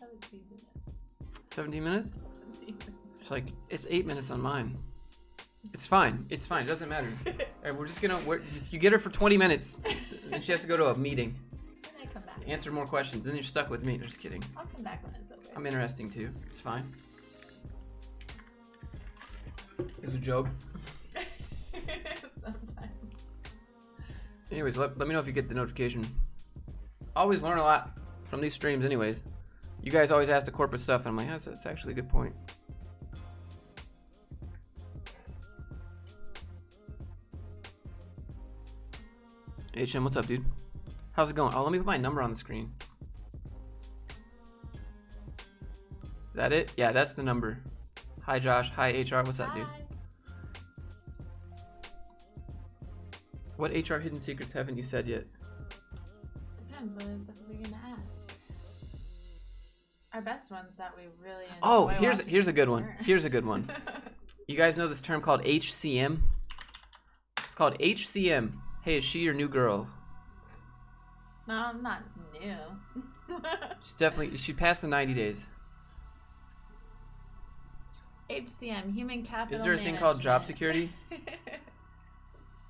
17 minutes. 17 minutes? 17 minutes. It's like, it's 8 minutes on mine. It's fine. It's fine. It doesn't matter. All right, we're just gonna, you get her for 20 minutes. Then she has to go to a meeting. Then I come back. Answer more questions. Then you're stuck with me. Just kidding. I'll come back when it's over. I'm interesting too. It's fine. It's a joke. Sometimes. Anyways, let me know if you get the notification. Always learn a lot from these streams anyways. You guys always ask the corporate stuff, and I'm like, that's actually a good point. HM, what's up, dude? How's it going? Oh, let me put my number on the screen. Is that it? Yeah, that's the number. Hi, Josh. Hi, HR. What's up, dude? What HR hidden secrets haven't you said yet? Depends what stuff we're gonna ask. Our best ones that we really enjoy. Oh, here's a good one. Here's a good one. You guys know this term called HCM? It's called HCM. Hey, is she your new girl? No, I'm not new. She passed the 90 days. HCM, human capital. Is there a thing called job security?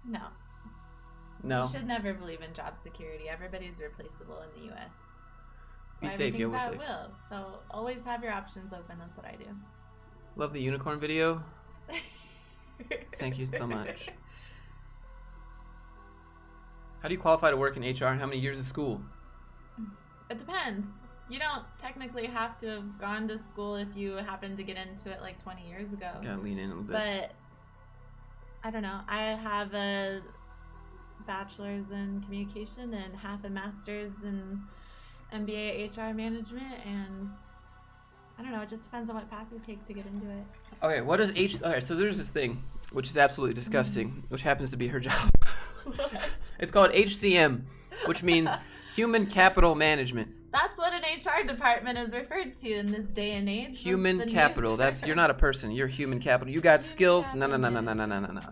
No. No. You should never believe in job security. Everybody's replaceable in the U.S. So Be safe, yo. We're safe. Will. So always have your options open. That's what I do. Love the unicorn video. Thank you so much. How do you qualify to work in HR? How many years of school? It depends. You don't technically have to have gone to school if you happen to get into it like 20 years ago. Gotta lean in a little bit. But I don't know. I have a bachelor's in communication and half a master's in MBA HR management, and I don't know. It just depends on what path you take to get into it. Okay, what does Alright, so there's this thing, which is absolutely disgusting, which happens to be her job. It's called HCM, which means Human Capital Management. That's what an HR department is referred to in this day and age. Human capital. You're not a person. You're human capital. You got skills. No.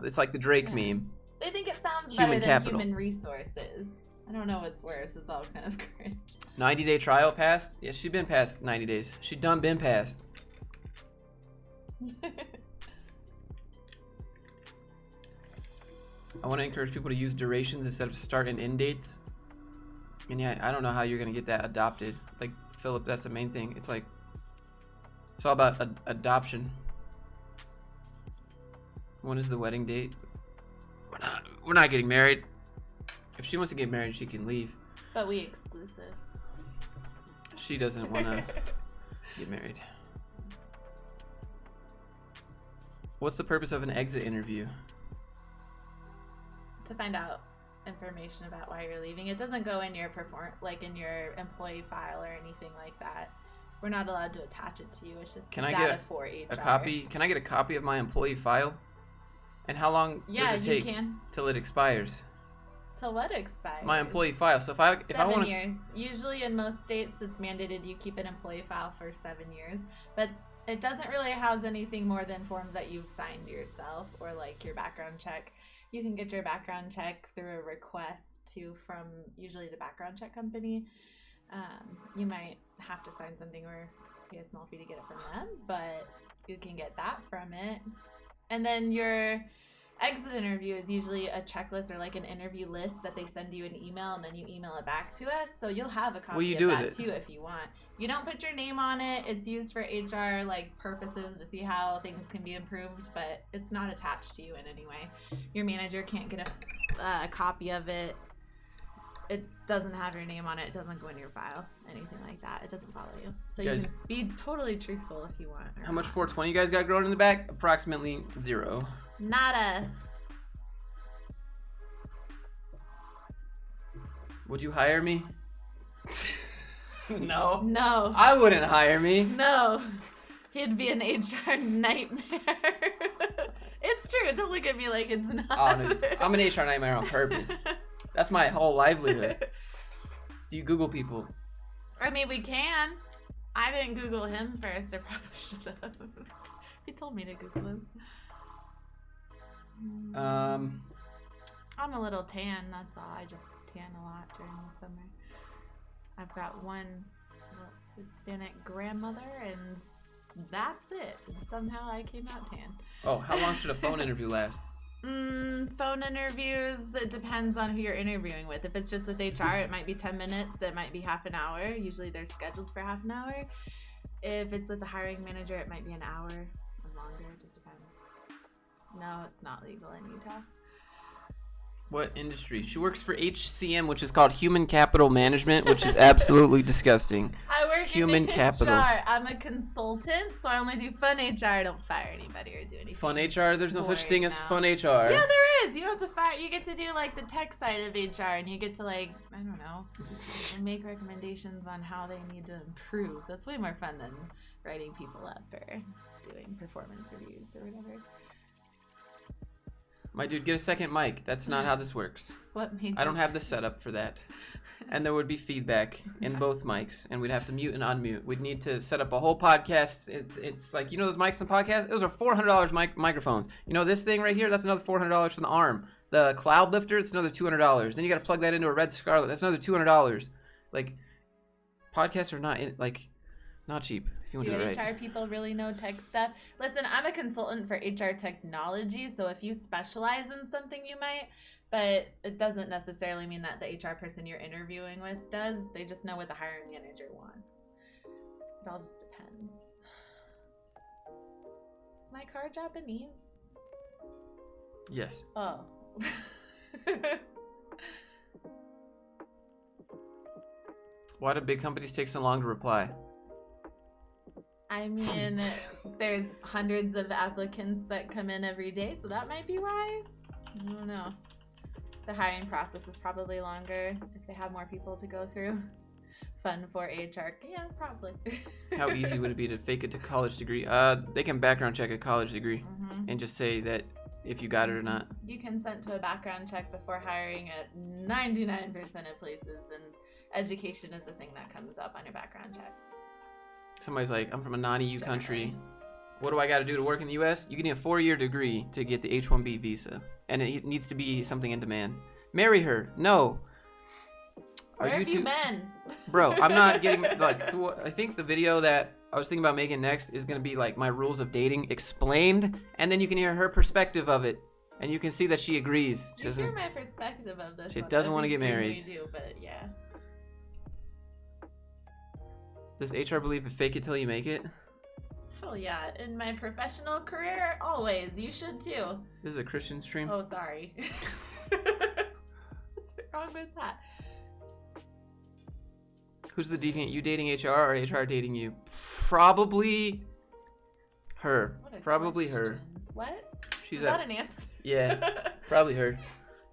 It's like the Drake meme. They think it sounds Human better capital. than human resources. I don't know what's worse. It's all kind of cringe. 90-day trial passed? Yeah, she'd been past 90 days. She done been passed. I want to encourage people to use durations instead of start and end dates. And yeah, I don't know how you're going to get that adopted. Like, Philip, that's the main thing. It's like, it's all about adoption. When is the wedding date? We're not getting married. If she wants to get married, she can leave. But we exclusive. She doesn't want to get married. What's the purpose of an exit interview? To find out information about why you're leaving. It doesn't go in your in your employee file or anything like that. We're not allowed to attach it to you. It's just data for HR. A copy? Can I get a copy of my employee file? And how long does it take till it expires? Till what expires? My employee file. So if I want 7 years. Usually in most states it's mandated you keep an employee file for 7 years, but it doesn't really house anything more than forms that you've signed yourself or like your background check. You can get your background check through a request from usually the background check company. You might have to sign something or pay a small fee to get it from them, but you can get that from it. And then your exit interview is usually a checklist or like an interview list that they send you an email and then you email it back to us. So you'll have a copy of that too if you want. You don't put your name on it. It's used for HR like purposes to see how things can be improved, but it's not attached to you in any way. Your manager can't get a copy of it. It doesn't have your name on it. It doesn't go in your file, anything like that. It doesn't follow you. So you can be totally truthful if you want. How much 420 you guys got growing in the back? Approximately 0. Nada. Would you hire me? No. No. I wouldn't hire me. No. He'd be an HR nightmare. It's true. Don't look at me like it's not. Oh, no. I'm an HR nightmare on purpose. That's my whole livelihood. Do you Google people? I mean, we can. I didn't Google him first. I probably should have. He told me to Google him. I'm a little tan, that's all. I just tan a lot during the summer. I've got one Hispanic grandmother, and that's it. And somehow I came out tan. Oh, how long should a phone interview last? Phone interviews, it depends on who you're interviewing with. If it's just with HR, it might be 10 minutes, it might be half an hour. Usually they're scheduled for half an hour. If it's with the hiring manager, it might be an hour or longer, it just depends. No, it's not legal in Utah. What industry? She works for HCM, which is called Human Capital Management, which is absolutely disgusting. I work Human in capital. HR. I'm a consultant, so I only do fun HR. I don't fire anybody or do anything. Fun HR? There's no such thing as now. fun HR. Yeah, there is. You don't have to fire. You get to do like the tech side of HR, and you get to like, I don't know, make recommendations on how they need to improve. That's way more fun than writing people up or doing performance reviews or whatever. My dude, get a second mic. That's not how this works. What made I don't have the setup for that. And there would be feedback in both mics, and we'd have to mute and unmute. We'd need to set up a whole podcast. It's like, you know those mics in the podcast? Those are $400 microphones. You know this thing right here? That's another $400 for the arm. The cloud lifter, it's another $200. Then you got to plug that into a Red Scarlet. That's another $200. Like, podcasts are not not cheap. If you want to do it right. HR people really know tech stuff? Listen, I'm a consultant for HR technology, so if you specialize in something, you might, but it doesn't necessarily mean that the HR person you're interviewing with does. They just know what the hiring manager wants. It all just depends. Is my car Japanese? Yes. Oh. Why do big companies take so long to reply? I mean, there's hundreds of applicants that come in every day, so that might be why. I don't know. The hiring process is probably longer if they have more people to go through. Fun for HR. Yeah, probably. How easy would it be to fake it to college degree? They can background check a college degree and just say that if you got it or not. You consent to a background check before hiring at 99% of places, and education is the thing that comes up on your background check. Somebody's like, I'm from a non-EU country. What do I got to do to work in the U.S.? You need a 4-year degree to get the H-1B visa. And it needs to be something in demand. Marry her. No. Where have you been? Bro, I'm not getting... like. So I think the video that I was thinking about making next is going to be like my rules of dating explained. And then you can hear her perspective of it. And you can see that she agrees. You hear my perspective of this. She doesn't want to get married. We do, but yeah. Does HR believe in fake it till you make it? Hell yeah. In my professional career, always. You should too. This is a Christian stream. Oh, sorry. What's wrong with that? Who's the deviant? You dating HR or HR dating you? Probably her. Probably her. What? She's is that an answer? Yeah, probably her.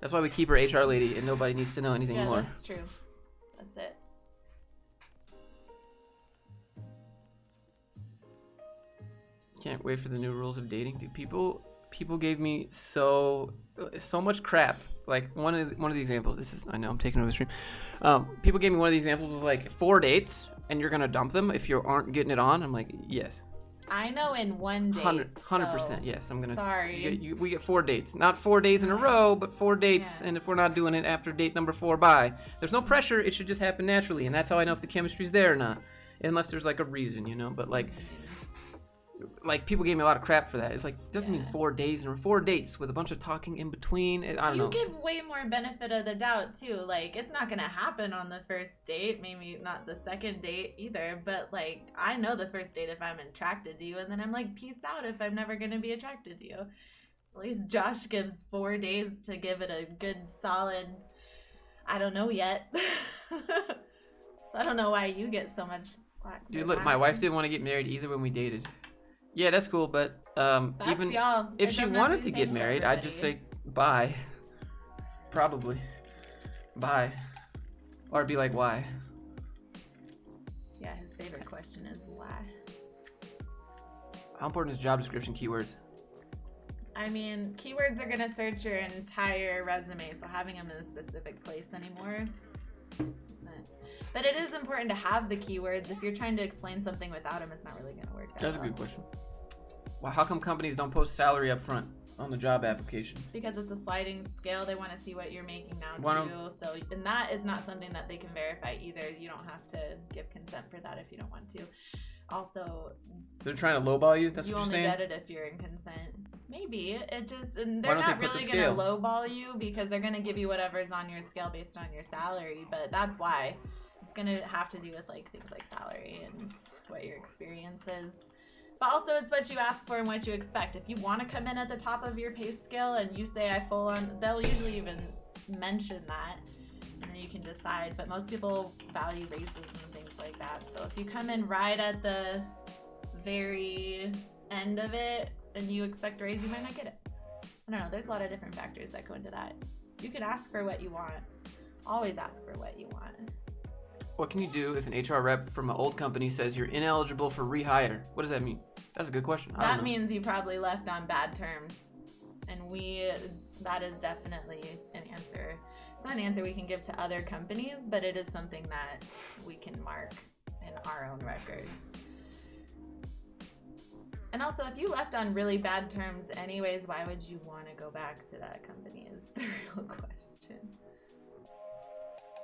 That's why we keep her HR lady and nobody needs to know anything more. That's true. That's it. Can't wait for the new rules of dating. Dude, people gave me so much crap. Like one of the examples. This is, I know I'm taking over the stream. People gave me one of the examples was like 4 dates and you're gonna dump them if you aren't getting it on. I'm like, yes. I know in one date. 100%. So yes, I'm gonna. Sorry. We get 4 dates, not 4 days in a row, but 4 dates. Yeah. And if we're not doing it after date number 4, bye. There's no pressure. It should just happen naturally, and that's how I know if the chemistry's there or not, unless there's like a reason, you know. But like people gave me a lot of crap for that. It's like, it doesn't mean 4 days or 4 dates with a bunch of talking in between. I don't know. You give way more benefit of the doubt too. Like, it's not gonna happen on the first date, maybe not the second date either, but like, I know the first date if I'm attracted to you, and then I'm like, peace out if I'm never gonna be attracted to you. At least Josh gives 4 days to give it a good solid, I don't know yet. So I don't know why you get so much flack. Dude, look, my wife didn't want to get married either when we dated. Yeah, that's cool, but even if she wanted to get married, I'd just say bye. Probably. Bye. Or I'd be like, why? Yeah, his favorite question is why. How important is job description keywords? I mean, keywords are going to search your entire resume, so having them in a specific place anymore isn't. But it is important to have the keywords. If you're trying to explain something without them, it's not really going to work. That's a good question. Well, how come companies don't post salary up front on the job application? Because it's a sliding scale. They want to see what you're making now Why too. So, and that is not something that they can verify either. You don't have to give consent for that if you don't want to. Also, they're trying to lowball you. That's you what you're only saying. get it if you're in consent. Maybe it just, and Why they're don't not they put the really gonna scale? lowball you because they're gonna give you whatever's on your scale based on your salary. But that's why it's gonna have to do with like things like salary and what your experience is. But also, it's what you ask for and what you expect. If you want to come in at the top of your pay scale and you say I full on, they'll usually even mention that, and then you can decide. But most people value raises and things like that. So if you come in right at the very end of it and you expect a raise, you might not get it. I don't know. There's a lot of different factors that go into that. You can ask for what you want. Always ask for what you want. What can you do if an HR rep from an old company says you're ineligible for rehire? What does that mean? That's a good question. I don't That know. means you probably left on bad terms. And that is definitely an answer. It's not an answer we can give to other companies, but it is something that we can mark in our own records. And also, if you left on really bad terms anyways, why would you want to go back to that company is the real question.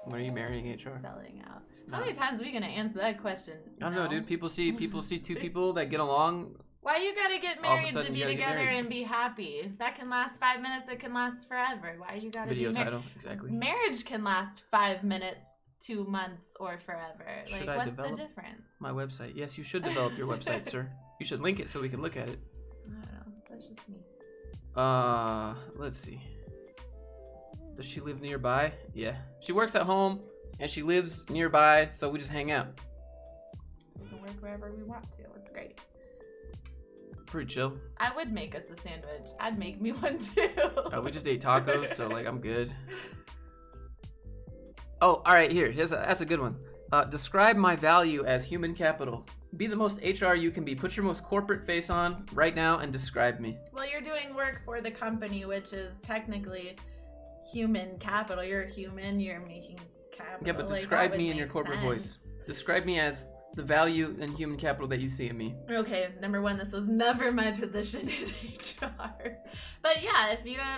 When are you marrying HR? Selling out. No. How many times are we going to answer that question? I don't know, dude. People see two people that get along. Why you gotta get All of a married to sudden, be you gotta get together married. and be happy? That can last 5 minutes. It can last forever. Why you gotta Video be married? title, exactly. Marriage can last 5 minutes, 2 months, or forever. Should Like, I what's develop the difference? My website. Yes, you should develop your website, sir. You should link it so we can look at it. I don't know. That's just me. Let's see. Does she live nearby? Yeah. She works at home and she lives nearby, so we just hang out. So we can work wherever we want to. It's great. Pretty chill. I would make us a sandwich. I'd make me one too. We just ate tacos, so like I'm good. Oh, all right. That's a good one. Describe my value as human capital. Be the most HR you can be. Put your most corporate face on right now and describe me. Well, you're doing work for the company, which is technically human capital. You're a human. You're making capital. Yeah, but Like, describe that me would in your make corporate sense. voice. Describe me as the value and human capital that you see in me. Okay, number one, this was never my position in HR. But yeah,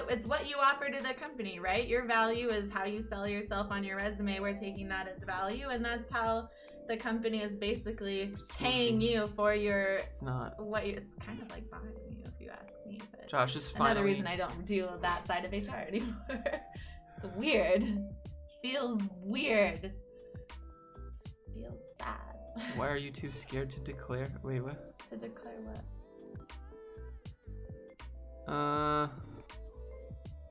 it's what you offer to the company, right? Your value is how you sell yourself on your resume. We're taking that as value, and that's how the company is basically paying you for your. It's not. It's kind of like buying you, if you ask me. But Josh, this is another finally. reason I don't do that side of HR anymore. It's weird. Feels weird. Feels sad. Why are you too scared to declare? Wait, what? To declare what?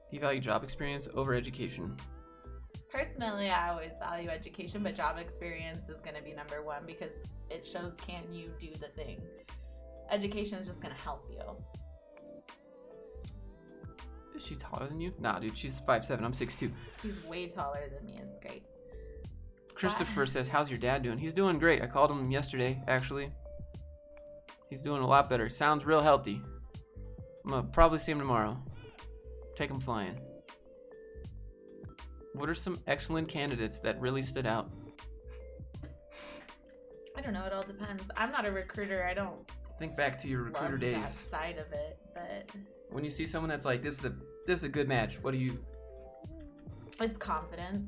Do you value job experience over education? Personally, I always value education, but job experience is going to be number one because it shows can you do the thing. Education is just going to help you. Is she taller than you? Nah, dude, she's 5'7". I'm 6'2". He's way taller than me. It's great. Christopher says, how's your dad doing? He's doing great. I called him yesterday, actually. He's doing a lot better. Sounds real healthy. I'm gonna probably see him tomorrow. Take him flying. What are some excellent candidates that really stood out? I don't know. It all depends. I'm not a recruiter. I don't Think back to your recruiter love days. that side of it, but When you see someone that's like, this is a good match, what do you... it's confidence.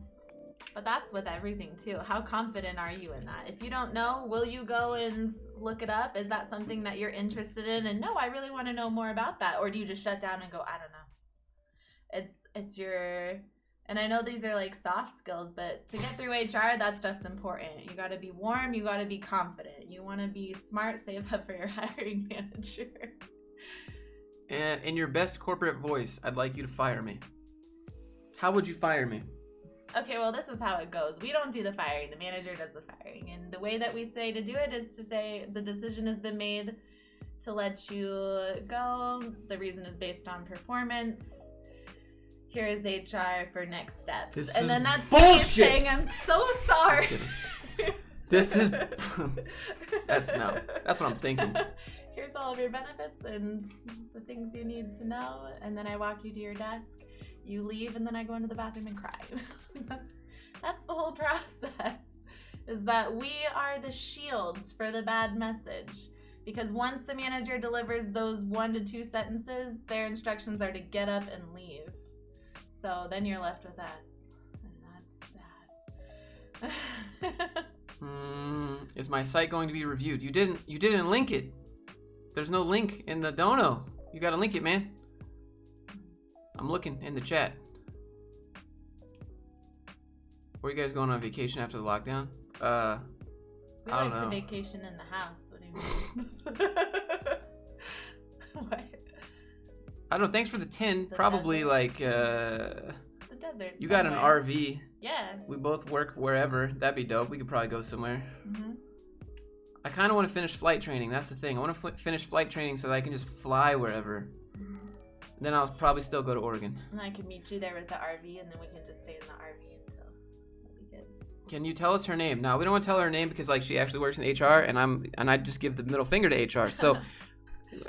But that's with everything too. How confident are you in that? If you don't know, will you go and look it up? Is that something that you're interested in? And no, I really want to know more about that. Or do you just shut down and go, I don't know. It's your, and I know these are like soft skills, but to get through HR, that stuff's important. You got to be warm. You got to be confident. You want to be smart. Save that for your hiring manager. And in your best corporate voice, I'd like you to fire me. How would you fire me? Okay, well, this is how it goes. We don't do the firing. The manager does the firing. And the way that we say to do it is to say the decision has been made to let you go. The reason is based on performance. Here's HR for next steps. This and is then that's bullshit. me saying, I'm so sorry. Just kidding. This is... That's what I'm thinking. Here's all of your benefits and the things you need to know. And then I walk you to your desk. You leave, and then I go into the bathroom and cry. That's the whole process, is that we are the shields for the bad message. Because once the manager delivers those 1 to 2 sentences, their instructions are to get up and leave. So then you're left with us. And that's sad. Is my site going to be reviewed? You didn't link it. There's no link in the dono. You gotta link it, man. I'm looking in the chat. Where are you guys going on vacation after the lockdown? We I don't like know. to vacation in the house. What do you mean? What? I don't know. Thanks for the 10. The Probably desert. like The desert. you got an somewhere. RV. Yeah. We both work wherever. That'd be dope. We could probably go somewhere. Mm-hmm. I kind of want to finish flight training. That's the thing. I want to finish flight training so that I can just fly wherever. Then I'll probably still go to Oregon. And I can meet you there with the RV, and then we can just stay in the RV until we get. Can you tell us her name? No, we don't want to tell her name because like she actually works in HR, and I just give the middle finger to HR. So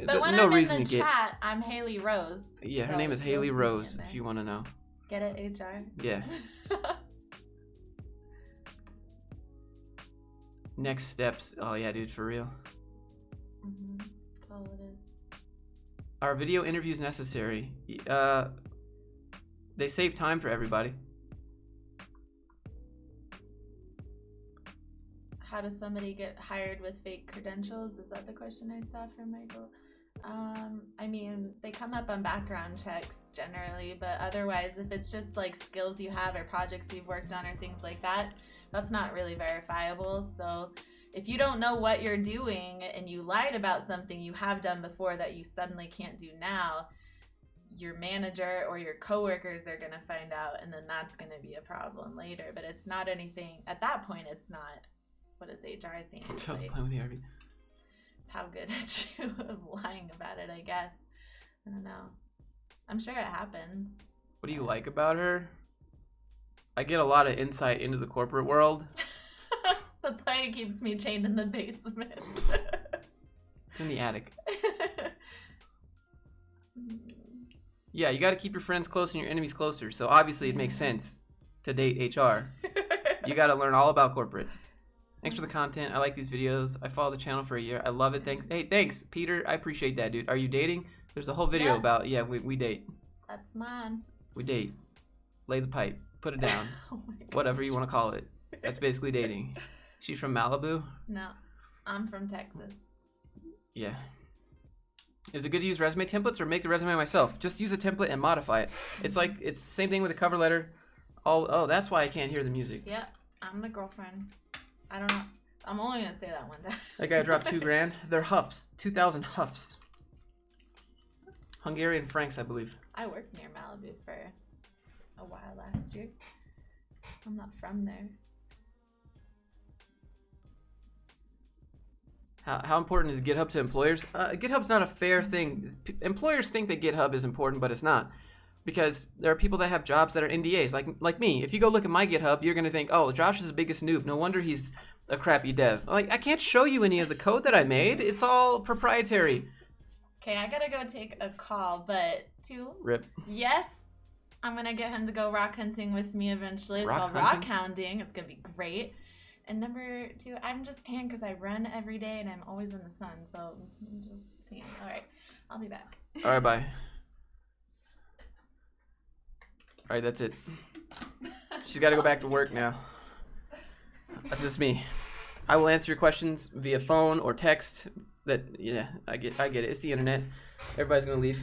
But when no I'm reason in the to chat, I'm Haley Rose. Yeah, her so name is you'll Haley see me Rose. in there. If you want to know. Get it, HR? Yeah. Next steps. Oh yeah, dude, for real. Mm-hmm. That's all it is. Are video interviews necessary? They save time for everybody. How does somebody get hired with fake credentials? Is that the question I saw from Michael? I mean, they come up on background checks generally, but otherwise, if it's just like skills you have or projects you've worked on or things like that, that's not really verifiable. So if you don't know what you're doing and you lied about something you have done before that you suddenly can't do now, your manager or your coworkers are going to find out, and then that's going to be a problem later. But it's not anything, at that point, it's not, what does HR think? Tell the Like, plan with the RV. it's how good at you of lying about it, I guess. I don't know. I'm sure it happens. What do you like about her? I get a lot of insight into the corporate world. That's why it keeps me chained in the basement. It's in the attic. Yeah, you got to keep your friends close and your enemies closer. So obviously it makes sense to date HR. You got to learn all about corporate. Thanks for the content. I like these videos. I follow the channel for a year. I love it. Thanks. Hey, thanks, Peter. I appreciate that, dude. Are you dating? There's a whole video Yeah. about, yeah, we date. That's mine. We date. Lay the pipe. Put it down. Oh my God. Whatever you want to call it. That's basically dating. She's from Malibu? No, I'm from Texas. Yeah. Is it good to use resume templates or make the resume myself? Just use a template and modify it. It's like, it's the same thing with a cover letter. Oh, that's why I can't hear the music. Yeah, I'm the girlfriend. I don't know. I'm only going to say that one time. That guy dropped $2,000. They're huffs. 2,000 huffs. Hungarian francs, I believe. I worked near Malibu for a while last year. I'm not from there. How important is GitHub to employers? GitHub's not a fair thing. Employers think that GitHub is important, but it's not. Because there are people that have jobs that are NDAs, like me. If you go look at my GitHub, you're going to think, oh, Josh is the biggest noob. No wonder he's a crappy dev. Like, I can't show you any of the code that I made. It's all proprietary. Okay, I gotta go take a call, but Rip. yes, I'm gonna get him to go rock hunting with me eventually. It's Rock called hunting? rock hounding. It's gonna be great. And number 2, I'm just tan because I run every day and I'm always in the sun, so I'm just tan. All right, I'll be back. All right, bye. All right, that's it. She's got to go back to work now. That's just me. I will answer your questions via phone or text. Yeah, I get it. It's the internet. Everybody's gonna leave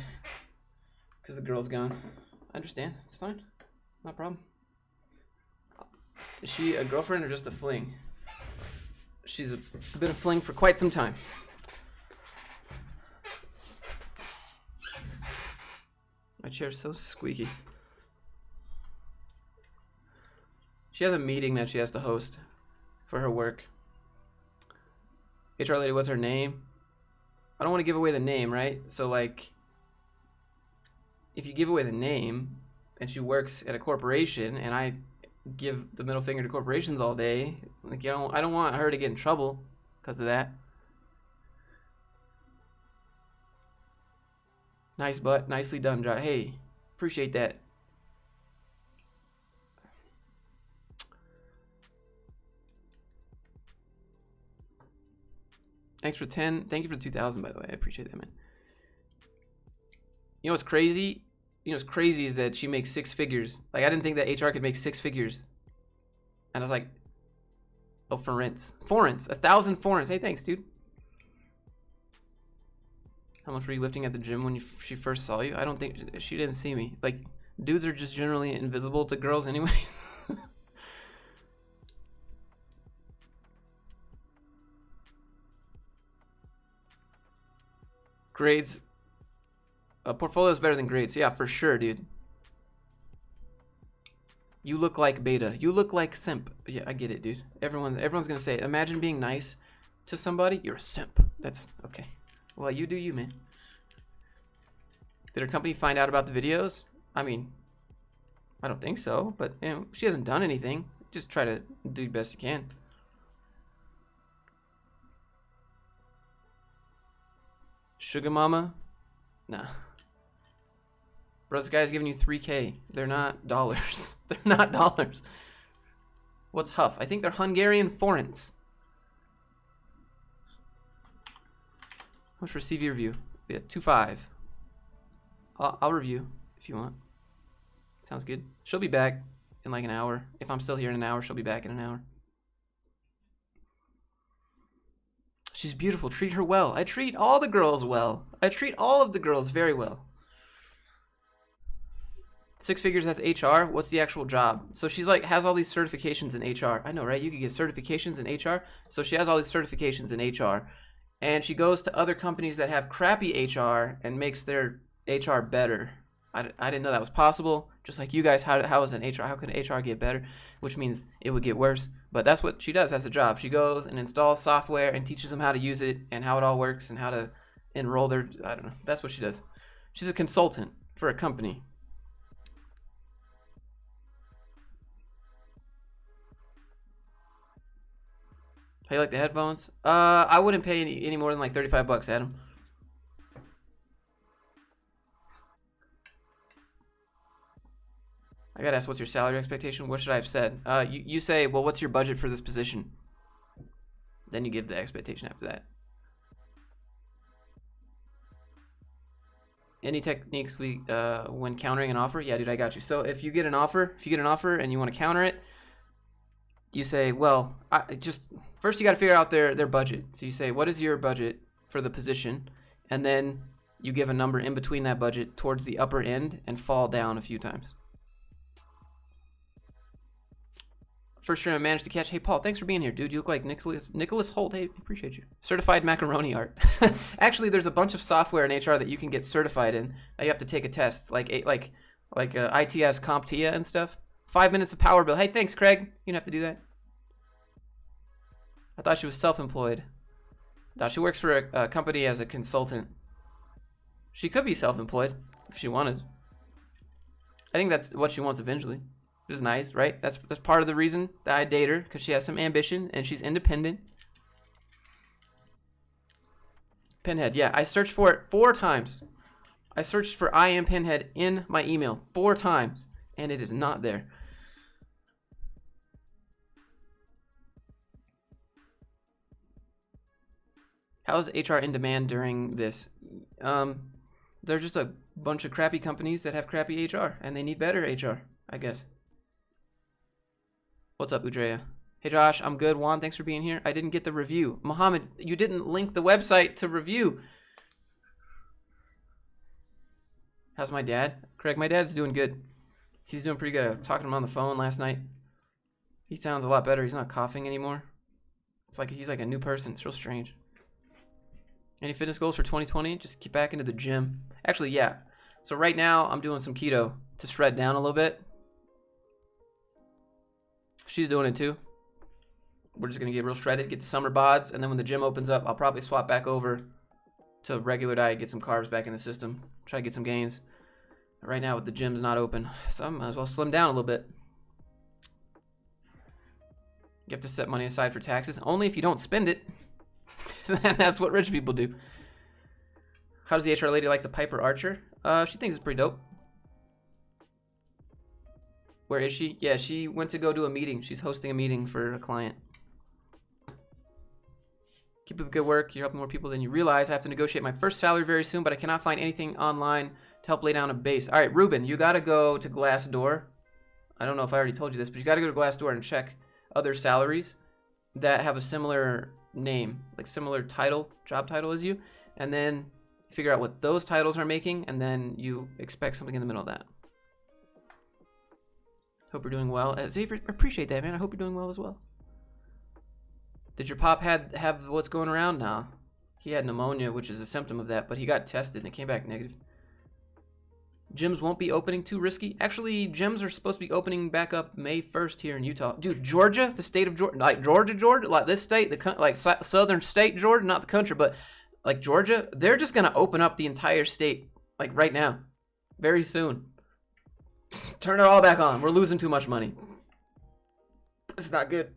because the girl's gone. I understand. It's fine. No problem. Is she a girlfriend or just a fling? She's been a fling for quite some time. My chair's so squeaky. She has a meeting that she has to host for her work. HR lady, what's her name? I don't want to give away the name, right? So, like, if you give away the name and she works at a corporation and I give the middle finger to corporations all day, like, I don't want her to get in trouble because of that. Nice butt. Nicely done, Josh. Hey, appreciate that. Thanks for 10. Thank you for the 2,000, by the way. I appreciate that, man. You know what's crazy? You know what's crazy is that she makes 6 figures. Like, I didn't think that HR could make 6 figures. And I was like, oh, forints. 1,000 forints. Hey, thanks, dude. How much were you lifting at the gym when she first saw you? I don't think she didn't see me. Like, dudes are just generally invisible to girls anyways. Grades. A portfolio is better than grades. Yeah, for sure, dude. You look like beta. You look like simp. Yeah, I get it, dude. Everyone's gonna say it. Imagine being nice to somebody. You're a simp. That's okay. Well, you do you, man. Did her company find out about the videos? I mean, I don't think so. But you know, she hasn't done anything. Just try to do the best you can. Sugar mama? Nah. Bro, this guy's giving you 3K. They're not dollars. They're not dollars. What's Huff? I think they're Hungarian forints. How much for CV review? Yeah, 2.5. I'll review if you want. Sounds good. She'll be back in like an hour. If I'm still here in an hour, she'll be back in an hour. She's beautiful. Treat her well. I treat all the girls well. I treat all of the girls very well. 6 figures, that's HR. What's the actual job? So she's like, has all these certifications in HR. I know, right? You could get certifications in HR. So she has all these certifications in HR. And she goes to other companies that have crappy HR and makes their HR better. I didn't know that was possible. Just like you guys, how is an HR? How can HR get better? Which means it would get worse. But that's what she does. That's a job. She goes and installs software and teaches them how to use it and how it all works and how to enroll their. I don't know. That's what she does. She's a consultant for a company. How you like the headphones? I wouldn't pay any more than like $35, Adam. I gotta ask, what's your salary expectation? What should I have said? You say, well, what's your budget for this position? Then you give the expectation after that. Any techniques when countering an offer? Yeah, dude, I got you. So if you get an offer, and you want to counter it, you say, well, first you got to figure out their budget. So you say, what is your budget for the position? And then you give a number in between that budget towards the upper end and fall down a few times. First stream I managed to catch. Hey, Paul, thanks for being here, dude. You look like Nicholas Holt. Hey, appreciate you. Certified macaroni art. Actually, there's a bunch of software in HR that you can get certified in. Now you have to take a test, like ITS, CompTIA and stuff. 5 minutes of power bill. Hey, thanks, Craig. You don't have to do that. I thought she was self-employed. No, she works for a company as a consultant. She could be self-employed if she wanted. I think that's what she wants eventually. Which is nice, right? That's part of the reason that I date her, because she has some ambition and she's independent. Pinhead, yeah, I searched for it 4 times. I searched for I am Pinhead in my email 4 times, and it is not there. How is HR in demand during this? They're just a bunch of crappy companies that have crappy HR, and they need better HR, I guess. What's up, Udrea? Hey, Josh, I'm good. Juan, thanks for being here. I didn't get the review. Mohammed, you didn't link the website to review. How's my dad? Craig, my dad's doing good. He's doing pretty good. I was talking to him on the phone last night. He sounds a lot better. He's not coughing anymore. It's like he's like a new person. It's real strange. Any fitness goals for 2020? Just get back into the gym. Actually, yeah. So right now, I'm doing some keto to shred down a little bit. She's doing it too. We're just going to get real shredded, get the summer bods, and then when the gym opens up, I'll probably swap back over to a regular diet, get some carbs back in the system, try to get some gains. But right now, with the gym's not open, so I might as well slim down a little bit. You have to set money aside for taxes, only if you don't spend it. That's what rich people do. How does the HR lady like the Piper Archer? She thinks it's pretty dope. Where is she? Yeah, she went to go do a meeting. She's hosting a meeting for a client. Keep up the good work. You're helping more people than you realize. I have to negotiate my first salary very soon, but I cannot find anything online to help lay down a base. All right, Ruben, you got to go to Glassdoor. I don't know if I already told you this, but you got to go to Glassdoor and check other salaries that have a similar name, like similar title, job title as you, and then figure out what those titles are making, and then you expect something in the middle of that. Hope you're doing well. Xavier, I appreciate that, man. I hope you're doing well as well. Did your pop have what's going around now? He had pneumonia, which is a symptom of that, but he got tested and it came back negative. Gyms won't be opening, too risky. Actually, gyms are supposed to be opening back up May 1st here in Utah. Dude, Georgia, the state of Georgia, like Georgia, like this state, like southern state Georgia, not the country, but like Georgia, they're just going to open up the entire state, like right now, very soon. Turn it all back on. We're losing too much money. It's not good.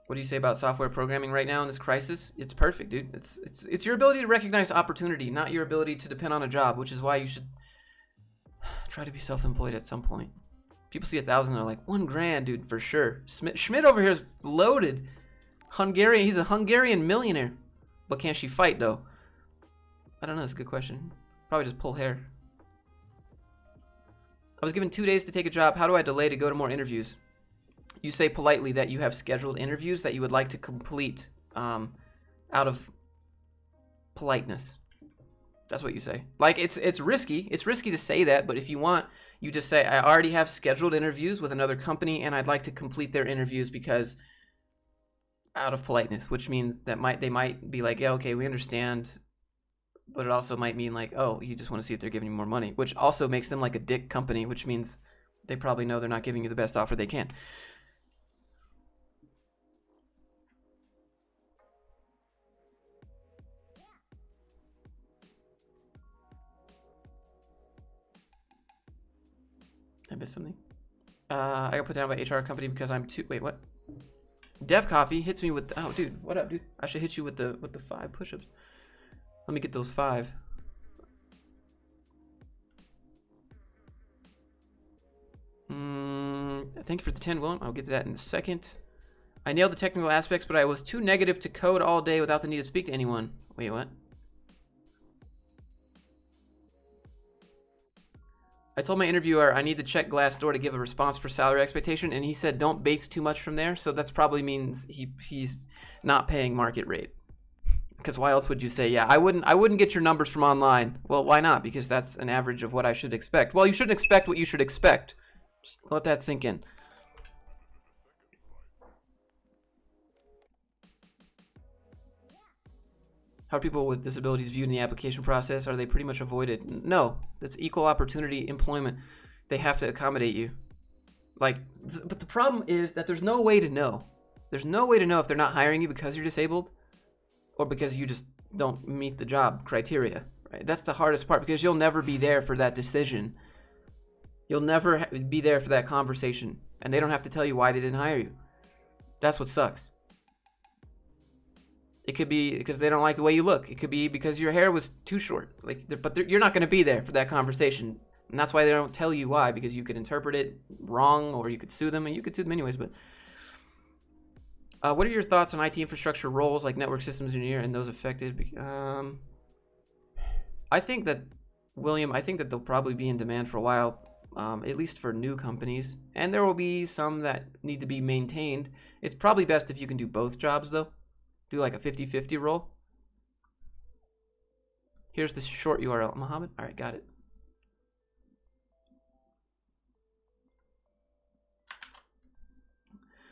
What do you say about software programming right now in this crisis? It's perfect, dude. It's your ability to recognize opportunity, not your ability to depend on a job, which is why you should try to be self-employed at some point. People see 1,000 and they're like, $1,000, dude, for sure. Schmidt over here is loaded. Hungarian, he's a Hungarian millionaire. But can't she fight, though? I don't know, that's a good question. Probably just pull hair. I was given 2 days to take a job. How do I delay to go to more interviews? You say politely that you have scheduled interviews that you would like to complete out of politeness. That's what you say. Like, it's risky. It's risky to say that, but if you want, you just say, I already have scheduled interviews with another company, and I'd like to complete their interviews because out of politeness, which means that they might be like, yeah, okay, we understand, but it also might mean like, oh, you just want to see if they're giving you more money, which also makes them like a dick company, which means they probably know they're not giving you the best offer they can. I missed something. I got put down by HR company because I'm too. Wait, what? Dev Coffee hits me with. Oh, dude, what up, dude? I should hit you with the 5 push-ups. Let me get those 5. Thank you for the 10, William. I'll get to that in a second. I nailed the technical aspects, but I was too negative to code all day without the need to speak to anyone. Wait, what? I told my interviewer I need to check Glassdoor to give a response for salary expectation, and he said don't base too much from there, so that's probably means he's not paying market rate. Because why else would you say, yeah, I wouldn't get your numbers from online? Well, why not? Because that's an average of what I should expect. Well, you shouldn't expect what you should expect. Just let that sink in. How are people with disabilities viewed in the application process? Are they pretty much avoided? No, that's equal opportunity employment. They have to accommodate you. But the problem is that there's no way to know. There's no way to know if they're not hiring you because you're disabled or because you just don't meet the job criteria. Right? That's the hardest part because you'll never be there for that decision. You'll never be there for that conversation, and they don't have to tell you why they didn't hire you. That's what sucks. It could be because they don't like the way you look. It could be because your hair was too short. You're not going to be there for that conversation. And that's why they don't tell you why, because you could interpret it wrong or you could sue them, and you could sue them anyways. But what are your thoughts on IT infrastructure roles like network systems engineer and those affected? I think that, William, they'll probably be in demand for a while, at least for new companies. And there will be some that need to be maintained. It's probably best if you can do both jobs, though. Do like a 50-50 role. Here's the short URL. Mohammed? All right, got it.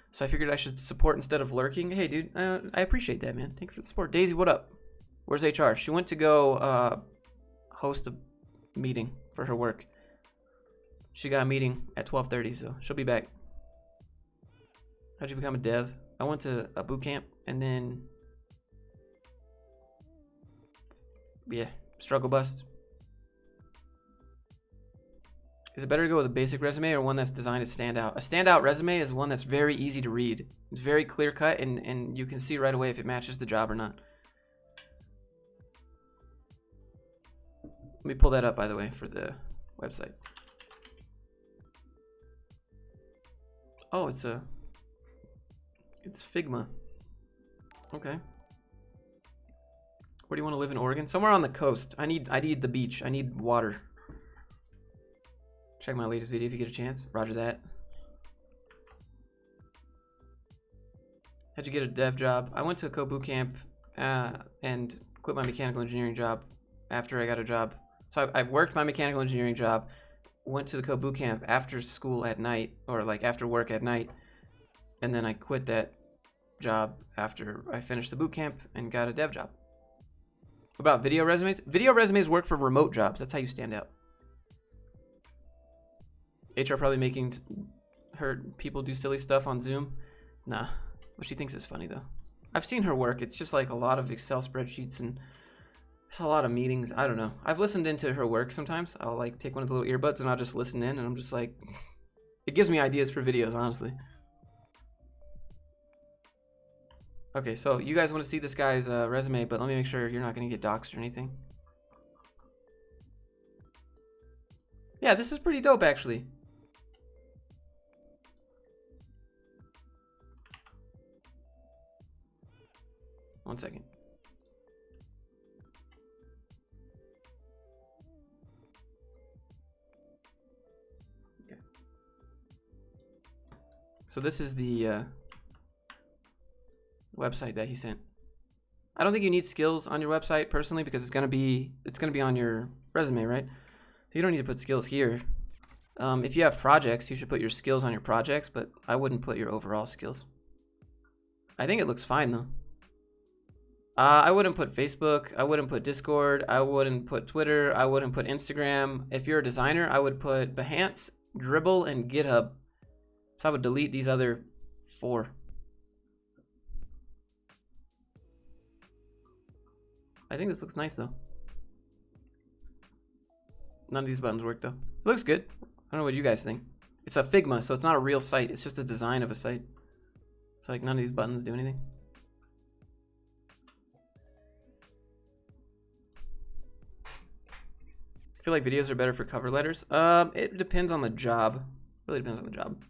So I figured I should support instead of lurking. Hey, dude, I appreciate that, man. Thanks for the support. Daisy, what up? Where's HR? She went to go host a meeting for her work. She got a meeting at 12:30, so she'll be back. How'd you become a dev? I went to a boot camp and then, yeah, struggle bust. Is it better to go with a basic resume or one that's designed to stand out? A standout resume is one that's very easy to read. It's very clear cut and you can see right away if it matches the job or not. Let me pull that up, by the way, for the website. Oh, it's Figma. Okay. Where do you want to live in Oregon? Somewhere on the coast. I need the beach. I need water. Check my latest video if you get a chance. Roger that. How'd you get a dev job? I went to a boot camp and quit my mechanical engineering job after I got a job. So I worked my mechanical engineering job, went to the boot camp after school at night, or like after work at night, and then I quit that job after I finished the boot camp and got a dev job. What about video resumes? Video resumes work for remote jobs. That's how you stand out. HR probably making her people do silly stuff on Zoom. Nah, but she thinks it's funny though. I've seen her work. It's just like a lot of Excel spreadsheets and it's a lot of meetings. I don't know. I've listened into her work sometimes. I'll like take one of the little earbuds and I'll just listen in and I'm just like, it gives me ideas for videos, honestly. Okay, so you guys want to see this guy's resume, but let me make sure you're not going to get doxxed or anything. Yeah, this is pretty dope, actually. One second. Okay. So this is the website that he sent. I don't think you need skills on your website personally because it's gonna be on your resume, right? So you don't need to put skills here. If you have projects, you should put your skills on your projects, but I wouldn't put your overall skills. I think it looks fine though. I wouldn't put Facebook. I wouldn't put Discord. I wouldn't put Twitter. I wouldn't put Instagram. If you're a designer, I would put Behance, Dribbble, and GitHub. So I would delete these other 4. I think this looks nice though. None of these buttons work though. It looks good. I don't know what you guys think. It's a Figma, so it's not a real site. It's just a design of a site. It's like none of these buttons do anything. I feel like videos are better for cover letters. It depends on the job. Really depends on the job.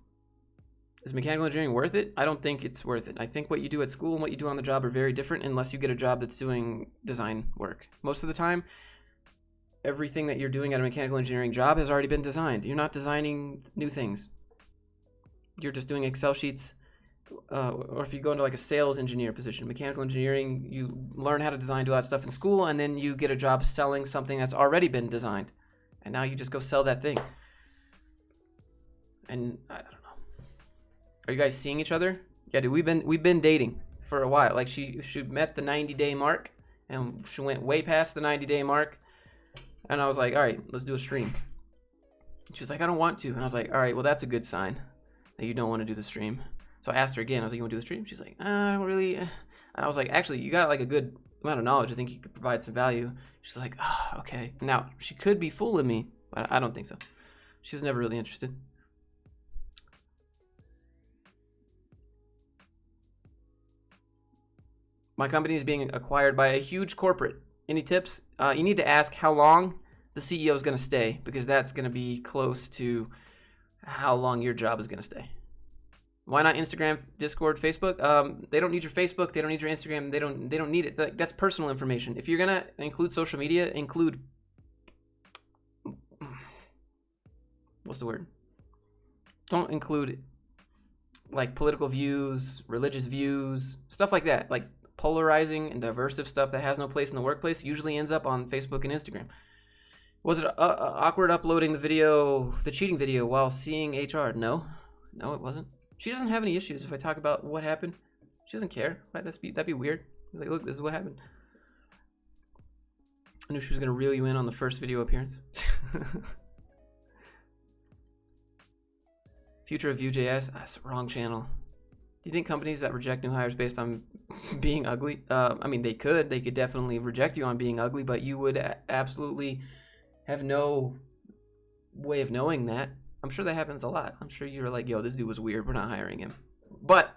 Is mechanical engineering worth it? I don't think it's worth it. I think what you do at school and what you do on the job are very different unless you get a job that's doing design work. Most of the time, everything that you're doing at a mechanical engineering job has already been designed. You're not designing new things. You're just doing Excel sheets. Or if you go into like a sales engineer position, mechanical engineering, you learn how to design, do all that stuff in school, and then you get a job selling something that's already been designed. And now you just go sell that thing. And I don't know. Are you guys seeing each other? Yeah, dude, we've been dating for a while. Like she met the 90-day mark, and she went way past the 90-day mark. And I was like, all right, let's do a stream. She was like, I don't want to. And I was like, all right, well, that's a good sign that you don't want to do the stream. So I asked her again. I was like, you want to do the stream? She's like, I don't really. And I was like, actually, you got like a good amount of knowledge. I think you could provide some value. She's like, oh, okay. Now, she could be fooling me, but I don't think so. She was never really interested. My company is being acquired by a huge corporate. Any tips? You need to ask how long the CEO is going to stay, because that's going to be close to how long your job is going to stay. Why not Instagram, Discord, Facebook? They don't need your Facebook. They don't need your Instagram. They don't need it. That's personal information. If you're gonna include social media, include what's the word? Don't include like political views, religious views, stuff like that. Like polarizing and diversive stuff that has no place in the workplace usually ends up on Facebook and Instagram. Was it awkward uploading the cheating video while seeing HR? No, it wasn't. She doesn't have any issues if I talk about what happened. She doesn't care. That'd be weird. Like, look, this is what happened. I knew she was gonna reel you in on the first video appearance. Future of Vue.js. That's the wrong channel. Do you think companies that reject new hires based on being ugly? I mean, they could. They could definitely reject you on being ugly, but you would absolutely have no way of knowing that. I'm sure that happens a lot. I'm sure you're like, yo, this dude was weird. We're not hiring him. But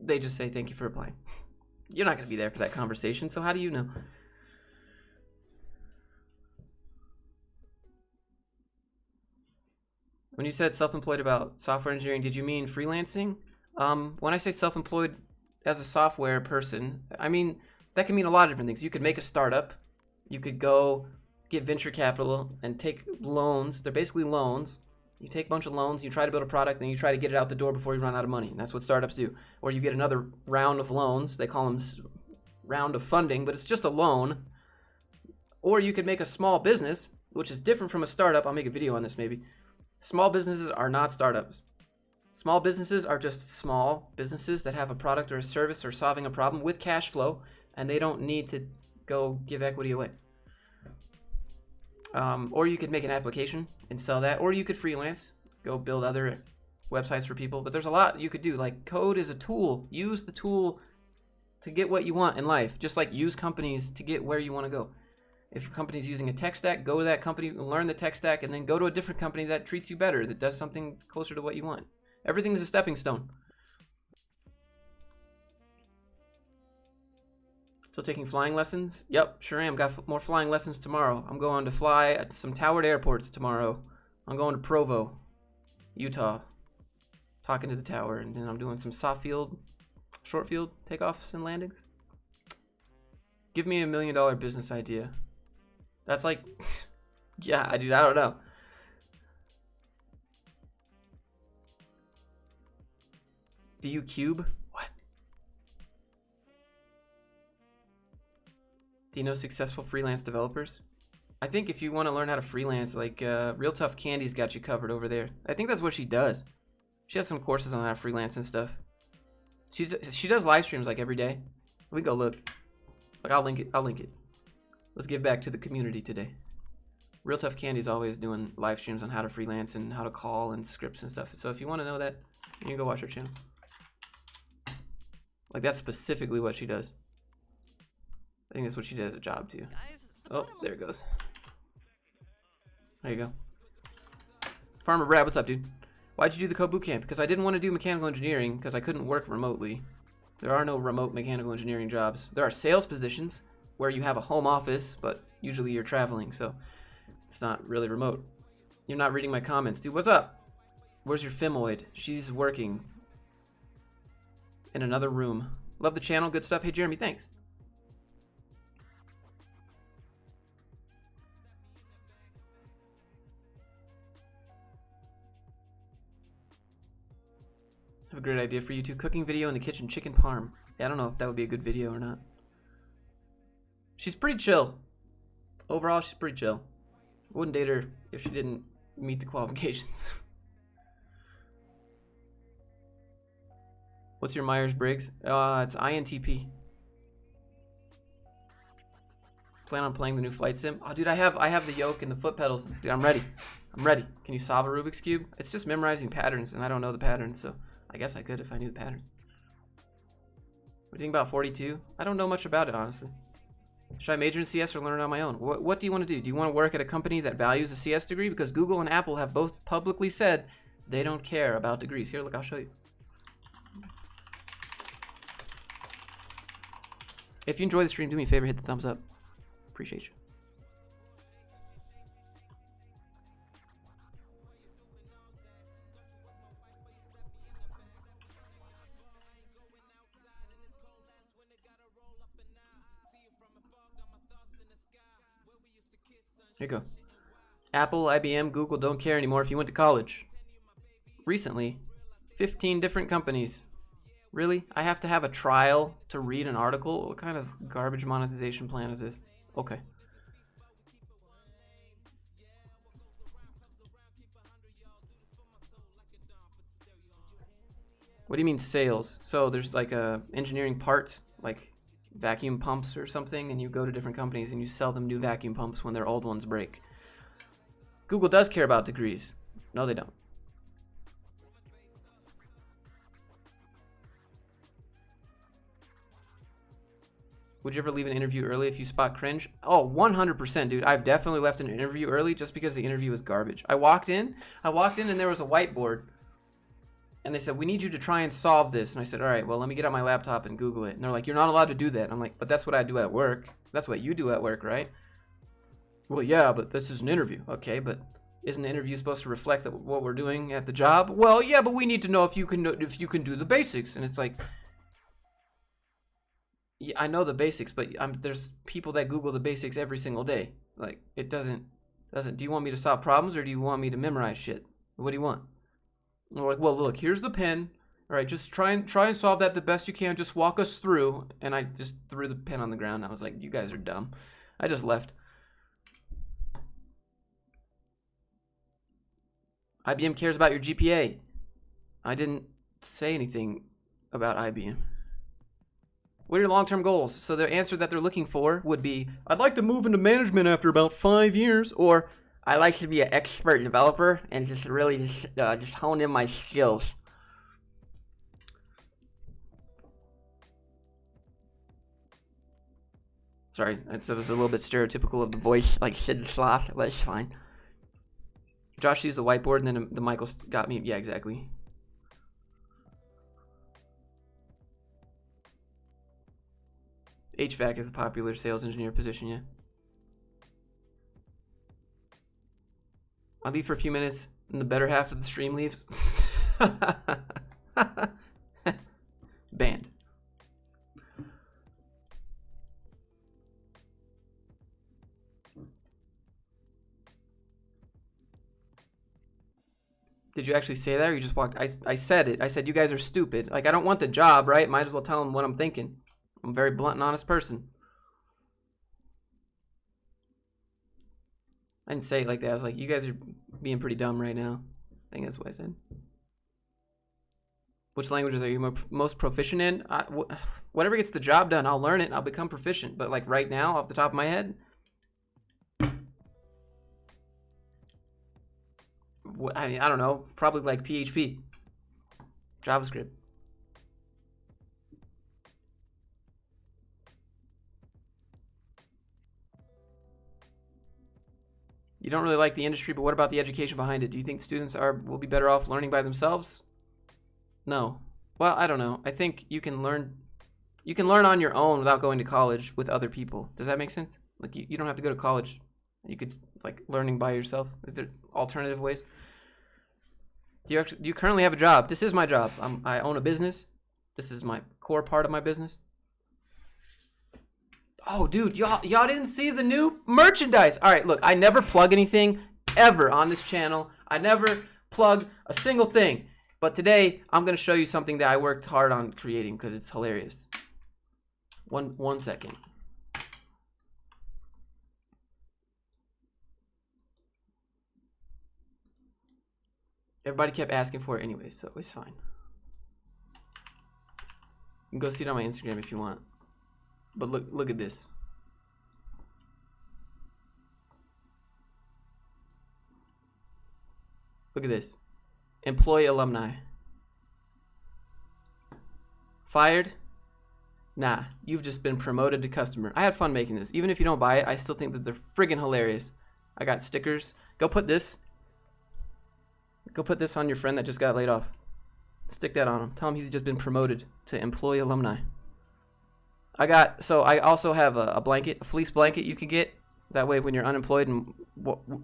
they just say, thank you for applying. You're not going to be there for that conversation, so how do you know? When you said self-employed about software engineering, did you mean freelancing? When I say self-employed as a software person, I mean, that can mean a lot of different things. You could make a startup. You could go get venture capital and take loans. They're basically loans. You take a bunch of loans, you try to build a product, and you try to get it out the door before you run out of money. And that's what startups do. Or you get another round of loans. They call them round of funding, but it's just a loan. Or you could make a small business, which is different from a startup. I'll make a video on this maybe. Small businesses are not startups. Small businesses are just small businesses that have a product or a service or solving a problem with cash flow, and they don't need to go give equity away. Or you could make an application and sell that, or you could freelance, go build other websites for people. But there's a lot you could do. Like, code is a tool. Use the tool to get what you want in life, just like use companies to get where you want to go. If a company's using a tech stack, go to that company, learn the tech stack, and then go to a different company that treats you better, that does something closer to what you want. Everything is a stepping stone. Still taking flying lessons? Yep, sure am. Got more flying lessons tomorrow. I'm going to fly at some towered airports tomorrow. I'm going to Provo, Utah, talking to the tower, and then I'm doing some soft field, short field takeoffs and landings. Give me $1 million business idea. That's like, yeah, dude, I don't know. Do you cube? What? Do you know successful freelance developers? I think if you want to learn how to freelance, like Real Tough Candy's got you covered over there. I think that's what she does. She has some courses on how to freelance and stuff. She does live streams like every day. Let me go look. Like, I'll link it. Let's give back to the community today. Real Tough Candy's always doing live streams on how to freelance and how to call and scripts and stuff. So if you want to know that, you can go watch her channel. Like, that's specifically what she does. I think that's what she does as a job too. Oh, there it goes. There you go. Farmer Brad, what's up, dude? Why'd you do the code bootcamp? Because I didn't want to do mechanical engineering because I couldn't work remotely. There are no remote mechanical engineering jobs. There are sales positions where you have a home office, but usually you're traveling, so it's not really remote. You're not reading my comments. Dude, what's up? Where's your femoid? She's working in another room. Love the channel. Good stuff. Hey, Jeremy, thanks. I have a great idea for you too. Cooking video in the kitchen, chicken parm. Yeah, I don't know if that would be a good video or not. She's pretty chill. Overall, she's pretty chill. I wouldn't date her if she didn't meet the qualifications. What's your Myers-Briggs? It's INTP. Plan on playing the new flight sim? Oh, dude, I have the yoke and the foot pedals. Dude, I'm ready. I'm ready. Can you solve a Rubik's Cube? It's just memorizing patterns, and I don't know the patterns, so I guess I could if I knew the patterns. What do you think about 42? I don't know much about it, honestly. Should I major in CS or learn it on my own? What do you want to do? Do you want to work at a company that values a CS degree? Because Google and Apple have both publicly said they don't care about degrees. Here, look, I'll show you. If you enjoy the stream, do me a favor, hit the thumbs up. Appreciate you. Here you go. Apple, IBM, Google don't care anymore if you went to college. Recently, 15 different companies. Really? I have to have a trial to read an article? What kind of garbage monetization plan is this? Okay. What do you mean sales? So there's like a engineering part, like vacuum pumps or something, and you go to different companies and you sell them new vacuum pumps when their old ones break. Google does care about degrees. No, they don't. Would you ever leave an interview early if you spot cringe? Oh, 100%, dude. I've definitely left an interview early just because the interview was garbage. I walked in and there was a whiteboard. And they said, we need you to try and solve this. And I said, all right, well, let me get out my laptop and Google it. And they're like, you're not allowed to do that. I'm like, but that's what I do at work. That's what you do at work, right? Well, yeah, but this is an interview. Okay, but isn't an interview supposed to reflect what we're doing at the job? Well, yeah, but we need to know if you can do the basics. And it's like, yeah, I know the basics, but there's people that Google the basics every single day. Like, it doesn't. Do you want me to solve problems, or do you want me to memorize shit? What do you want? And we're like, well, look, here's the pen. All right, just try and solve that the best you can. Just walk us through. And I just threw the pen on the ground. I was like, you guys are dumb. I just left. IBM cares about your GPA. I didn't say anything about IBM. What are your long-term goals? So the answer that they're looking for would be, I'd like to move into management after about 5 years, or I like to be an expert developer and just really just hone in my skills. Sorry, that was a little bit stereotypical of the voice, like Sid Sloth, but it's fine. Josh used the whiteboard, and then the Michael got me. Yeah, exactly. HVAC is a popular sales engineer position, yeah. I'll leave for a few minutes, and the better half of the stream leaves. Banned. Did you actually say that, or you just walked? I said it. I said, you guys are stupid. Like, I don't want the job, right? Might as well tell them what I'm thinking. I'm a very blunt and honest person. I didn't say it like that. I was like, you guys are being pretty dumb right now. I think that's what I said. Which languages are you most proficient in? Whatever gets the job done, I'll learn it and I'll become proficient. But like right now, off the top of my head, I don't know. Probably like PHP, JavaScript. You don't really like the industry, but what about the education behind it? Do you think students will be better off learning by themselves? No. Well, I don't know. I think you can learn on your own without going to college with other people. Does that make sense? Like you don't have to go to college. You could like learning by yourself. Like, there are alternative ways. Do you currently have a job? This is my job. I own a business. This is my core part of my business. Oh, dude, y'all didn't see the new merchandise. All right, look, I never plug anything ever on this channel. I never plug a single thing. But today, I'm going to show you something that I worked hard on creating because it's hilarious. One second. Everybody kept asking for it anyway, so it's fine. You can go see it on my Instagram if you want. But look at this. Look at this. Employee alumni. Fired? Nah, you've just been promoted to customer. I had fun making this. Even if you don't buy it, I still think that they're friggin' hilarious. I got stickers. Go put this on your friend that just got laid off. Stick that on him. Tell him he's just been promoted to employee alumni. I also have a blanket, a fleece blanket you can get. That way when you're unemployed and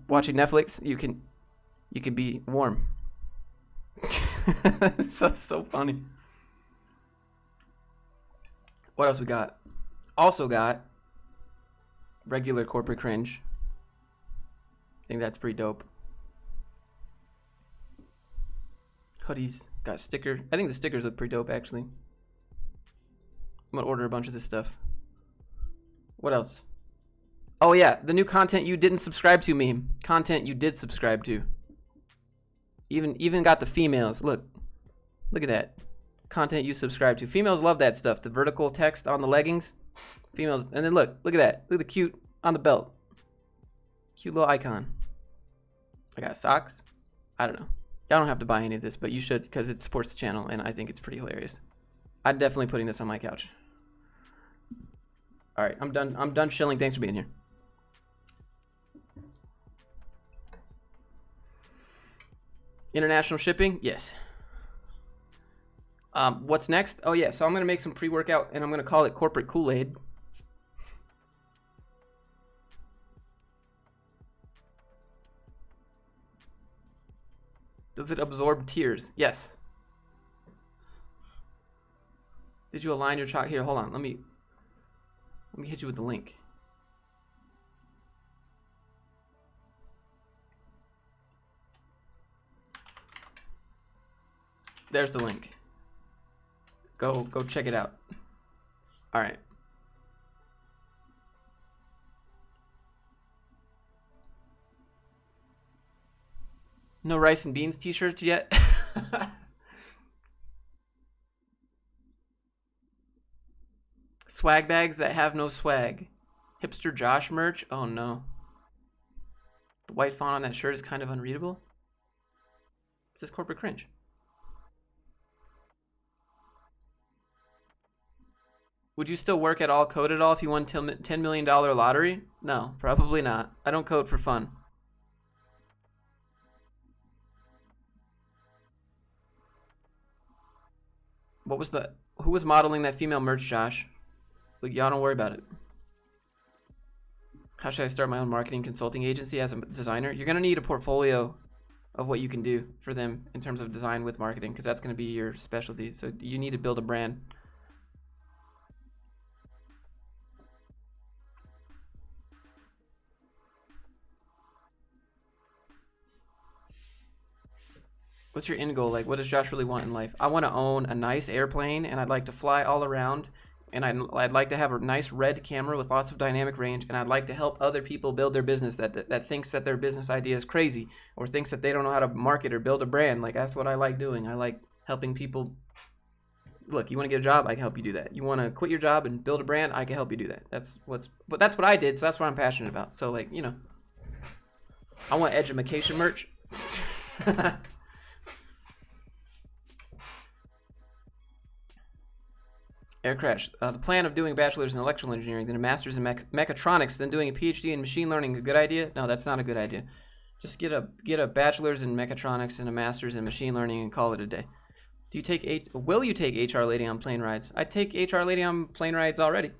watching Netflix, you can be warm. so funny. What else we got? Also got regular corporate cringe. I think that's pretty dope. Hoodies, got sticker. I think the stickers look pretty dope actually. I'm gonna order a bunch of this stuff. What else? Oh yeah, the new content you didn't subscribe to meme. Content you did subscribe to. Even got the females. Look at that. Content you subscribe to. Females love that stuff. The vertical text on the leggings. Females, and then look at that. Look at the cute on the belt. Cute little icon. I got socks. I don't know. Y'all don't have to buy any of this, but you should because it supports the channel, and I think it's pretty hilarious. I'm definitely putting this on my couch. All right, I'm done shilling. Thanks for being here. International shipping? Yes. What's next? Oh yeah, so I'm gonna make some pre-workout and I'm gonna call it corporate KoolAid. Does it absorb tears? Yes. Did you align your chalk? Here, hold on. Let me hit you with the link. There's the link. Go check it out. All right. No rice and beans t-shirts yet? Swag bags that have no swag. Hipster Josh merch? Oh no. The white font on that shirt is kind of unreadable. It says corporate cringe. Would you still work at all, code at all if you won $10 million lottery? No, probably not. I don't code for fun. Who was modeling that female merch, Josh? Look, y'all don't worry about it. How should I start my own marketing consulting agency as a designer? You're going to need a portfolio of what you can do for them in terms of design with marketing, because that's going to be your specialty. So you need to build a brand. What's your end goal? Like, what does Josh really want in life? I want to own a nice airplane, and I'd like to fly all around, and I'd like to have a nice red camera with lots of dynamic range, and I'd like to help other people build their business that thinks that their business idea is crazy or thinks that they don't know how to market or build a brand. Like, that's what I like doing. I like helping people. Look, you want to get a job? I can help you do that. You want to quit your job and build a brand? I can help you do that. That's what I did, so that's what I'm passionate about. So, like, you know, I want edumacation merch. Air crash. The plan of doing a bachelor's in electrical engineering, then a master's in mechatronics, then doing a PhD in machine learning, a good idea? No, that's not a good idea. Just get a bachelor's in mechatronics and a master's in machine learning and call it a day. Will you take HR Lady on plane rides? I take HR Lady on plane rides already.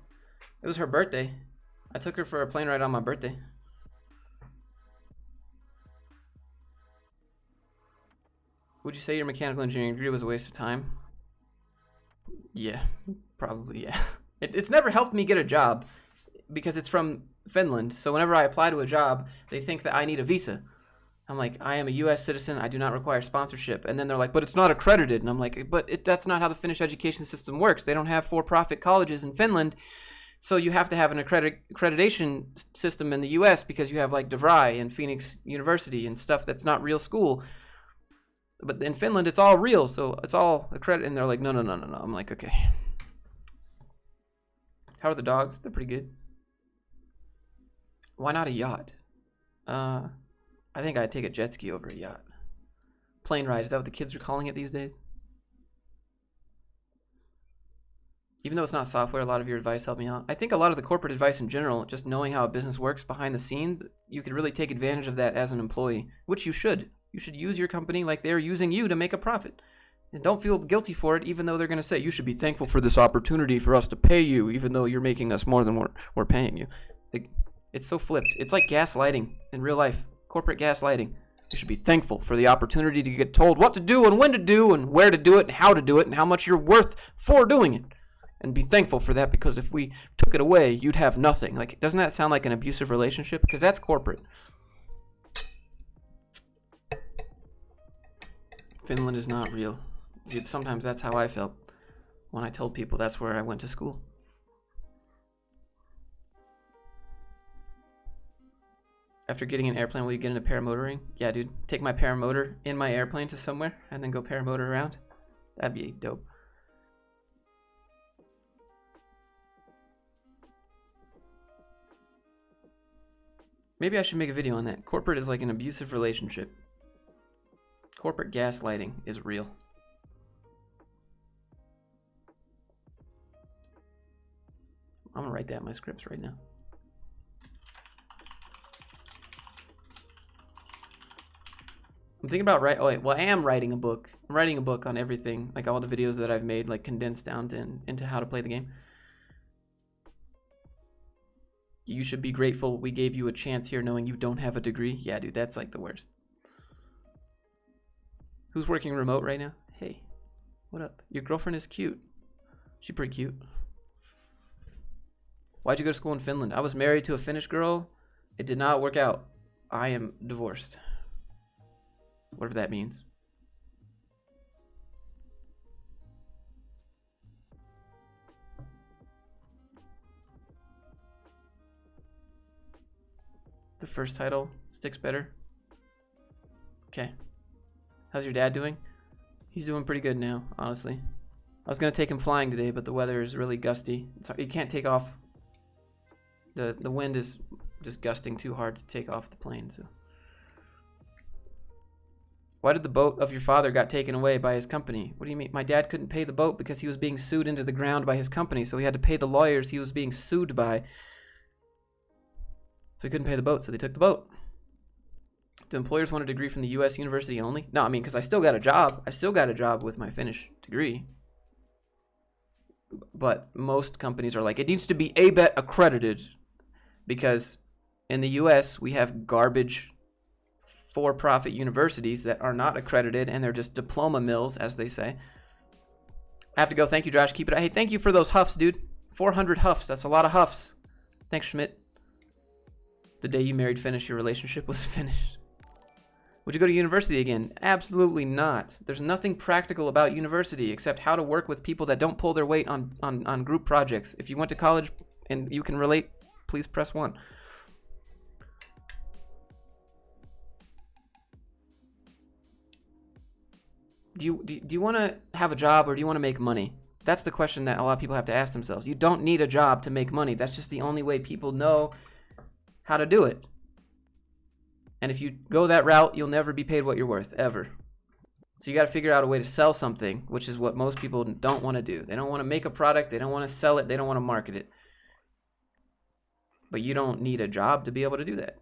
It was her birthday. I took her for a plane ride on my birthday. Would you say your mechanical engineering degree was a waste of time? Yeah, probably, yeah. It's never helped me get a job because it's from Finland. So whenever I apply to a job, they think that I need a visa. I'm like, I am a U.S. citizen. I do not require sponsorship. And then they're like, but it's not accredited. And I'm like, but that's not how the Finnish education system works. They don't have for-profit colleges in Finland. So you have to have an accreditation system in the U.S. because you have like DeVry and Phoenix University and stuff that's not real school. But in Finland, it's all real, so it's all accredited. And they're like, no. I'm like, okay. How are the dogs? They're pretty good. Why not a yacht? I think I'd take a jet ski over a yacht. Plane ride, is that what the kids are calling it these days? Even though it's not software, a lot of your advice helped me out. I think a lot of the corporate advice in general, just knowing how a business works behind the scenes, you could really take advantage of that as an employee, which you should. You should use your company like they're using you to make a profit. And don't feel guilty for it, even though they're going to say, you should be thankful for this opportunity for us to pay you, even though you're making us more than we're paying you. It's so flipped. It's like gaslighting in real life. Corporate gaslighting. You should be thankful for the opportunity to get told what to do and when to do and where to do it and how to do it and how much you're worth for doing it. And be thankful for that, because if we took it away, you'd have nothing. Like, doesn't that sound like an abusive relationship? Because that's corporate. Finland is not real. Sometimes that's how I felt when I told people that's where I went to school. After getting an airplane, will you get into paramotoring? Yeah, dude. Take my paramotor in my airplane to somewhere and then go paramotor around. That'd be dope. Maybe I should make a video on that. Corporate is like an abusive relationship. Corporate gaslighting is real. I'm gonna write that in my scripts right now. I'm thinking about I am writing a book. I'm writing a book on everything, like all the videos that I've made, like condensed down into how to play the game. You should be grateful we gave you a chance here knowing you don't have a degree. Yeah, dude, that's like the worst. Who's working remote right now? Hey, what up? Your girlfriend is cute. She's pretty cute. Why'd you go to school in Finland? I was married to a Finnish girl. It did not work out. I am divorced. Whatever that means. The first title sticks better. Okay. How's your dad doing? He's doing pretty good now, honestly. I was gonna take him flying today, but the weather is really gusty. You can't take off. The wind is just gusting too hard to take off the plane. So, why did the boat of your father got taken away by his company? What do you mean? My dad couldn't pay the boat because he was being sued into the ground by his company, so he had to pay the lawyers he was being sued by. So he couldn't pay the boat, so they took the boat. Do employers want a degree from the U.S. university only? No, I mean, because I still got a job. I still got a job with my Finnish degree. But most companies are like, it needs to be ABET accredited. Because in the U.S., we have garbage for-profit universities that are not accredited, and they're just diploma mills, as they say. I have to go. Thank you, Josh. Keep it. Hey, thank you for those huffs, dude. 400 huffs. That's a lot of huffs. Thanks, Schmidt. The day you married Finnish, your relationship was finished. Would you go to university again? Absolutely not. There's nothing practical about university except how to work with people that don't pull their weight on group projects. If you went to college and you can relate, please press 1. Do you want to have a job or do you want to make money? That's the question that a lot of people have to ask themselves. You don't need a job to make money. That's just the only way people know how to do it. And if you go that route, you'll never be paid what you're worth, ever. So you got to figure out a way to sell something, which is what most people don't want to do. They don't want to make a product. They don't want to sell it. They don't want to market it. But you don't need a job to be able to do that.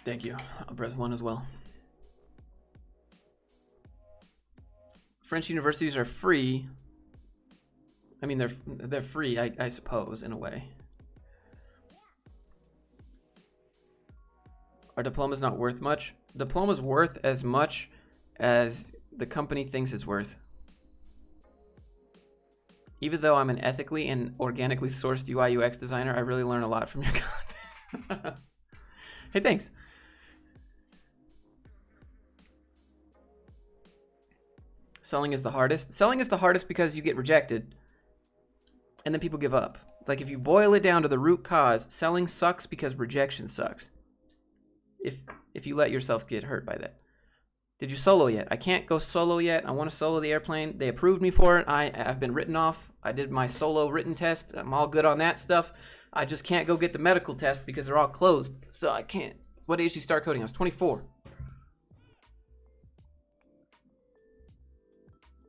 Thank you. I'll press 1 as well. French universities are free. I mean, they're free, I suppose, in a way. Are diplomas not worth much? Diploma's worth as much as the company thinks it's worth. Even though I'm an ethically and organically sourced UI UX designer, I really learn a lot from your content. Hey, thanks. Selling is the hardest. Selling is the hardest because you get rejected and then people give up. Like if you boil it down to the root cause, selling sucks because rejection sucks. If you let yourself get hurt by that. Did you solo yet? I can't go solo yet. I want to solo the airplane. They approved me for it. I've been written off. I did my solo written test. I'm all good on that stuff. I just can't go get the medical test because they're all closed. So I can't. What age did you start coding? I was 24.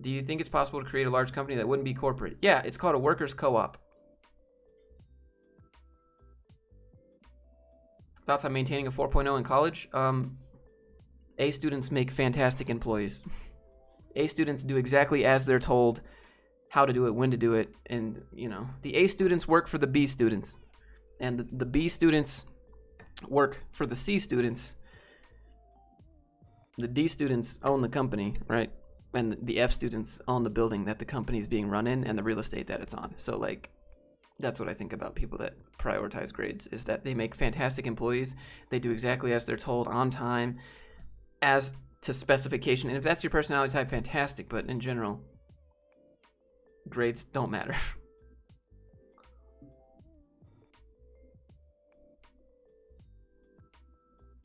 Do you think it's possible to create a large company that wouldn't be corporate? Yeah, it's called a workers' co-op. Thoughts on maintaining a 4.0 in college? A students make fantastic employees. A students do exactly as they're told, how to do it, when to do it, and the A students work for the B students, and the B students work for the C students. The D students own the company, right? And the F students own the building that the company is being run in and the real estate that it's on. So that's what I think about people that prioritize grades, is that they make fantastic employees. They do exactly as they're told, on time, as to specification. And if that's your personality type, fantastic. But in general, grades don't matter.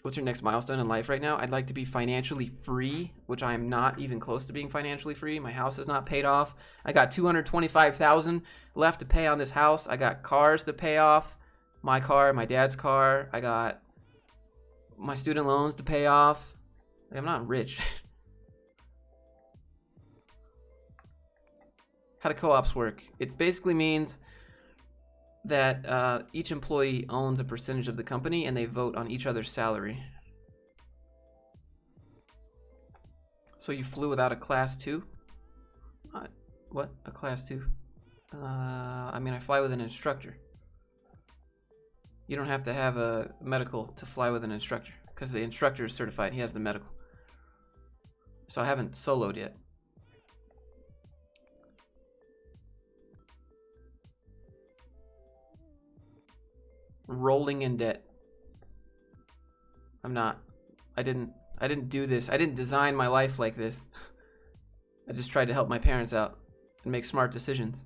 What's your next milestone in life right now? I'd like to be financially free, which I am not even close to being financially free. My house is not paid off. I got $225,000 left to pay on this house. I got cars to pay off. My car, my dad's car. I got my student loans to pay off. I'm not rich. How do co-ops work? It basically means that each employee owns a percentage of the company and they vote on each other's salary. So you flew without a class too? What? A class 2? I mean, I fly with an instructor. You don't have to have a medical to fly with an instructor because the instructor is certified. He has the medical. So I haven't soloed yet. Rolling in debt. I'm not. I didn't do this. I didn't design my life like this. I just tried to help my parents out and make smart decisions.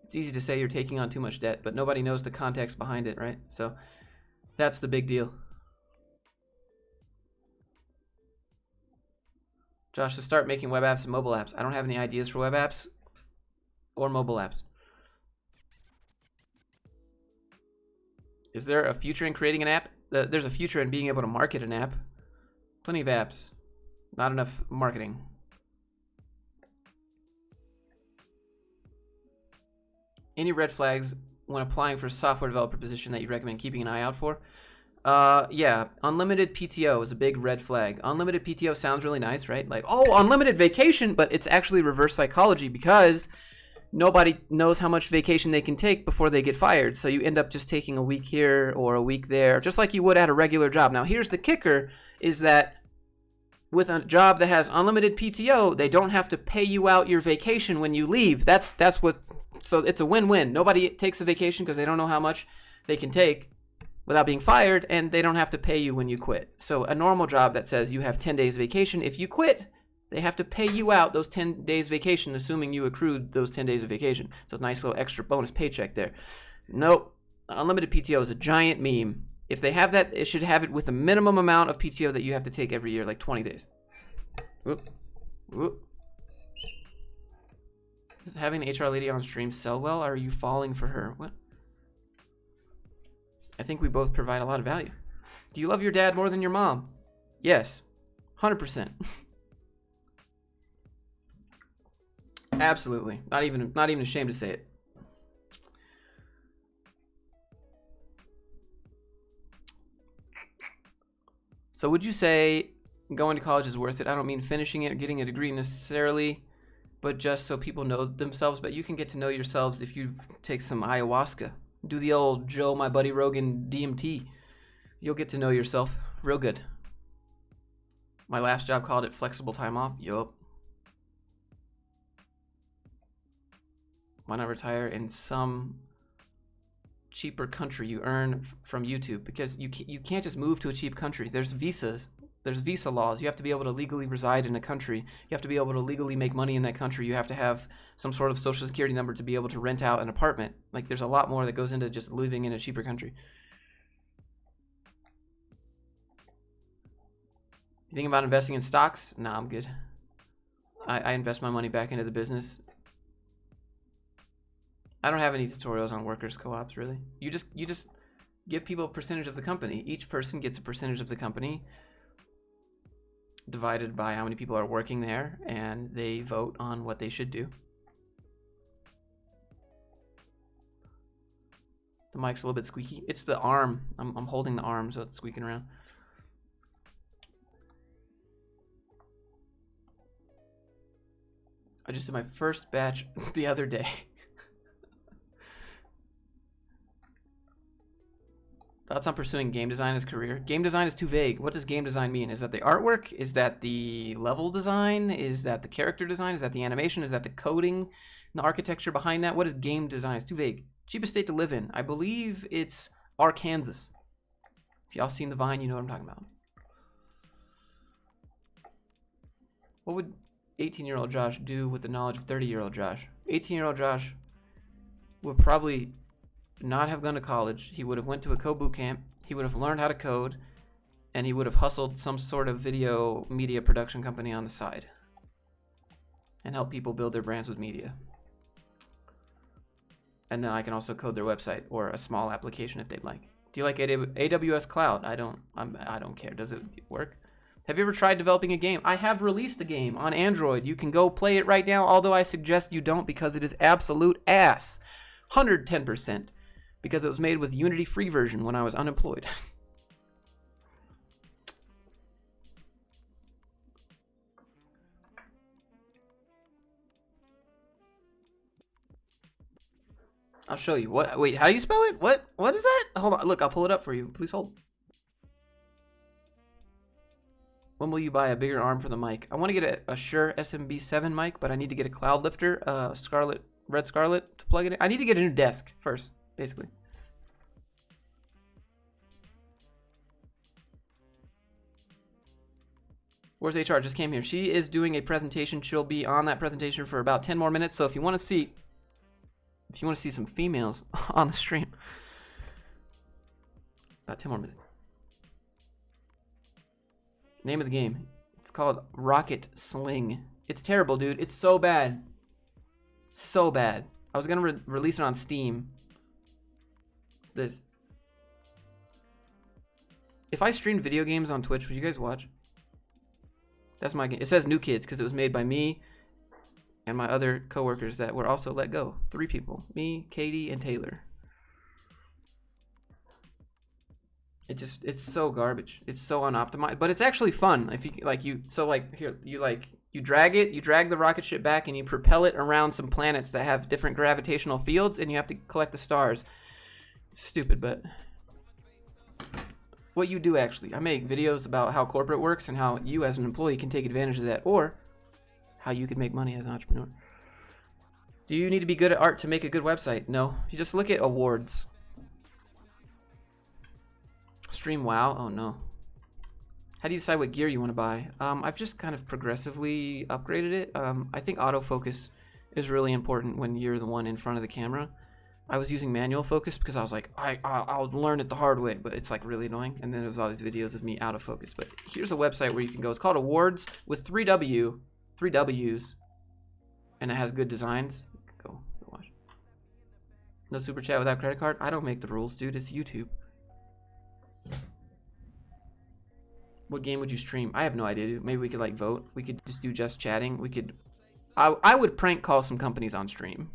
It's easy to say you're taking on too much debt, but nobody knows the context behind it, right? So that's the big deal. Josh, to start making web apps and mobile apps. I don't have any ideas for web apps or mobile apps. Is there a future in creating an app? There's a future in being able to market an app. Plenty of apps. Not enough marketing. Any red flags when applying for a software developer position that you recommend keeping an eye out for? Yeah, unlimited PTO is a big red flag. Unlimited PTO sounds really nice, right? Like, oh, unlimited vacation, but it's actually reverse psychology because nobody knows how much vacation they can take before they get fired. So you end up just taking a week here or a week there, just like you would at a regular job. Now, here's the kicker, is that with a job that has unlimited PTO, they don't have to pay you out your vacation when you leave. That's what, so it's a win-win. Nobody takes a vacation because they don't know how much they can take without being fired, and they don't have to pay you when you quit. So a normal job that says you have 10 days vacation, if you quit, they have to pay you out those 10 days vacation, assuming you accrued those 10 days of vacation. So a nice little extra bonus paycheck there. Nope. Unlimited PTO is a giant meme. If they have that, it should have it with a minimum amount of PTO that you have to take every year, like 20 days. Whoop. Whoop. Does having an HR lady on stream sell well? Or are you falling for her? What? I think we both provide a lot of value. Do you love your dad more than your mom? Yes. 100%. Absolutely. Not even ashamed to say it. So would you say going to college is worth it? I don't mean finishing it or getting a degree necessarily, but just so people know themselves. But you can get to know yourselves if you take some ayahuasca. Do the old Joe, my buddy Rogan DMT. You'll get to know yourself real good. My last job called it flexible time off. Yup. Why not retire in some cheaper country you earn from YouTube? Because you can't just move to a cheap country. There's visas. There's visa laws. You have to be able to legally reside in a country. You have to be able to legally make money in that country. You have to have some sort of social security number to be able to rent out an apartment. Like, there's a lot more that goes into just living in a cheaper country. You think about investing in stocks? Nah, I'm good. I invest my money back into the business. I don't have any tutorials on workers' co-ops, really. You just give people a percentage of the company. Each person gets a percentage of the company divided by how many people are working there, and they vote on what they should do. The mic's a little bit squeaky. It's the arm. I'm holding the arm, so it's squeaking around. I just did my first batch the other day. Thoughts on pursuing game design as a career? Game design is too vague. What does game design mean? Is that the artwork? Is that the level design? Is that the character design? Is that the animation? Is that the coding and the architecture behind that? What is game design? It's too vague. Cheapest state to live in? I believe it's Arkansas. If y'all seen the Vine, you know what I'm talking about. What would 18-year-old Josh do with the knowledge of 30-year-old Josh? 18-year-old Josh would probably not have gone to college. He would have went to a code boot camp. He would have learned how to code, and he would have hustled some sort of video media production company on the side and help people build their brands with media. And then I can also code their website or a small application if they'd like. Do you like AWS Cloud? I don't care. Does it work? Have you ever tried developing a game? I have released a game on Android. You can go play it right now, although I suggest you don't because it is absolute ass. 110%. Because it was made with Unity free version when I was unemployed. I'll show you. What? Wait, how do you spell it? What is that? Hold on. Look, I'll pull it up for you. Please hold. When will you buy a bigger arm for the mic? I want to get a Shure SMB7 mic, but I need to get a cloud lifter, Red Scarlet to plug it in. I need to get a new desk first, basically. Where's HR? Just came here. She is doing a presentation. She'll be on that presentation for about 10 more minutes. So if you want to see some females on the stream, about 10 more minutes. Name of the game. It's called Rocket Sling. It's terrible, dude. It's so bad. So bad. I was gonna release it on Steam. It's this. If I streamed video games on Twitch, would you guys watch? That's my game. It says New Kids because it was made by me and my other coworkers that were also let go. 3 people. Me, Katie, and Taylor. It's so garbage. It's so unoptimized, but it's actually fun. If you drag the rocket ship back and you propel it around some planets that have different gravitational fields and you have to collect the stars. It's stupid, but what you do actually. I make videos about how corporate works and how you as an employee can take advantage of that, or how you can make money as an entrepreneur. Do you need to be good at art to make a good website? No. You just look at awards. Stream WoW? Oh no. How do you decide what gear you want to buy? I've just kind of progressively upgraded it. I think autofocus is really important when you're the one in front of the camera. I was using manual focus because I was like, I'll learn it the hard way, but it's like really annoying. And then there's all these videos of me out of focus. But here's a website where you can go. It's called Awards with 3 W's, and it has good designs. Go watch. No super chat without credit card. I don't make the rules, dude. It's YouTube. What game would you stream? I have no idea, dude. Maybe we could like vote. We could just do just chatting. We could. I would prank call some companies on stream,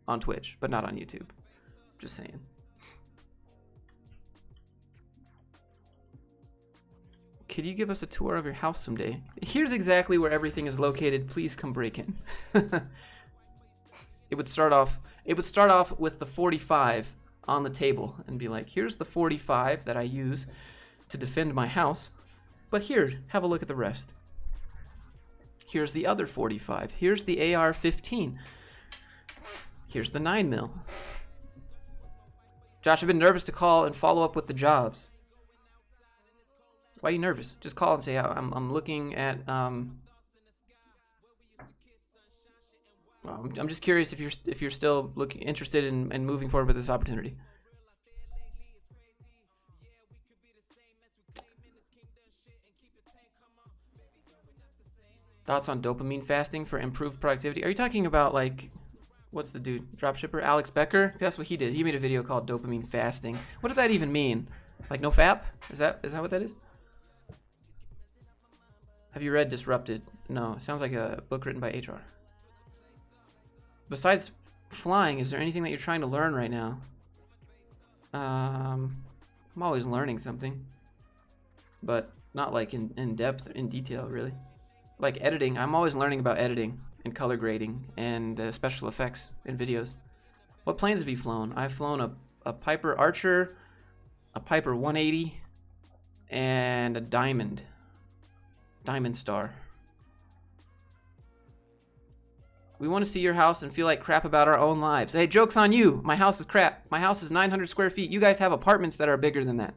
on Twitch, but not on YouTube. Just saying. Could you give us a tour of your house someday? Here's exactly where everything is located. Please come break in. It would start off with the 45 on the table and be like, here's the 45 that I use to defend my house. But here, have a look at the rest. Here's the other 45. Here's the AR-15. Here's the 9mm. Josh, I've been nervous to call and follow up with the jobs. Why are you nervous? Just call and say, I'm looking at, well, I'm just curious if you're still interested in moving forward with this opportunity. Thoughts on dopamine fasting for improved productivity? Are you talking about like, what's the dude? Dropshipper Alex Becker? That's what he did. He made a video called dopamine fasting. What does that even mean? Like no fap? Is that what that is? Have you read Disrupted? No, it sounds like a book written by HR. Besides flying, is there anything that you're trying to learn right now? I'm always learning something, but not like in depth, in detail, really. Like editing, I'm always learning about editing and color grading and special effects in videos. What planes have you flown? I've flown a Piper Archer, a Piper 180, and a Diamond Star. We want to see your house and feel like crap about our own lives. Hey, joke's on you. My house is crap. My house is 900 square feet. You guys have apartments that are bigger than that.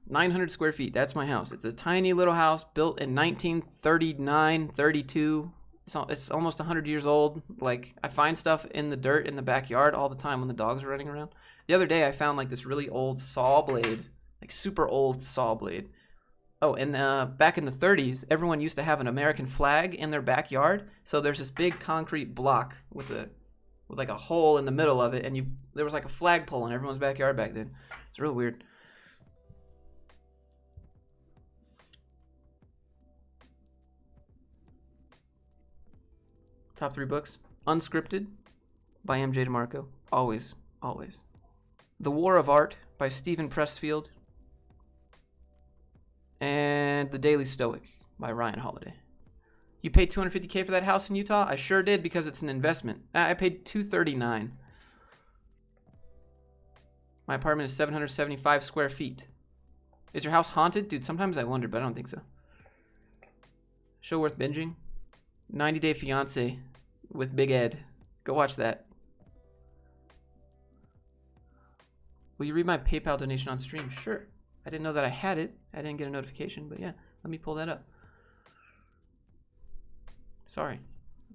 900 square feet. That's my house. It's a tiny little house built in 1939, 32. It's almost 100 years old. Like, I find stuff in the dirt in the backyard all the time when the dogs are running around. The other day, I found like this really old saw blade, like super old saw blade. Oh, and back in the 30s, everyone used to have an American flag in their backyard. So there's this big concrete block with like a hole in the middle of it, and there was like a flagpole in everyone's backyard back then. It's real weird. Top 3 books. Unscripted by MJ DeMarco. Always, always. The War of Art by Stephen Pressfield. And The Daily Stoic by Ryan Holiday. You paid $250K for that house in Utah? I sure did, because it's an investment. I paid $239. My apartment is 775 square feet. Is your house haunted? Dude, sometimes I wonder, but I don't think so. Show worth binging? 90 Day Fiancé with Big Ed. Go watch that. Will you read my PayPal donation on stream? Sure. I didn't know that I had it. I didn't get a notification, but yeah, let me pull that up. Sorry,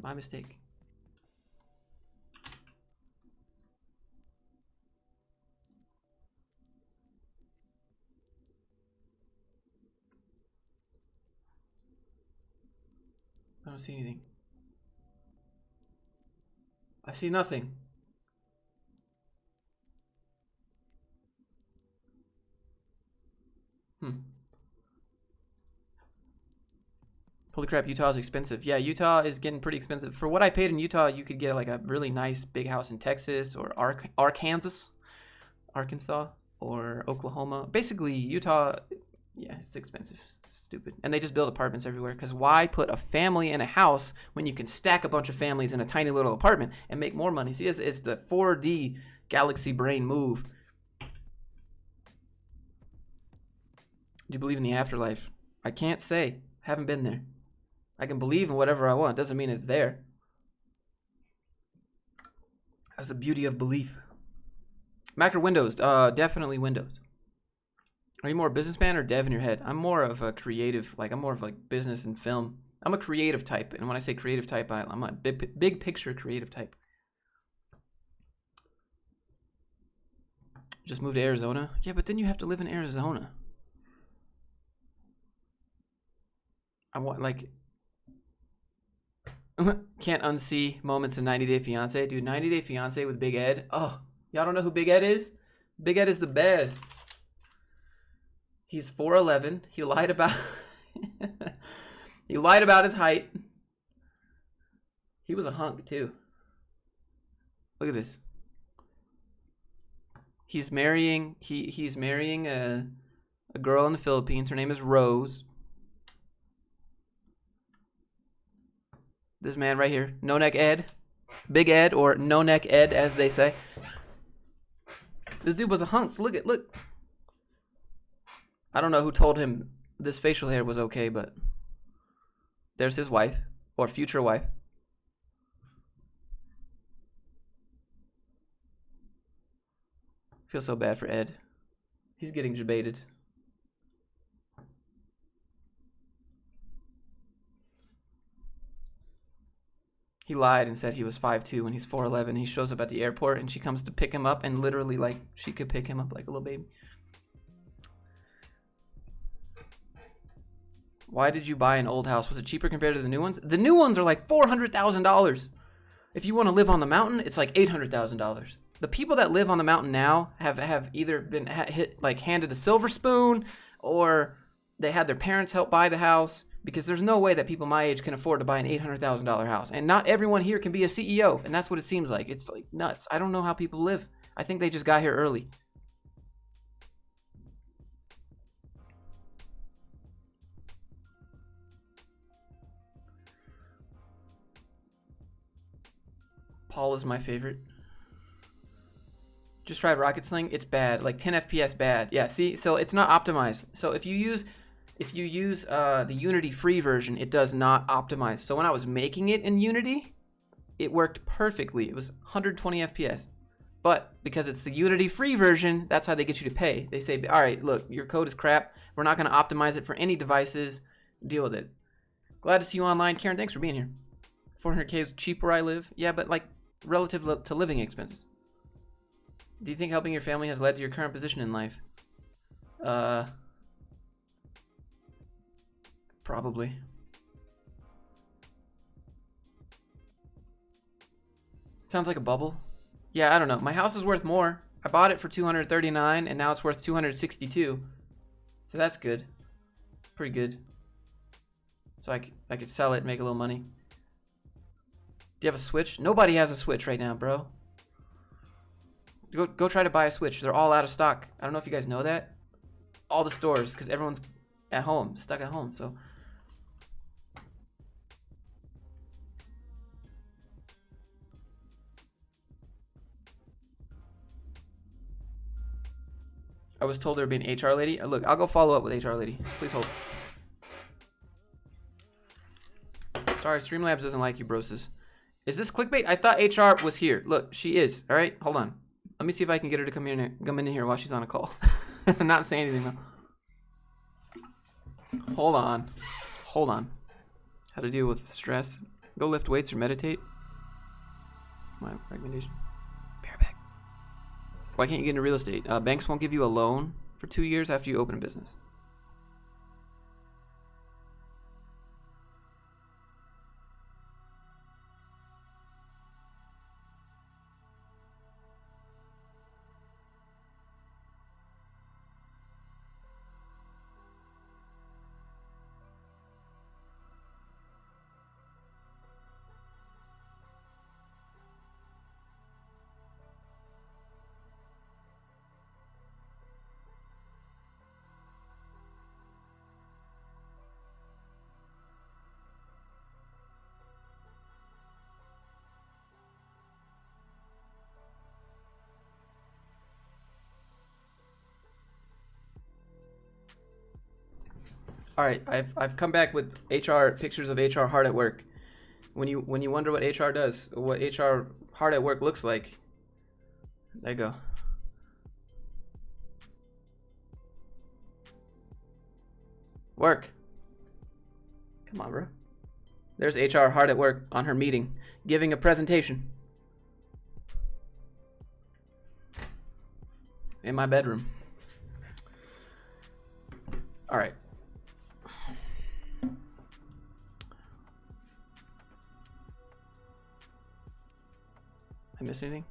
my mistake. I don't see anything. I see nothing. Holy crap, Utah is expensive. Yeah, Utah is getting pretty expensive. For what I paid in Utah, you could get like a really nice big house in Texas or Arkansas, or Oklahoma. Basically, Utah, yeah, it's expensive. It's stupid. And they just build apartments everywhere, because why put a family in a house when you can stack a bunch of families in a tiny little apartment and make more money? See, it's the 4D galaxy brain move. Do you believe in the afterlife? I can't say. Haven't been there. I can believe in whatever I want. Doesn't mean it's there. That's the beauty of belief. Mac or Windows? Definitely Windows. Are you more a businessman or dev in your head? I'm more of a creative, I'm more of business and film. I'm a creative type, and when I say creative type, I'm a big picture creative type. Just moved to Arizona? Yeah, but then you have to live in Arizona. I want, can't unsee moments in 90 Day Fiancé. Dude, 90 Day Fiancé with Big Ed. Oh, y'all don't know who Big Ed is? Big Ed is the best. He's 4'11". He lied about he lied about his height. He was a hunk too. Look at this. He's marrying a girl in the Philippines. Her name is Rose. This man right here, No Neck Ed, Big Ed, or No Neck Ed as they say. This dude was a hunk. Look. I don't know who told him this facial hair was okay, but there's his wife, or future wife. Feel so bad for Ed. He's getting debated. He lied and said he was 5'2" when he's 4'11". He shows up at the airport and she comes to pick him up, and literally she could pick him up like a little baby. Why did you buy an old house? Was it cheaper compared to the new ones? The new ones are like $400,000. If you want to live on the mountain, it's like $800,000. The people that live on the mountain now have either been handed a silver spoon, or they had their parents help buy the house, because there's no way that people my age can afford to buy an $800,000 house. And not everyone here can be a CEO, and that's what it seems like. It's like nuts. I don't know how people live. I think they just got here early. Paul is my favorite. Just tried Rocket Sling. It's bad. 10 FPS bad. Yeah, see? So it's not optimized. So if you use the Unity free version, it does not optimize. So when I was making it in Unity, it worked perfectly. It was 120 FPS. But because it's the Unity free version, that's how they get you to pay. They say, all right, look, your code is crap. We're not going to optimize it for any devices. Deal with it. Glad to see you online. Karen, thanks for being here. 400K is cheap where I live. Yeah, but relative to living expenses. Do you think helping your family has led to your current position in life? Probably. Sounds like a bubble. Yeah, I don't know. My house is worth more. I bought it for $239, and now it's worth $262. So that's good. Pretty good. So I could sell it and make a little money. Do you have a Switch? Nobody has a Switch right now, bro. Go try to buy a Switch. They're all out of stock. I don't know if you guys know that. All the stores, because everyone's at home, stuck at home, so. I was told there would be an HR lady. Look, I'll go follow up with HR lady. Please hold. Sorry, Streamlabs doesn't like you, broses. Is this clickbait? I thought HR was here. Look, she is. All right, hold on. Let me see if I can get her to come in here while she's on a call. Not say anything though. Hold on. How to deal with stress? Go lift weights or meditate. My recommendation. Bareback. Why can't you get into real estate? Banks won't give you a loan for 2 years after you open a business. All right, I've come back with HR pictures of HR hard at work. When you wonder what HR does, what HR hard at work looks like, there you go. Work. Come on, bro. There's HR hard at work on her meeting, giving a presentation. In my bedroom. All right. I miss anything?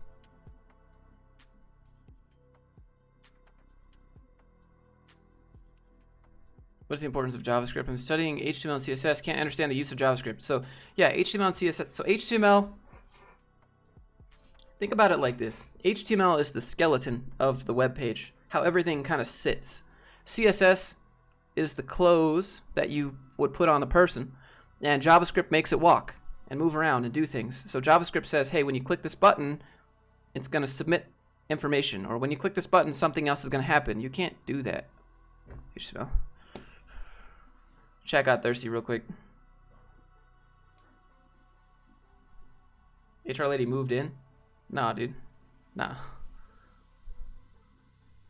What's the importance of JavaScript? I'm studying HTML and CSS. Can't understand the use of JavaScript. So yeah, HTML and CSS. So HTML, think about it like this. HTML is the skeleton of the web page, how everything kind of sits. CSS is the clothes that you would put on the person, and JavaScript makes it walk and move around and do things. So JavaScript says, hey, when you click this button, it's going to submit information. Or when you click this button, something else is going to happen. You can't do that. HTML. Chat got thirsty real quick. HR lady moved in? Nah, dude. Nah.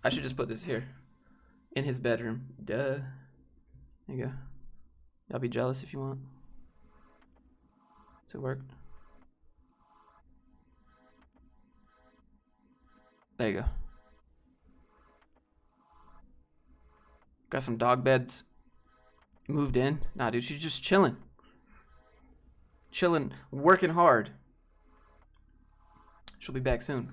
I should just put this here. In his bedroom. Duh. There you go. Y'all be jealous if you want. Does it work? There you go. Got some dog beds. Moved in. Nah, dude, she's just chilling. Chilling, working hard. She'll be back soon.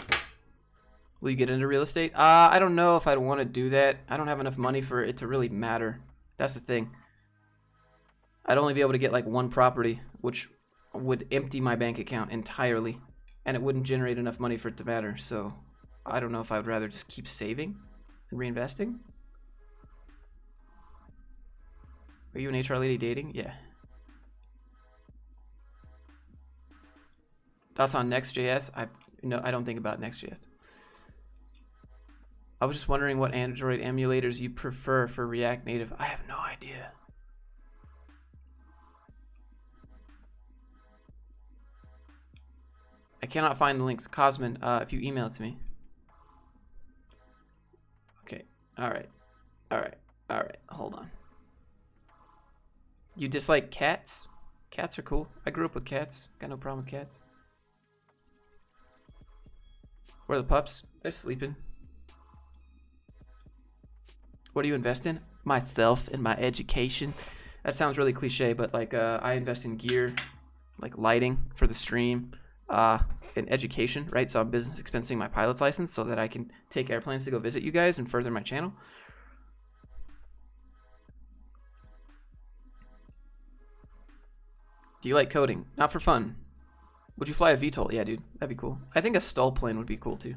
Will you get into real estate? I don't know if I'd want to do that. I don't have enough money for it to really matter. That's the thing. I'd only be able to get like one property, which would empty my bank account entirely, and it wouldn't generate enough money for it to matter. So I don't know if I would rather just keep saving and reinvesting. Are you an HR lady dating? Yeah. Thoughts on Next.js? I don't think about Next.js. I was just wondering what Android emulators you prefer for React Native. I have no idea. I cannot find the links. Cosmin, if you email it to me. Okay. All right. Hold on. You dislike cats? Cats are cool. I grew up with cats. Got no problem with cats. Where are the pups? They're sleeping. What do you invest in? Myself and my education. That sounds really cliche, but like I invest in gear, like lighting for the stream, in education, right? So I'm business expensing my pilot's license so that I can take airplanes to go visit you guys and further my channel. Do you like coding? Not for fun. Would you fly a VTOL? Yeah, dude. That'd be cool. I think a stall plane would be cool, too.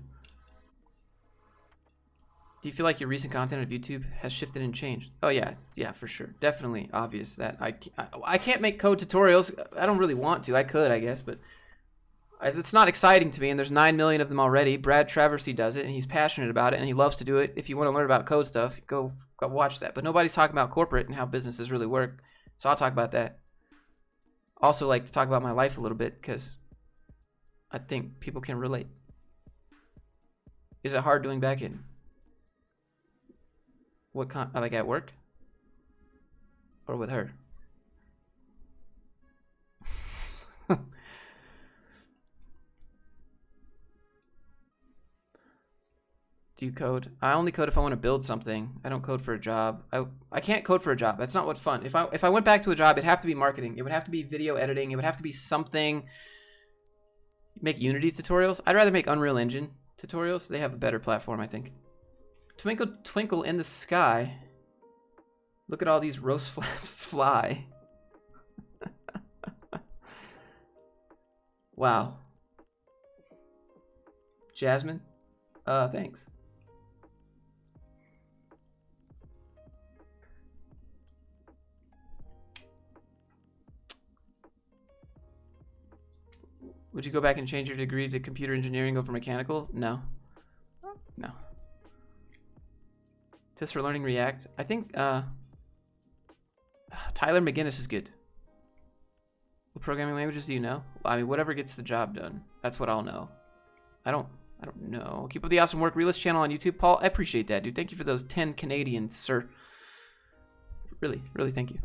Do you feel like your recent content on YouTube has shifted and changed? Oh, yeah. Yeah, for sure. Definitely obvious that I can't make code tutorials. I don't really want to. I could, I guess, but It's not exciting to me, and there's 9 million of them already. Brad Traversy does it, and he's passionate about it, and he loves to do it. If you want to learn about code stuff, go watch that. But nobody's talking about corporate and how businesses really work, so I'll talk about that. Also like to talk about my life a little bit, because I think people can relate. Is it hard doing backend? What kind? Like at work? Or with her? Do you code? I only code if I want to build something. I don't code for a job. I can't code for a job. That's not what's fun. If I went back to a job, it'd have to be marketing. It would have to be video editing. It would have to be something. Make Unity tutorials. I'd rather make Unreal Engine tutorials. They have a better platform, I think. Twinkle, twinkle in the sky. Look at all these roast flaps fly. Wow. Jasmine? Thanks. Would you go back and change your degree to computer engineering over mechanical? No. No. Tips for learning React. I think Tyler McGinnis is good. What programming languages do you know? I mean, whatever gets the job done. That's what I'll know. I don't know. Keep up the awesome work. Realist channel on YouTube. Paul, I appreciate that, dude. Thank you for those 10 Canadians, sir. Really, really thank you.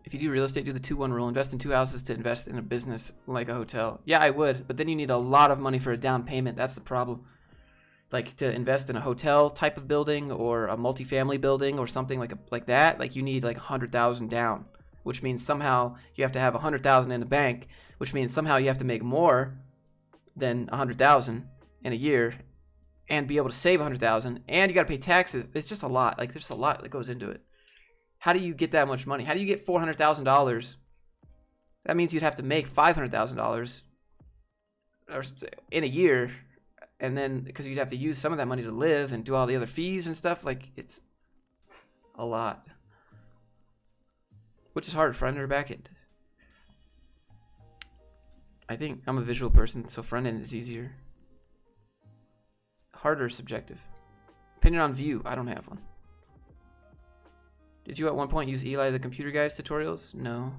If you do real estate, do the 2-1 rule. Invest in 2 houses to invest in a business like a hotel. Yeah, I would, but then you need a lot of money for a down payment. That's the problem. Like to invest in a hotel type of building or a multifamily building or something like that, like you need like 100,000 down, which means somehow you have to have 100,000 in the bank, which means somehow you have to make more than 100,000 in a year and be able to save 100,000, and you got to pay taxes. It's just a lot. Like there's a lot that goes into it. How do you get that much money? How do you get $400,000? That means you'd have to make $500,000 in a year, and then because you'd have to use some of that money to live and do all the other fees and stuff. Like it's a lot. Which is harder, front end or back end? I think I'm a visual person, so front end is easier. Harder subjective. Opinion on view. I don't have one. Did you at one point use Eli the Computer Guy's tutorials? No.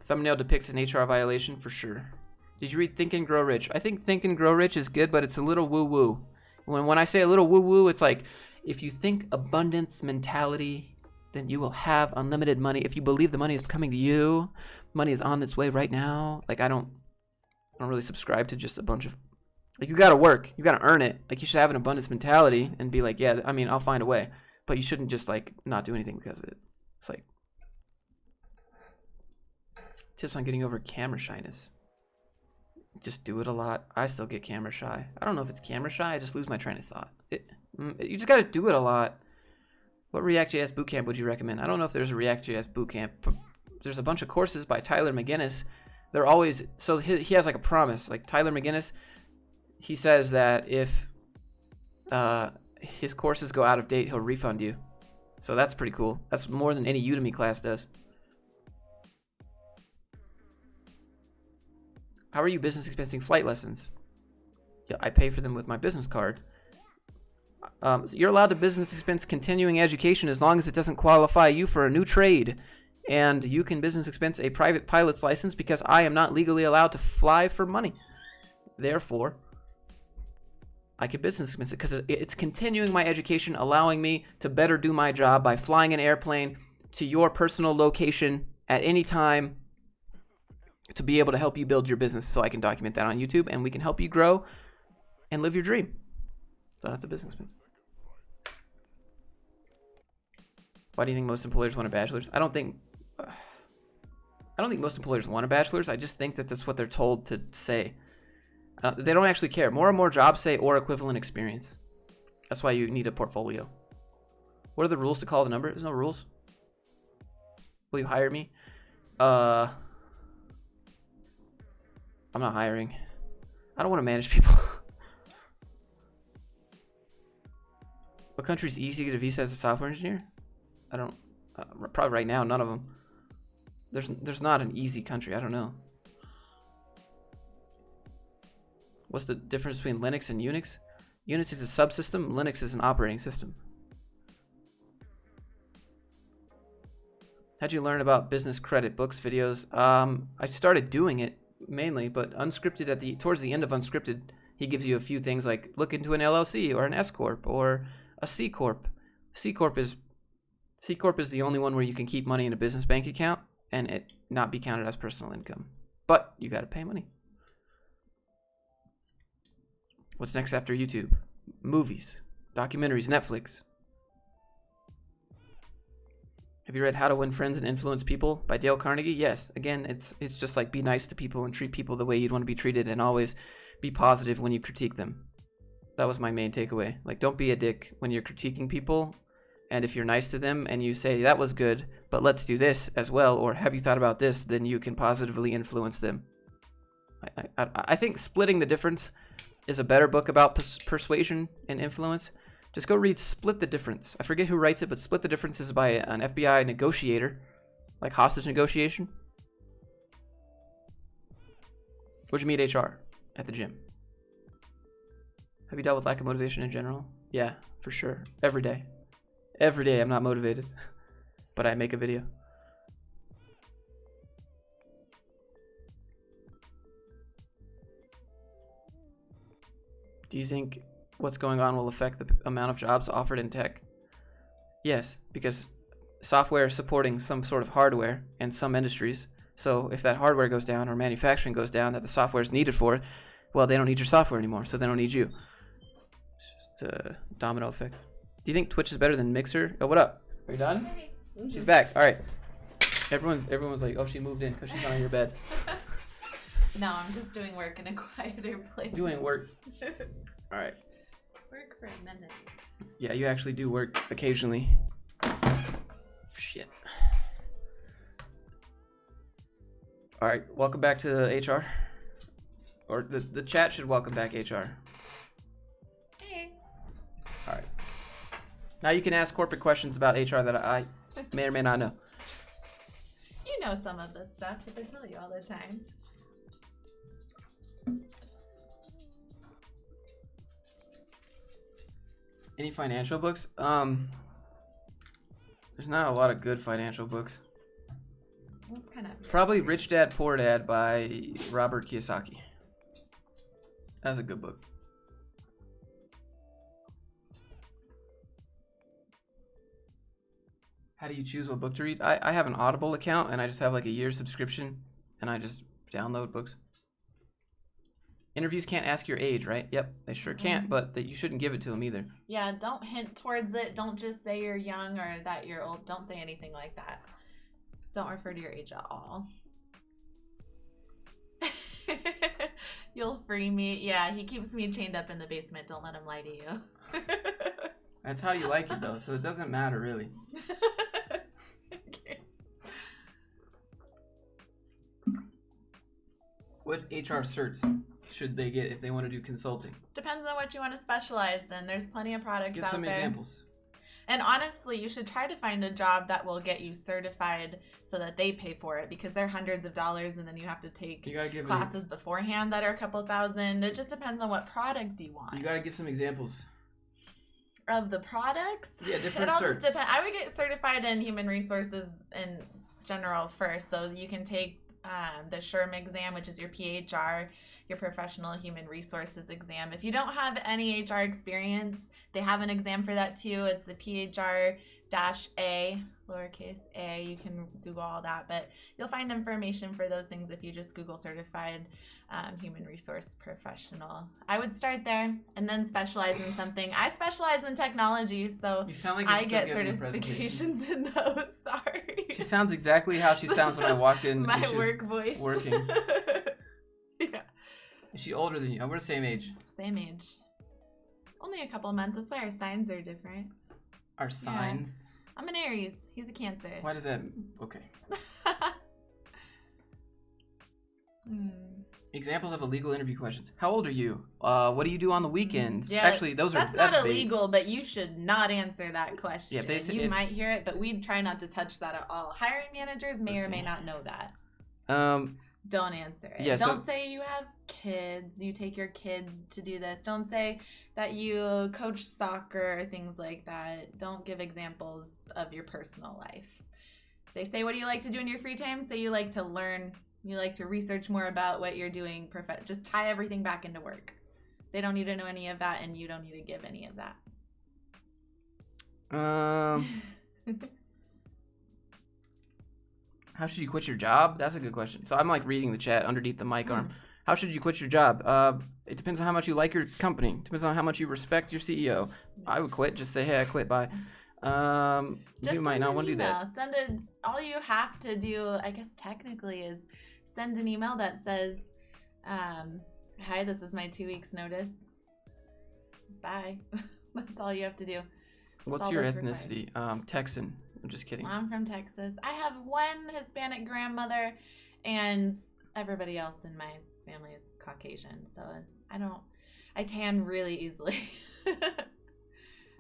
Thumbnail depicts an HR violation for sure. Did you read Think and Grow Rich? I think Think and Grow Rich is good, but it's a little woo-woo. When I say a little woo-woo, it's like, if you think abundance mentality, then you will have unlimited money. If you believe the money is coming to you, money is on its way right now. Like I don't really subscribe to just a bunch of, like, you gotta work, you gotta earn it. Like you should have an abundance mentality and be like, yeah, I mean, I'll find a way. But you shouldn't just like not do anything because of it. It's like tips on getting over camera shyness. Just do it a lot. I still get camera shy. I don't know if it's camera shy. I just lose my train of thought. You just gotta do it a lot. What React.js bootcamp would you recommend? I don't know if there's a React.js bootcamp. There's a bunch of courses by Tyler McGinnis. They're always, so he has like a promise. Like Tyler McGinnis, he says that if his courses go out of date, he'll refund you. So that's pretty cool. That's more than any Udemy class does. How are you business expensing flight lessons? Yeah, I pay for them with my business card. You're allowed to business expense continuing education as long as it doesn't qualify you for a new trade. And you can business expense a private pilot's license because I am not legally allowed to fly for money. Therefore, I can business expense it because it's continuing my education, allowing me to better do my job by flying an airplane to your personal location at any time to be able to help you build your business, so I can document that on YouTube and we can help you grow and live your dream. So that's a business expense. Why do you think most employers want a bachelor's? I don't think most employers want a bachelor's. I just think that that's what they're told to say. They don't actually care. More and more jobs say or equivalent experience. That's why you need a portfolio. What are the rules to call the number? There's no rules. Will you hire me? I'm not hiring. I don't want to manage people. What country's easy to get a visa as a software engineer? I don't. Probably right now, none of them. There's not an easy country. I don't know. What's the difference between Linux and Unix? Unix is a subsystem. Linux is an operating system. How'd you learn about business credit? Books, videos? I started doing it mainly, but unscripted towards the end of unscripted, he gives you a few things like look into an LLC or an S corp or a C corp. C corp is the only one where you can keep money in a business bank account and it not be counted as personal income. But you got to pay money. What's next after YouTube? Movies, documentaries, Netflix. Have you read How to Win Friends and Influence People by Dale Carnegie? Yes. Again, it's just like be nice to people and treat people the way you'd want to be treated and always be positive when you critique them. That was my main takeaway. Like, don't be a dick when you're critiquing people. And if you're nice to them and you say, that was good, but let's do this as well, or have you thought about this, then you can positively influence them. I think Splitting the Difference is a better book about persuasion and influence. Just go read Split the Difference. I forget who writes it, but Split the Difference is by an FBI negotiator, like hostage negotiation. Where'd you meet HR? At the gym. Have you dealt with lack of motivation in general? Yeah, for sure. Every day. Every day I'm not motivated, but I make a video. Do you think what's going on will affect the amount of jobs offered in tech? Yes, because software is supporting some sort of hardware in some industries. So if that hardware goes down or manufacturing goes down that the software is needed for it, well, they don't need your software anymore, so they don't need you. It's just a domino effect. Do you think Twitch is better than Mixer? Oh, what up? Are you done? Mm-hmm. She's back. All right. Everyone's like, oh, she moved in because she's not on your bed. No, I'm just doing work in a quieter place. Doing work. All right. Work for a minute. Yeah, you actually do work occasionally. Shit. All right, welcome back to the HR. Or the chat should welcome back HR. Hey. All right. Now you can ask corporate questions about HR that I may or may not know. You know some of this stuff because I tell you all the time. Any financial books? There's not a lot of good financial books. That's kind of Probably Rich Dad Poor Dad by Robert Kiyosaki. That's a good book. How do you choose what book to read? I have an Audible account and I just have like a year's subscription and I just download books. Interviews can't ask your age, right? Yep, they sure can't, but that you shouldn't give it to them either. Yeah, don't hint towards it. Don't just say you're young or that you're old. Don't say anything like that. Don't refer to your age at all. You'll free me. Yeah, he keeps me chained up in the basement. Don't let him lie to you. That's how you like it though, so it doesn't matter really. Okay. What HR certs should they get if they want to do consulting? Depends on what you want to specialize in. There's plenty of products Give out some there. examples. And honestly, you should try to find a job that will get you certified so that they pay for it because they're hundreds of dollars and then you have to take classes beforehand that are a couple $1,000. It just depends on what product you want. You got to give some examples. Of the products? Yeah, different It all certs. just depends. I would get certified in human resources in general first. So you can take the SHRM exam, which is your PHR, your professional human resources exam. If you don't have any HR experience, they have an exam for that too. It's the PHR-A, lowercase a. You can Google all that, but you'll find information for those things if you just Google certified human resource professional. I would start there and then specialize in something. I specialize in technology, so You sound like I get certifications in those. Sorry. She sounds exactly how she sounds when I walked in. My and she was work voice. Working. Yeah. Is she older than you? We're the same age. Same age. Only a couple months. That's why our signs are different. Our signs? I'm an Aries. He's a Cancer. Why does that... Okay. Examples of illegal interview questions. How old are you? What do you do on the weekends? Yeah, Actually, that's not illegal, but you should not answer that question. Yeah, if they say, you might hear it, but we'd try not to touch that at all. Hiring managers may or may not know that. Don't answer it. Yeah, don't say you have kids. You take your kids to do this. Don't say that you coach soccer or things like that. Don't give examples of your personal life. They say, what do you like to do in your free time? Say you like to learn. You like to research more about what you're doing. Just tie everything back into work. They don't need to know any of that, and you don't need to give any of that. How should you quit your job? That's a good question. So I'm like reading the chat underneath the mic arm. How should you quit your job? It depends on how much you like your company. It depends on how much you respect your CEO. I would quit. Just say, hey, I quit. Bye. You might not want to do that. All you have to do, I guess technically, is send an email that says, hi, this is my 2 weeks notice. Bye. That's all you have to do. What's your ethnicity? Texan. I'm just kidding. I'm from Texas. I have one Hispanic grandmother, and everybody else in my family is Caucasian. So I tan really easily.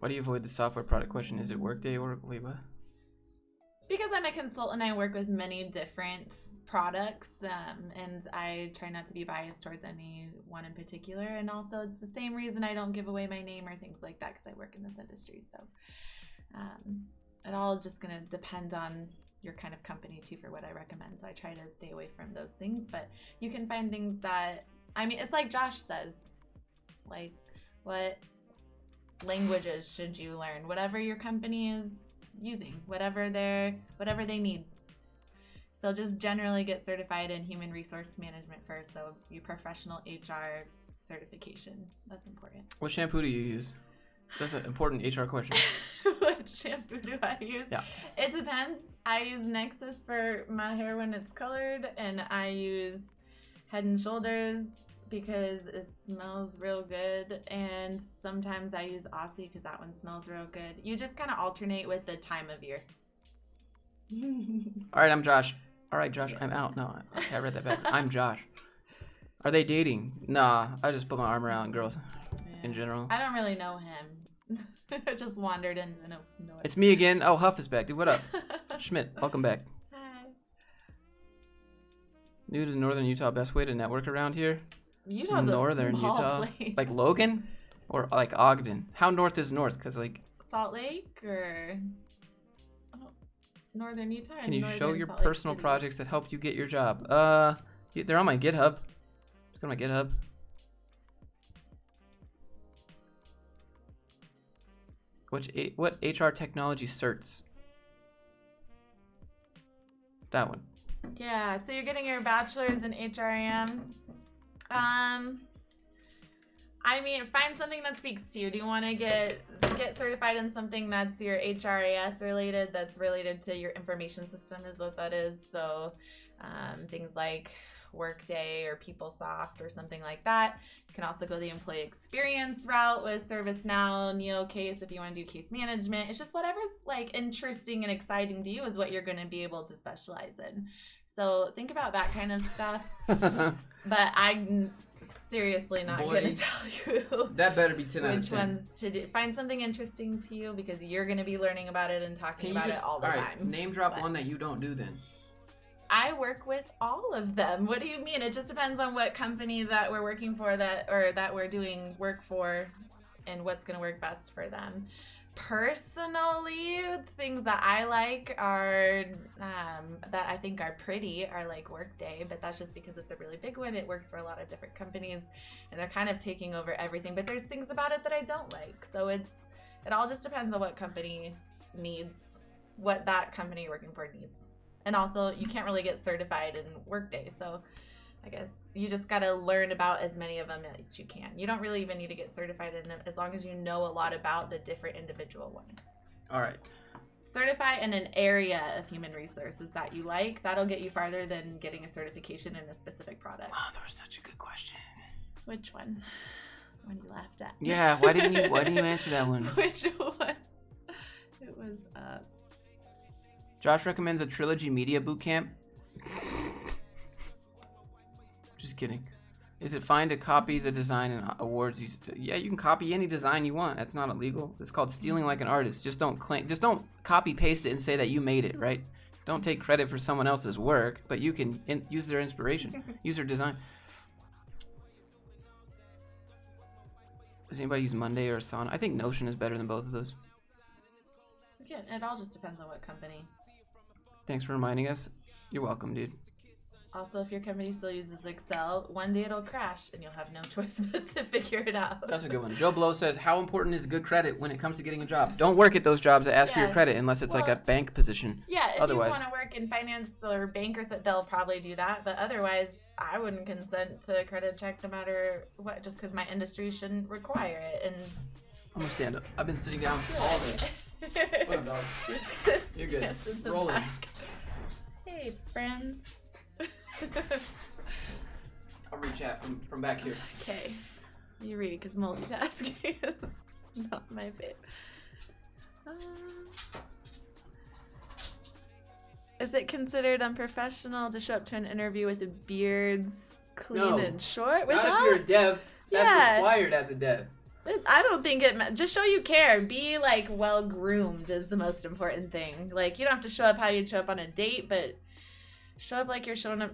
Why do you avoid the software product question? Is it Workday or wait, what? Because I'm a consultant, I work with many different products, and I try not to be biased towards any one in particular. And also, it's the same reason I don't give away my name or things like that, because I work in this industry. So it all just going to depend on your kind of company, too, for what I recommend. So I try to stay away from those things. But you can find things that, I mean, it's like Josh says, like, what languages should you learn? Whatever your company is using, whatever they need. So just generally get certified in human resource management first. So your professional HR certification. That's important. What shampoo do you use? That's an important HR question. What shampoo do I use? Yeah. It depends. I use Nexus for my hair when it's colored, and I use Head and Shoulders because it smells real good, and sometimes I use Aussie because that one smells real good. You just kind of alternate with the time of year. All right, I'm Josh. All right, Josh, I'm out. No, I read that back. I'm Josh. Are they dating? Nah, I just put my arm around girls in general. I don't really know him. I just wandered into no. It's me again. Oh, Huff is back. Dude, what up? Schmidt, welcome back. Hi. New to Northern Utah, best way to network around here? Utah's Northern a small Utah, place. Like Logan, or like Ogden. How north is north? Cause like Salt Lake or Northern Utah. Can you show your Salt Lake personal City? projects that help you get your job? They're on my GitHub. Let's go to my GitHub. What HR technology certs? That one. Yeah, so you're getting your bachelor's in HRM. I mean, find something that speaks to you. Do you want to get certified in something that's your HRIS related, that's related to your information system is what that is. So things like Workday or PeopleSoft or something like that. You can also go the employee experience route with ServiceNow, NeoCase if you want to do case management. It's just whatever's like interesting and exciting to you is what you're going to be able to specialize in. So think about that kind of stuff. But I'm seriously not going to tell you that better be 10 out of 10. Which ones to do. Find something interesting to you because you're going to be learning about it and talking about it all the time. Name drop one that you don't do then. I work with all of them. What do you mean? It just depends on what company that we're working for that we're doing work for and what's going to work best for them. Personally, things that I like are that I think are pretty are like Workday, but that's just because it's a really big one. It works for a lot of different companies and they're kind of taking over everything, but there's things about it that I don't like. So it all just depends on what company needs, what that company you're working for needs. And also, you can't really get certified in Workday, so I guess you just got to learn about as many of them as you can. You don't really even need to get certified in them as long as you know a lot about the different individual ones. All right. Certify in an area of human resources that you like. That'll get you farther than getting a certification in a specific product. Wow, that was such a good question. Which one? When you laughed at. Yeah, why didn't you answer that one? Which one? It was Josh recommends a Trilogy Media Bootcamp. Just kidding. Is it fine to copy the design and awards? Yeah, you can copy any design you want. That's not illegal. It's called stealing like an artist. Just don't copy paste it and say that you made it, right? Don't take credit for someone else's work, but you can use their inspiration, use their design. Does anybody use Monday or Asana? I think Notion is better than both of those. Again, it all just depends on what company. Thanks for reminding us. You're welcome, dude. Also, if your company still uses Excel, one day it'll crash and you'll have no choice but to figure it out. That's a good one. Joe Blow says, how important is good credit when it comes to getting a job? Don't work at those jobs that ask for your credit unless it's like a bank position. Yeah, if otherwise, you want to work in finance or bankers, they'll probably do that. But otherwise, I wouldn't consent to a credit check no matter what, just because my industry shouldn't require it. And I'm going to stand up. I've been sitting down all day. What up, dog? You're good. Rolling. Hey, friends. I'll read chat from back here. Okay. You read, because multitasking is not my babe. Is it considered unprofessional to show up to an interview with the beards clean and short? Not if you're a dev. That's required as a dev. I don't think just show you care. Be like well groomed is the most important thing. Like, you don't have to show up how you'd show up on a date, but show up like you're showing up,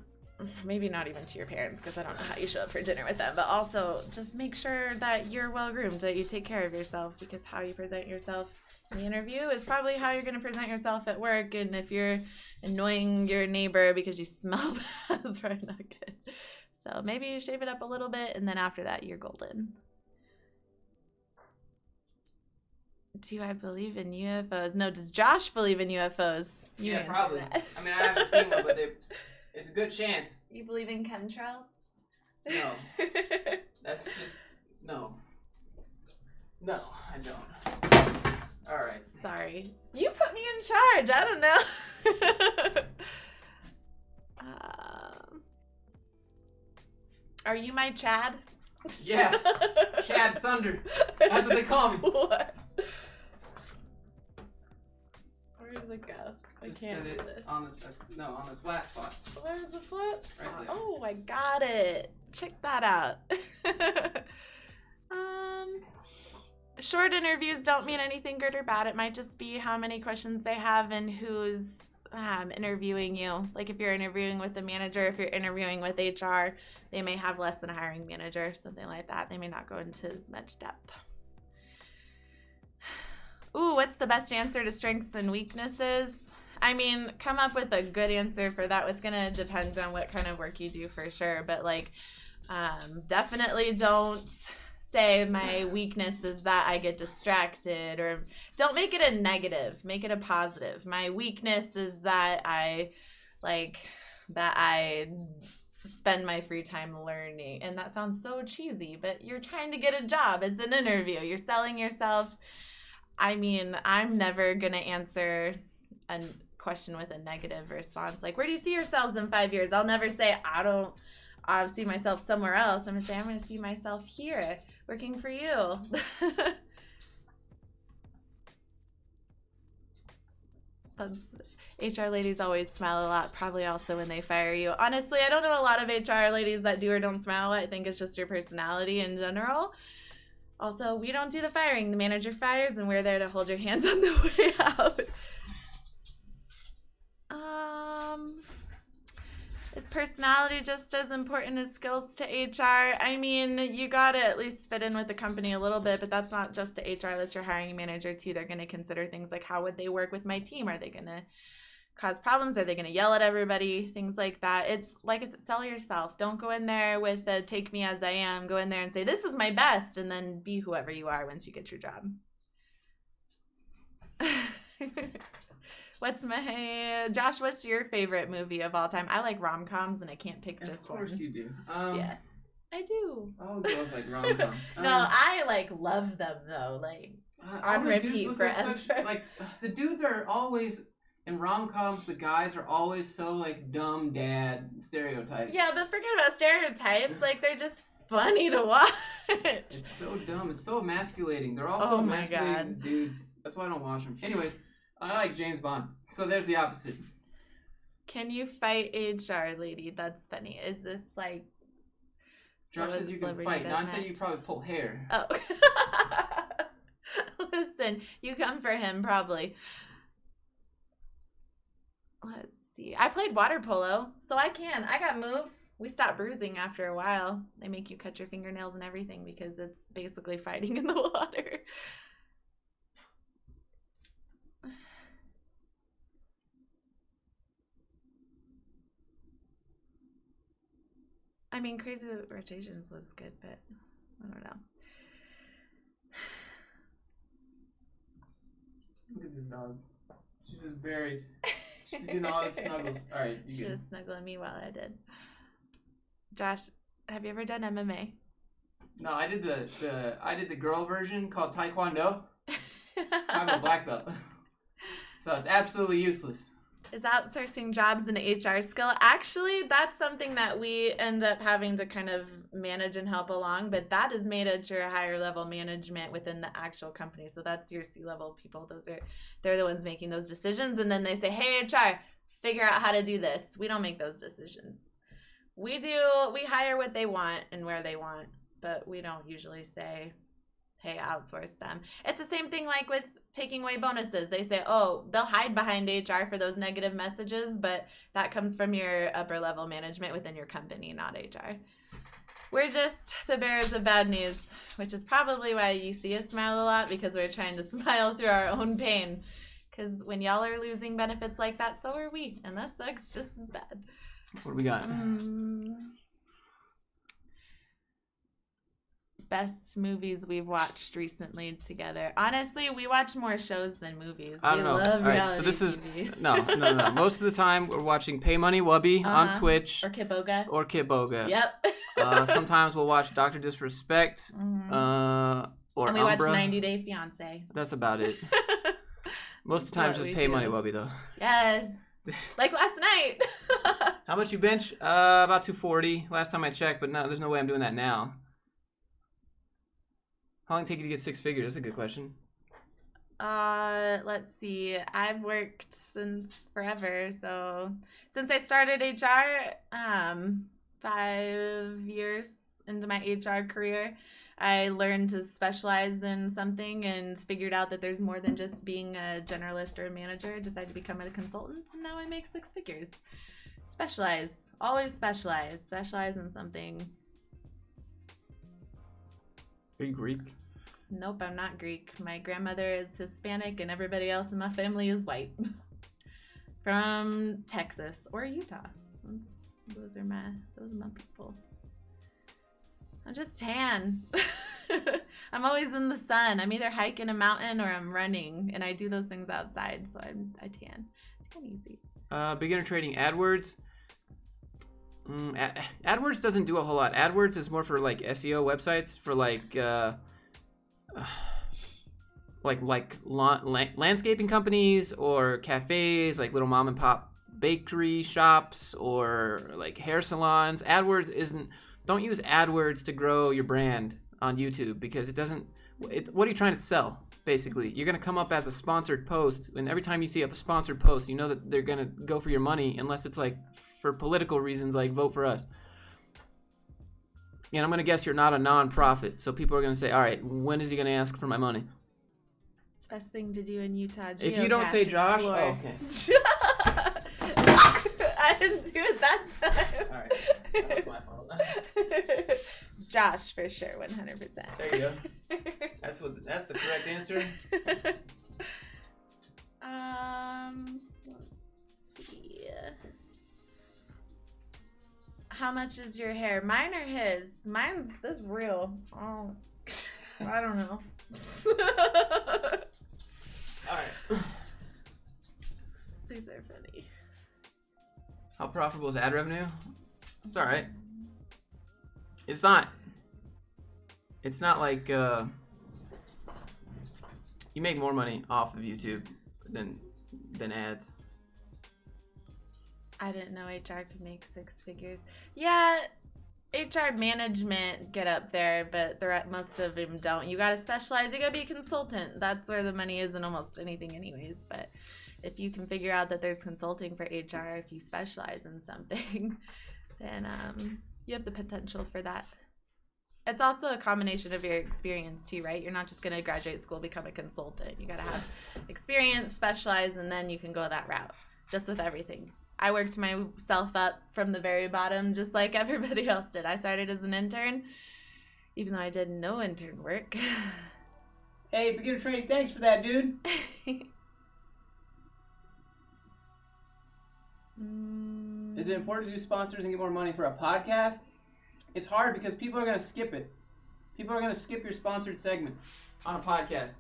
maybe not even to your parents, because I don't know how you show up for dinner with them, but also just make sure that you're well groomed, that you take care of yourself, because how you present yourself in the interview is probably how you're going to present yourself at work. And if you're annoying your neighbor because you smell bad, it's probably not good. So maybe you shave it up a little bit, and then after that, you're golden. Do I believe in UFOs? No, does Josh believe in UFOs? Yeah, probably. I mean, I haven't seen one, but it's a good chance. You believe in chemtrails? No. That's just, no. No, I don't. All right. Sorry. You put me in charge. I don't know. Are you my Chad? Yeah. Chad Thunder. That's what they call me. What? Where does it go? Just I can't set do it this. on the flat spot. Where's the flat spot? Right there. Oh, I got it. Check that out. Short interviews don't mean anything good or bad. It might just be how many questions they have and who's interviewing you. Like if you're interviewing with a manager, if you're interviewing with HR, they may have less than a hiring manager, something like that. They may not go into as much depth. Ooh, what's the best answer to strengths and weaknesses? I mean, come up with a good answer for that. It's going to depend on what kind of work you do for sure. But like, definitely don't say my weakness is that I get distracted, or don't make it a negative, make it a positive. My weakness is that I spend my free time learning. And that sounds so cheesy, but you're trying to get a job. It's an interview. You're selling yourself. I mean, I'm never going to answer a question with a negative response. Like, where do you see yourselves in 5 years? I'll never say, I see myself somewhere else. I'm going to say, I'm going to see myself here, working for you. HR ladies always smile a lot, probably also when they fire you. Honestly, I don't know a lot of HR ladies that do or don't smile. I think it's just your personality in general. Also, we don't do the firing. The manager fires, and we're there to hold your hands on the way out. Is personality just as important as skills to HR? I mean, you gotta at least fit in with the company a little bit, but that's not just to HR, that's your hiring manager too. They're gonna consider things like, how would they work with my team? Are they gonna cause problems? Are they gonna yell at everybody? Things like that. It's like I said, sell yourself. Don't go in there with a take me as I am. Go in there and say, this is my best, and then be whoever you are once you get your job. Josh, what's your favorite movie of all time? I like rom-coms, and I can't pick just one. Of course you do. Yeah, I do. All girls like rom-coms. No, I love them though. On repeat forever. The dudes are always in rom-coms. The guys are always so dumb dad stereotypes. Yeah, but forget about stereotypes. They're just funny to watch. It's so dumb. It's so emasculating. They're all so emasculating dudes. That's why I don't watch them. Anyways. I like James Bond. So there's the opposite. Can you fight HR lady? That's funny. Is this Josh says you can fight. No, I said you probably pull hair. Oh. Listen, you come for him probably. Let's see. I played water polo, so I got moves. We stop bruising after a while. They make you cut your fingernails and everything because it's basically fighting in the water. I mean, Crazy Rotations was good, but I don't know. Look at this dog. She's just buried. She's getting all the snuggles. All right, you should have snuggled me while I did. Josh, have you ever done MMA? No, I did the girl version called Taekwondo. I'm a black belt, so it's absolutely useless. Is outsourcing jobs an HR skill? Actually, that's something that we end up having to kind of manage and help along, but that is made at your higher level management within the actual company. So that's your C-level people. They're the ones making those decisions, and then they say, hey, HR, figure out how to do this. We don't make those decisions. We hire what they want and where they want, but we don't usually say, hey, outsource them. It's the same thing like with taking away bonuses. They say, oh, they'll hide behind HR for those negative messages, but that comes from your upper level management within your company, not HR. We're just the bearers of bad news, which is probably why you see us smile a lot, because we're trying to smile through our own pain. Because when y'all are losing benefits like that, so are we, and that sucks just as bad. What do we got? Best movies we've watched recently together. Honestly, we watch more shows than movies. I don't know. Love all right, so this TV. is no. Most of the time, we're watching Pay Money Wubby on Twitch or Kitboga. Yep. Sometimes we'll watch Dr. Disrespect. Or and we watch 90 Day Fiance. That's about it. Most of the time, it's just Pay Money Wubby though. Yes. Like last night. How much you bench? About 240 last time I checked, but no, there's no way I'm doing that now. How long did it take you to get 6 figures? That's a good question. Let's see. I've worked since forever. So since I started HR, 5 years into my HR career, I learned to specialize in something and figured out that there's more than just being a generalist or a manager. I decided to become a consultant, and now I make 6 figures. Specialize. Always specialize. Specialize in something. Are you Greek? Nope, I'm not Greek. My grandmother is Hispanic and everybody else in my family is white. From Texas or Utah. Those are my people. I'm just tan. I'm always in the sun. I'm either hiking a mountain or I'm running, and I do those things outside, so I tan. Tan easy. Beginner trading AdWords. AdWords doesn't do a whole lot. AdWords is more for like SEO websites, for landscaping companies or cafes, like little mom and pop bakery shops or like hair salons. Don't use AdWords to grow your brand on YouTube, because what are you trying to sell? Basically, you're going to come up as a sponsored post, and every time you see a sponsored post, you know that they're going to go for your money, unless it's like for political reasons, like vote for us. And I'm going to guess you're not a non-profit, so people are going to say, all right, when is he going to ask for my money? Best thing to do in Utah. If you don't say Josh, okay. I didn't do it that time. All right, that was my fault. Josh, for sure, 100%. There you go. That's the correct answer. Let's see. How much is your hair? Mine or his? Mine's this real. Oh, I don't know. All right. These are funny. How profitable is ad revenue? It's all right. It's not like you make more money off of YouTube than ads. I didn't know HR could make 6 figures. Yeah, HR management get up there, but most of them don't. You got to specialize. You got to be a consultant. That's where the money is in almost anything anyways. But if you can figure out that there's consulting for HR, if you specialize in something, then you have the potential for that It's also a combination of your experience too, right? You're not just going to graduate school, become a consultant. You got to have experience, specialize, and then you can go that route, just with everything. I worked myself up from the very bottom, just like everybody else did. I started as an intern, even though I did no intern work. Hey, beginner training, thanks for that, dude. Is it important to do sponsors and get more money for a podcast? It's hard because people are going to skip it. People are going to skip your sponsored segment on a podcast.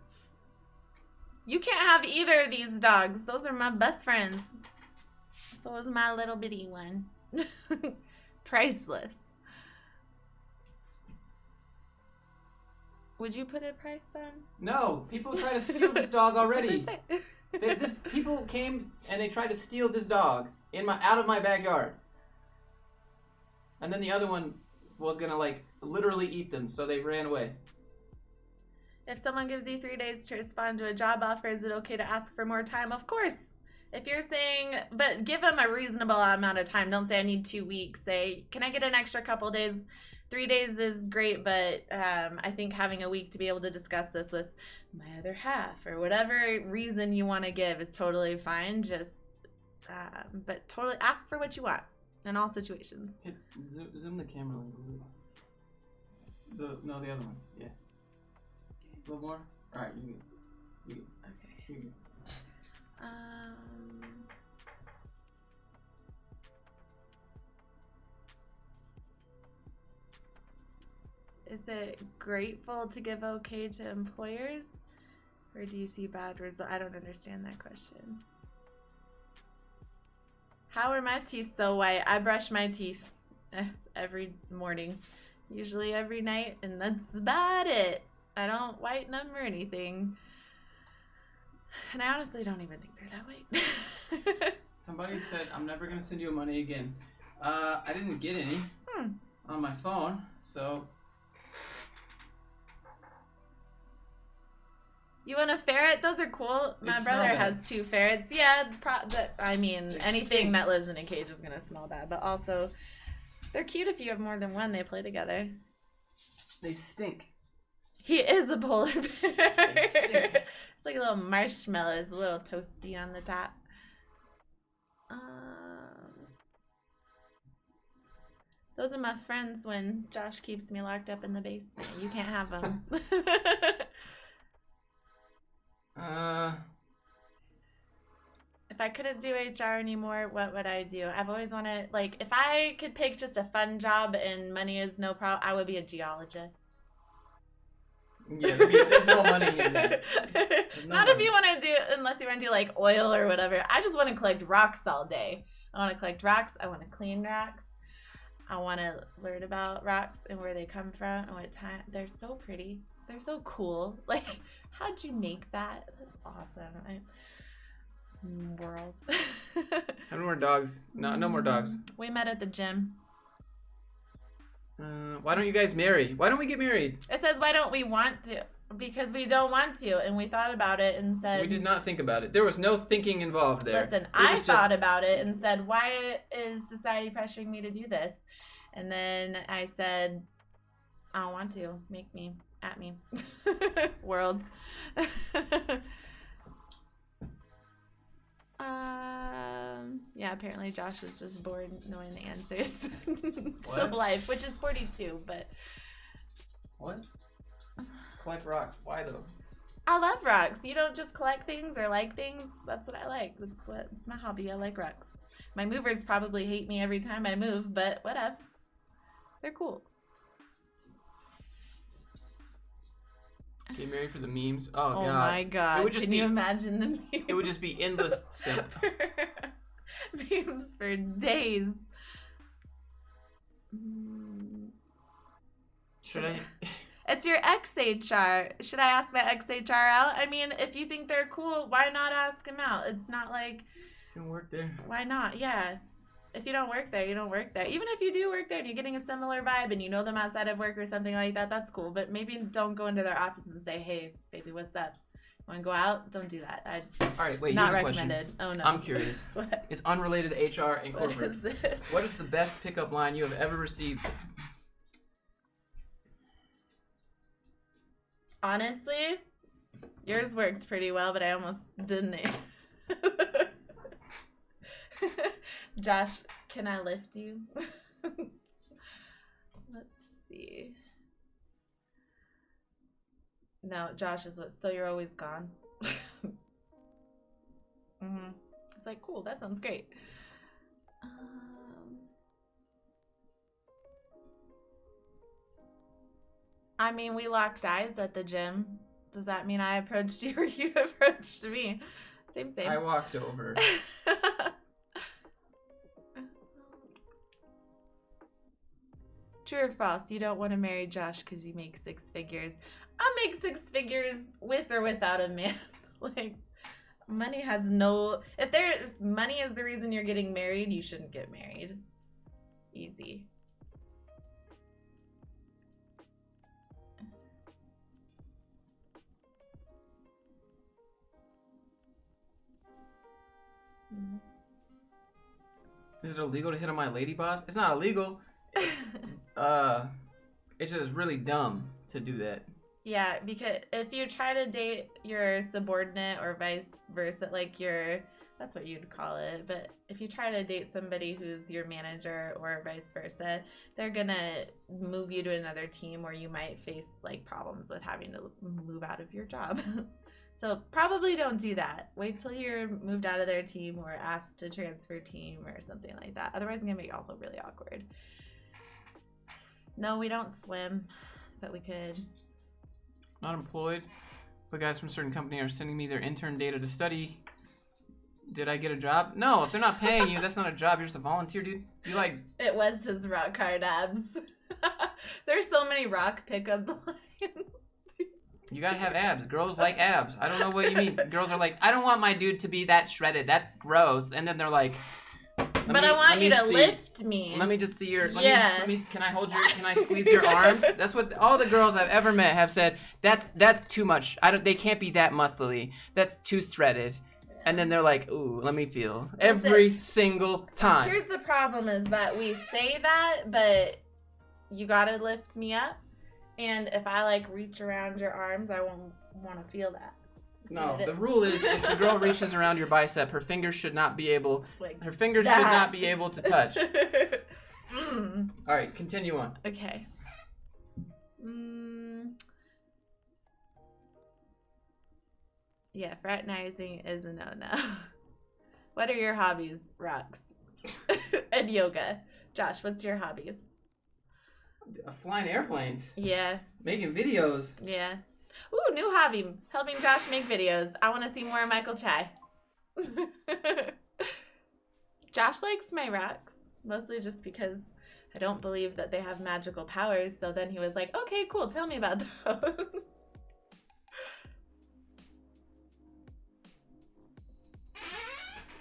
You can't have either of these dogs. Those are my best friends. So is my little bitty one. Priceless. Would you put a price on? No, people try to steal this dog already. People came and they tried to steal this dog out of my backyard. And then the other one was going to like literally eat them, so they ran away. If someone gives you 3 days to respond to a job offer, is it okay to ask for more time? Of course. If you're saying, but give them a reasonable amount of time. Don't say I need 2 weeks. Say, can I get an extra couple days? 3 days is great, but I think having a week to be able to discuss this with my other half or whatever reason you want to give is totally fine. Just, but totally ask for what you want in all situations. Zoom the camera lens a little. No, the other one. Yeah. A little more? Alright, you can. Okay. You can. Is it grateful to give okay to employers? Or do you see bad results? I don't understand that question. How are my teeth so white? I brush my teeth every morning. Usually every night, and that's about it. I don't whiten them or anything. And I honestly don't even think they're that white. Somebody said, I'm never going to send you money again. I didn't get any on my phone, so... You want a ferret? Those are cool. My brother has 2 ferrets. Yeah, I mean, anything that lives in a cage is going to smell bad. But also, they're cute if you have more than one. They play together. They stink. He is a polar bear. They stink. It's like a little marshmallow. It's a little toasty on the top. Those are my friends when Josh keeps me locked up in the basement. You can't have them. If I couldn't do HR anymore, what would I do? I've always wanted, like, if I could pick just a fun job and money is no problem, I would be a geologist. Yeah, there's no money in that. Not if you want to do, unless you want to do like oil or whatever. I just want to collect rocks all day. I want to collect rocks. I want to clean rocks. I want to learn about rocks and where they come from and what time. They're so pretty. They're so cool. Like, how'd you make that? That's awesome. World. How more dogs? No more dogs. We met at the gym. Why don't you guys marry? Why don't we get married? It says, why don't we want to? Because we don't want to. And we thought about it and said... We did not think about it. There was no thinking involved there. Listen, I thought about it and said, why is society pressuring me to do this? And then I said, I don't want to. Make me. At me. Worlds. Yeah, apparently Josh was just bored knowing the answers to life, which is 42, but... What? Collect rocks. Why, though? I love rocks. You don't just collect things or like things. That's what I like. It's my hobby. I like rocks. My movers probably hate me every time I move, but whatever. They're cool. Get married for the memes? Oh, God. Oh, my God. It would just Can you imagine the memes? It would just be endless simp. Memes for days. Should I? It's your ex-HR. Should I ask my ex-HR out? I mean, if you think they're cool, why not ask them out? It's not like... You don't work there. Why not? Yeah. If you don't work there, you don't work there. Even if you do work there and you're getting a similar vibe and you know them outside of work or something like that, that's cool. But maybe don't go into their office and say, hey, baby, what's up? Want to go out? Don't do that. All right, wait, not here's a recommended. question. Oh, no. I'm curious. What? It's unrelated to HR and corporate. What is it? What is the best pickup line you have ever received? Honestly, yours worked pretty well, but I almost didn't. Josh, can I lift you? Let's see. No, Josh is what. So you're always gone. It's like, cool, that sounds great. I mean, we locked eyes at the gym. Does that mean I approached you or you approached me? Same. I walked over. True or false? You don't want to marry Josh because you make 6 figures. I'll make 6 figures with or without a man. Like, money has no... If money is the reason you're getting married, you shouldn't get married. Easy. Is it illegal to hit on my lady boss? It's not illegal. It's just really dumb to do that. Yeah, because if you try to date your subordinate or vice versa, like that's what you'd call it. But if you try to date somebody who's your manager or vice versa, they're gonna move you to another team where you might face like problems with having to move out of your job. So probably don't do that. Wait till you're moved out of their team or asked to transfer team or something like that. Otherwise, it's gonna make it also really awkward. No, we don't swim, but we could. Not employed, but guys from a certain company are sending me their intern data to study. Did I get a job? No, if they're not paying you, that's not a job. You're just a volunteer, dude. You like... It was his rock hard abs. There's so many rock pickup lines. You gotta have abs. Girls like abs. I don't know what you mean. Girls are like, I don't want my dude to be that shredded. That's gross. And then they're like... But I want you to lift me. Let me just see your... Can I hold your... Can I squeeze your arms? That's what all the girls I've ever met have said. That's too much. They can't be that muscly. That's too shredded. And then they're like, ooh, let me feel. Every single time. Here's the problem is that we say that, but you gotta lift me up. And if I like reach around your arms, I won't want to feel that. No, the rule is if the girl reaches around your bicep, her fingers should not be able to touch. All right, continue on. Okay. Yeah, fraternizing is a no-no. What are your hobbies, Rocks? And yoga. Josh, what's your hobbies? Flying airplanes. Yeah. Making videos. Yeah. Ooh, new hobby. Helping Josh make videos. I want to see more of Michael Chai. Josh likes my rocks. Mostly just because I don't believe that they have magical powers. So then he was like, okay, cool. Tell me about those.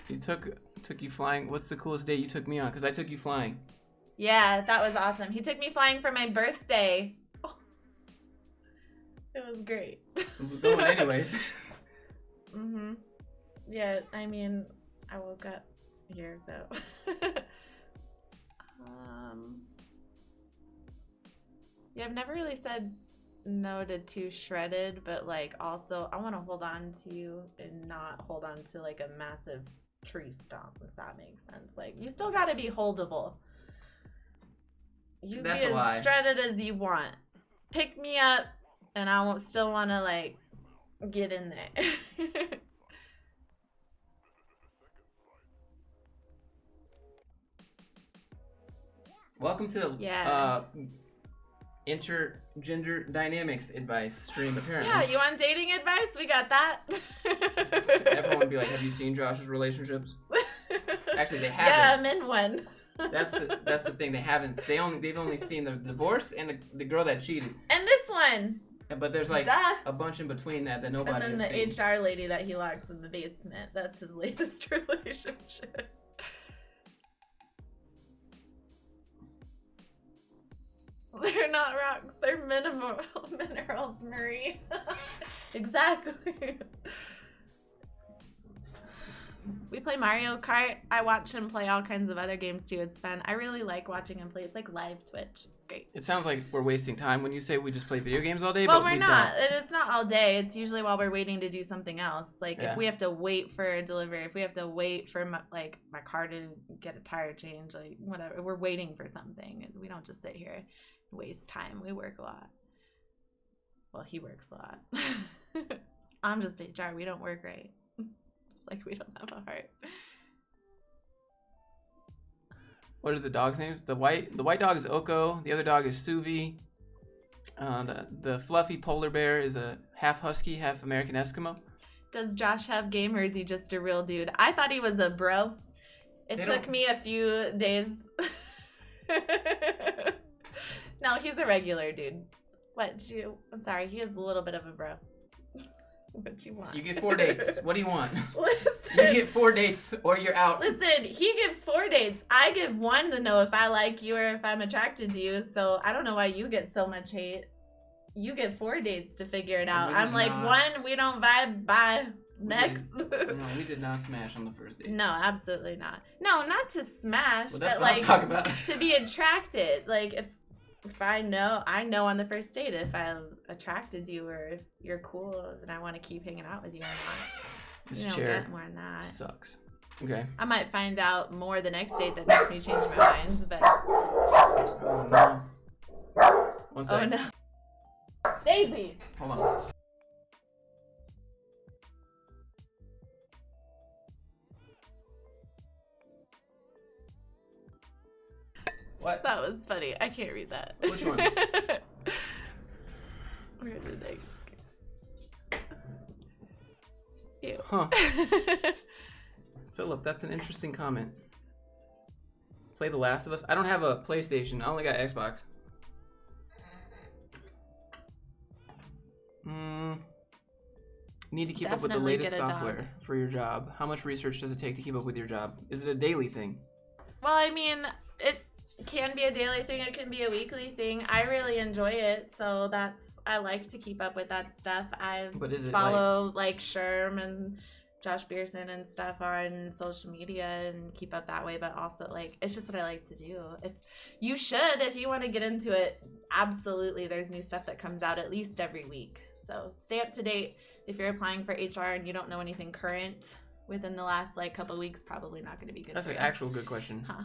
He took you flying. What's the coolest date you took me on? Because I took you flying. Yeah, that was awesome. He took me flying for my birthday. Oh, it was great. I'm going anyways. Yeah, I mean, I woke up here, so. Yeah, I've never really said no to too shredded, but like also I want to hold on to you and not hold on to like a massive tree stump, if that makes sense. Like you still got to be holdable. You That's be as shredded as you want. Pick me up, and I won't still want to like get in there. Welcome to intergender dynamics advice stream, apparently. Yeah, you want dating advice? We got that. Everyone would be like, have you seen Josh's relationships? Actually, they haven't. Yeah, I'm in one. That's the thing. They haven't. They've only seen the divorce and the girl that cheated. And this one. But there's like a bunch in between that nobody has seen. And then the HR lady that he locks in the basement. That's his latest relationship. They're not rocks. They're minerals, Marie. Exactly. We play Mario Kart. I watch him play all kinds of other games too. It's fun. I really like watching him play. It's like live Twitch. It's great. It sounds like we're wasting time when you say we just play video games all day, Well, but we're we not. don't. It's not all day. It's usually while we're waiting to do something else. Like Yeah. if we have to wait for a delivery, if we have to wait for my car to get a tire change, like whatever. We're waiting for something. And we don't just sit here and waste time. We work a lot. Well, he works a lot. I'm just HR. We don't work right. Just like we don't have a heart. What are the dogs' names? The white dog is Oko. The other dog is Suvi. The fluffy polar bear is a half husky, half American Eskimo. Does Josh have game or is he just a real dude? I thought he was a bro. It took me a few days. No, he's a regular dude. I'm sorry, he is a little bit of a bro. What you want? You get 4 dates. What do you want? Listen. You get 4 dates or you're out. Listen, he gives 4 dates. I give 1 to know if I like you or if I'm attracted to you. So I don't know why you get so much hate. You get 4 dates to figure it out. I'm like, 1, we don't vibe, bye. Next. No, we did not smash on the first date. No, absolutely not. No, not to smash, Well, that's but what like I'm talking about. to be attracted. Like if I know on the first date if I'm attracted to you or if you're cool and I want to keep hanging out with you or not. This You don't chair get more than that. sucks. Okay. I might find out more the next date that makes me change my mind, but Oh no. One oh second. no. Daisy! Hold on. What? That was funny. I can't read that. Which one? Where did they? Ew. Huh. Philip, that's an interesting comment. Play The Last of Us? I don't have a PlayStation. I only got Xbox. Need to keep up with the Definitely latest get a dog. software for your job. How much research does it take to keep up with your job? Is it a daily thing? Well, I mean, it can be a daily thing. It can be a weekly thing. I really enjoy it, so I like to keep up with that stuff. I But is it follow like Sherm and Josh Pearson and stuff on social media and keep up that way, but also like it's just what I like to do. If you want to get into it, absolutely there's new stuff that comes out at least every week. So stay up to date. If you're applying for HR and you don't know anything current within the last like couple of weeks, probably not going to be good. That's for an you. actual good question. Huh.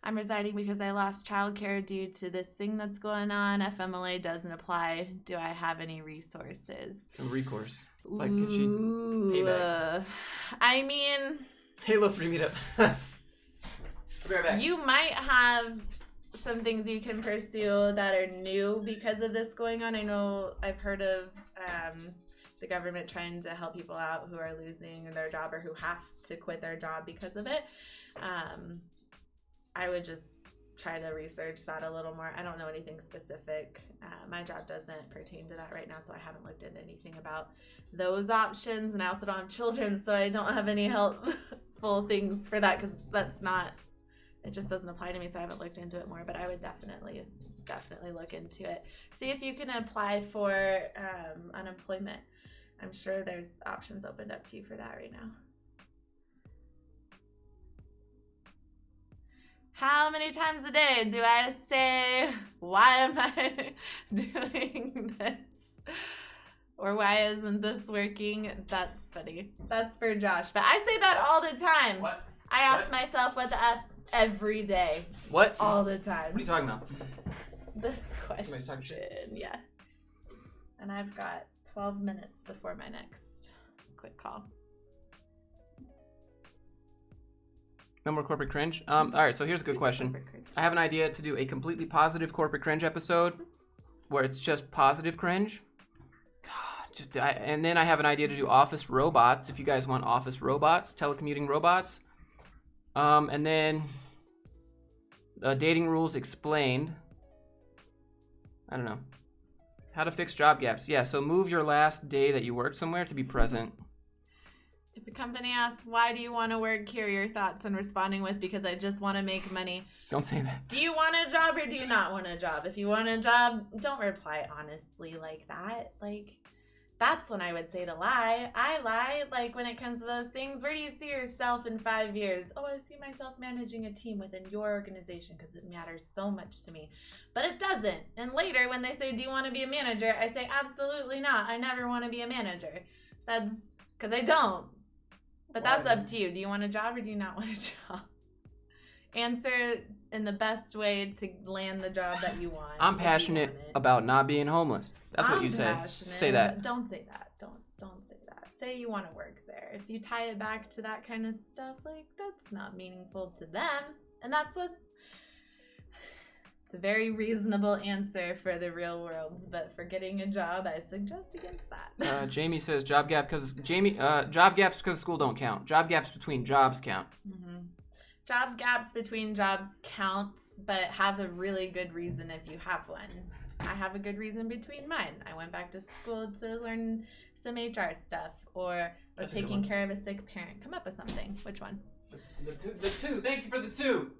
I'm resigning because I lost childcare due to this thing that's going on. FMLA doesn't apply. Do I have any resources? A recourse. Like if she payback. I mean, Halo 3 meetup. I'll be right back. you might have some things you can pursue that are new because of this going on. I know I've heard of the government trying to help people out who are losing their job or who have to quit their job because of it. I would just try to research that a little more. I don't know anything specific. My job doesn't pertain to that right now, so I haven't looked into anything about those options. And I also don't have children, so I don't have any helpful things for that because it just doesn't apply to me, so I haven't looked into it more. But I would definitely look into it. See if you can apply for unemployment. I'm sure there's options opened up to you for that right now. How many times a day do I say, why am I doing this? Or why isn't this working? That's funny. That's for Josh. But I say that all the time. What? I ask What? myself what the F every day. What? All the time. What are you talking about? This Somebody's talking shit. question. Yeah. And I've got 12 minutes before my next quick call. No more corporate cringe? All right, so here's a good question. I have an idea to do a completely positive corporate cringe episode where it's just positive cringe. God, and then I have an idea to do office robots, if you guys want office robots, telecommuting robots. And then dating rules explained. I don't know. How to fix job gaps. Yeah, so move your last day that you worked somewhere to be present. If a company asks, why do you want to work here, your thoughts on responding with, because I just want to make money. Don't say that. Do you want a job or do you not want a job? If you want a job, don't reply honestly like that. Like, that's when I would say to lie. I lie, like, when it comes to those things. Where do you see yourself in 5 years? Oh, I see myself managing a team within your organization because it matters so much to me. But it doesn't. And later, when they say, do you want to be a manager? I say, absolutely not. I never want to be a manager. That's because I don't. But that's up to you. Do you want a job or do you not want a job? Answer in the best way to land the job that you want. I'm passionate about not being homeless. That's what you say. Say that. Don't say that. Don't say that. Say you want to work there. If you tie it back to that kind of stuff, like, that's not meaningful to them. And that's what... It's a very reasonable answer for the real world, but for getting a job, I suggest against that. Jamie says job gaps because school don't count. Job gaps between jobs count. Mm-hmm. Job gaps between jobs counts, but have a really good reason if you have one. I have a good reason between mine. I went back to school to learn some HR stuff, or was taking care of a sick parent. Come up with something. Which one? The two. Thank you for the two.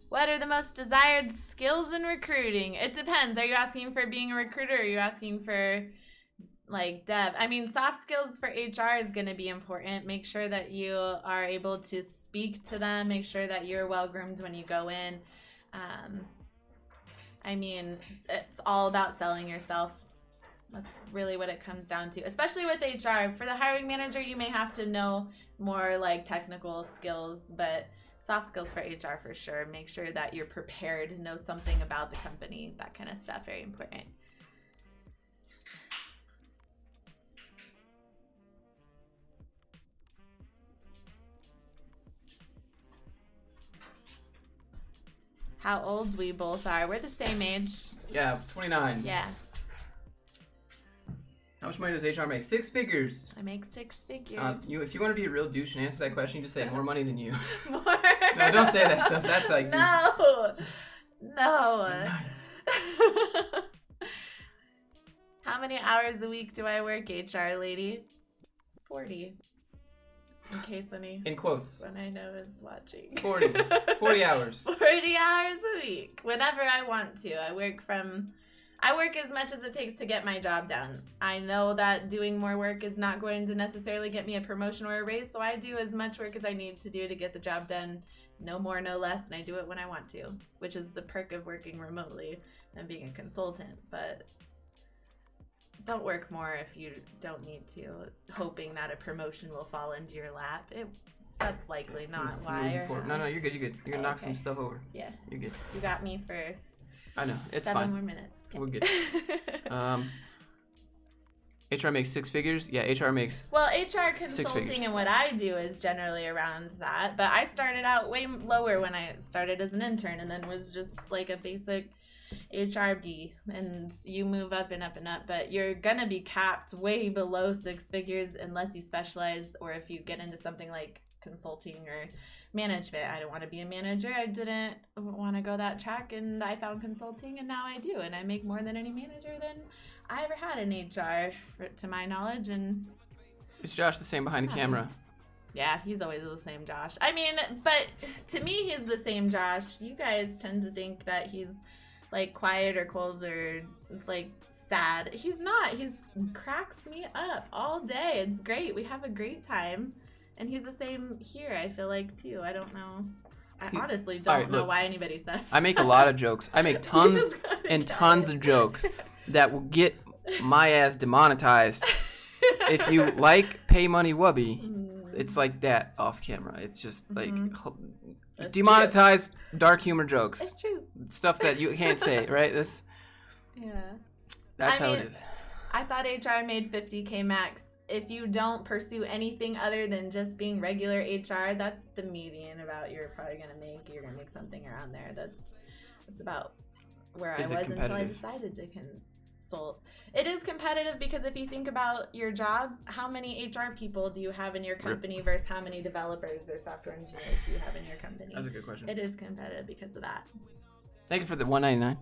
What are the most desired skills in recruiting? It depends. Are you asking for being a recruiter, or are you asking for... like dev? I mean, soft skills for HR is going to be important. Make sure that you are able to speak to them. Make sure that you're well-groomed when you go in. I mean, it's all about selling yourself. That's really what it comes down to, especially with HR. For the hiring manager, you may have to know more like technical skills, but soft skills for HR for sure. Make sure that you're prepared, know something about the company, that kind of stuff, very important. How old we both are. We're the same age. Yeah, 29. Yeah. How much money does HR make? 6 figures. I make 6 figures. If you want to be a real douche and answer that question, you just say more money than you. More. No, don't say that. That's like no. Nice. How many hours a week do I work, HR lady? 40. In case in quotes. When I know is watching. 40 hours. 40 hours a week. Whenever I want to. I work as much as it takes to get my job done. I know that doing more work is not going to necessarily get me a promotion or a raise, so I do as much work as I need to do to get the job done. No more, no less, and I do it when I want to, which is the perk of working remotely and being a consultant. But don't work more if you don't need to, hoping that a promotion will fall into your lap. That's likely not why. No, you're good. You're gonna knock some stuff over. Yeah. You're good. You got me for I know. It's 7 fine. more minutes. Okay. We're good. HR makes 6 figures? Yeah, HR makes Well, HR consulting and what I do is generally around that. But I started out way lower when I started as an intern, and then was just like a basic HRB, and you move up and up and up, but you're gonna be capped way below 6 figures unless you specialize, or if you get into something like consulting or management. I don't want to be a manager. I didn't want to go that track, and I found consulting, and now I do, and I make more than any manager than I ever had in HR, to my knowledge. And is Josh the same behind the camera? Yeah, he's always the same Josh. I mean, but to me, he's the same Josh. You guys tend to think that he's like quiet or cold or like sad. He's not. He cracks me up all day. It's great. We have a great time. And he's the same here, I feel like, too. I don't know. I honestly don't know why anybody says that. I make a lot of jokes. I make tons and tons of jokes that will get my ass demonetized. If you like Pay Money Wubby, it's like that off camera. It's just like demonetized dark humor jokes. It's true. Stuff that you can't say, right? That's how it is. I thought HR made $50K max. If you don't pursue anything other than just being regular HR, that's the median about you're probably going to make. You're going to make something around there. That's about where I was until I decided to consult. It is competitive because if you think about your jobs, how many HR people do you have in your company versus how many developers or software engineers do you have in your company? That's a good question. It is competitive because of that. Thank you for the $199.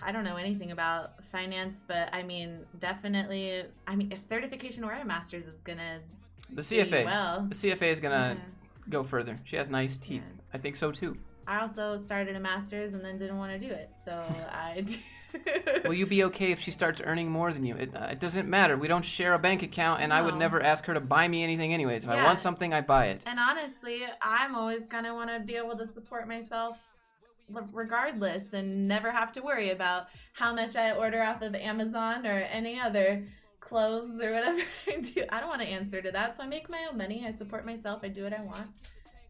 I don't know anything about finance, but I mean, definitely, a certification or a master's is going to The CFA is going to go further. She has nice teeth. Yeah. I think so, too. I also started a master's and then didn't want to do it. So I... Will you be okay if she starts earning more than you? It doesn't matter. We don't share a bank account, and I would never ask her to buy me anything anyways. If I want something, I buy it. And honestly, I'm always going to want to be able to support myself regardless and never have to worry about how much I order off of Amazon or any other clothes or whatever I do. I don't want to answer to that, so I make my own money. I support myself. I do what I want.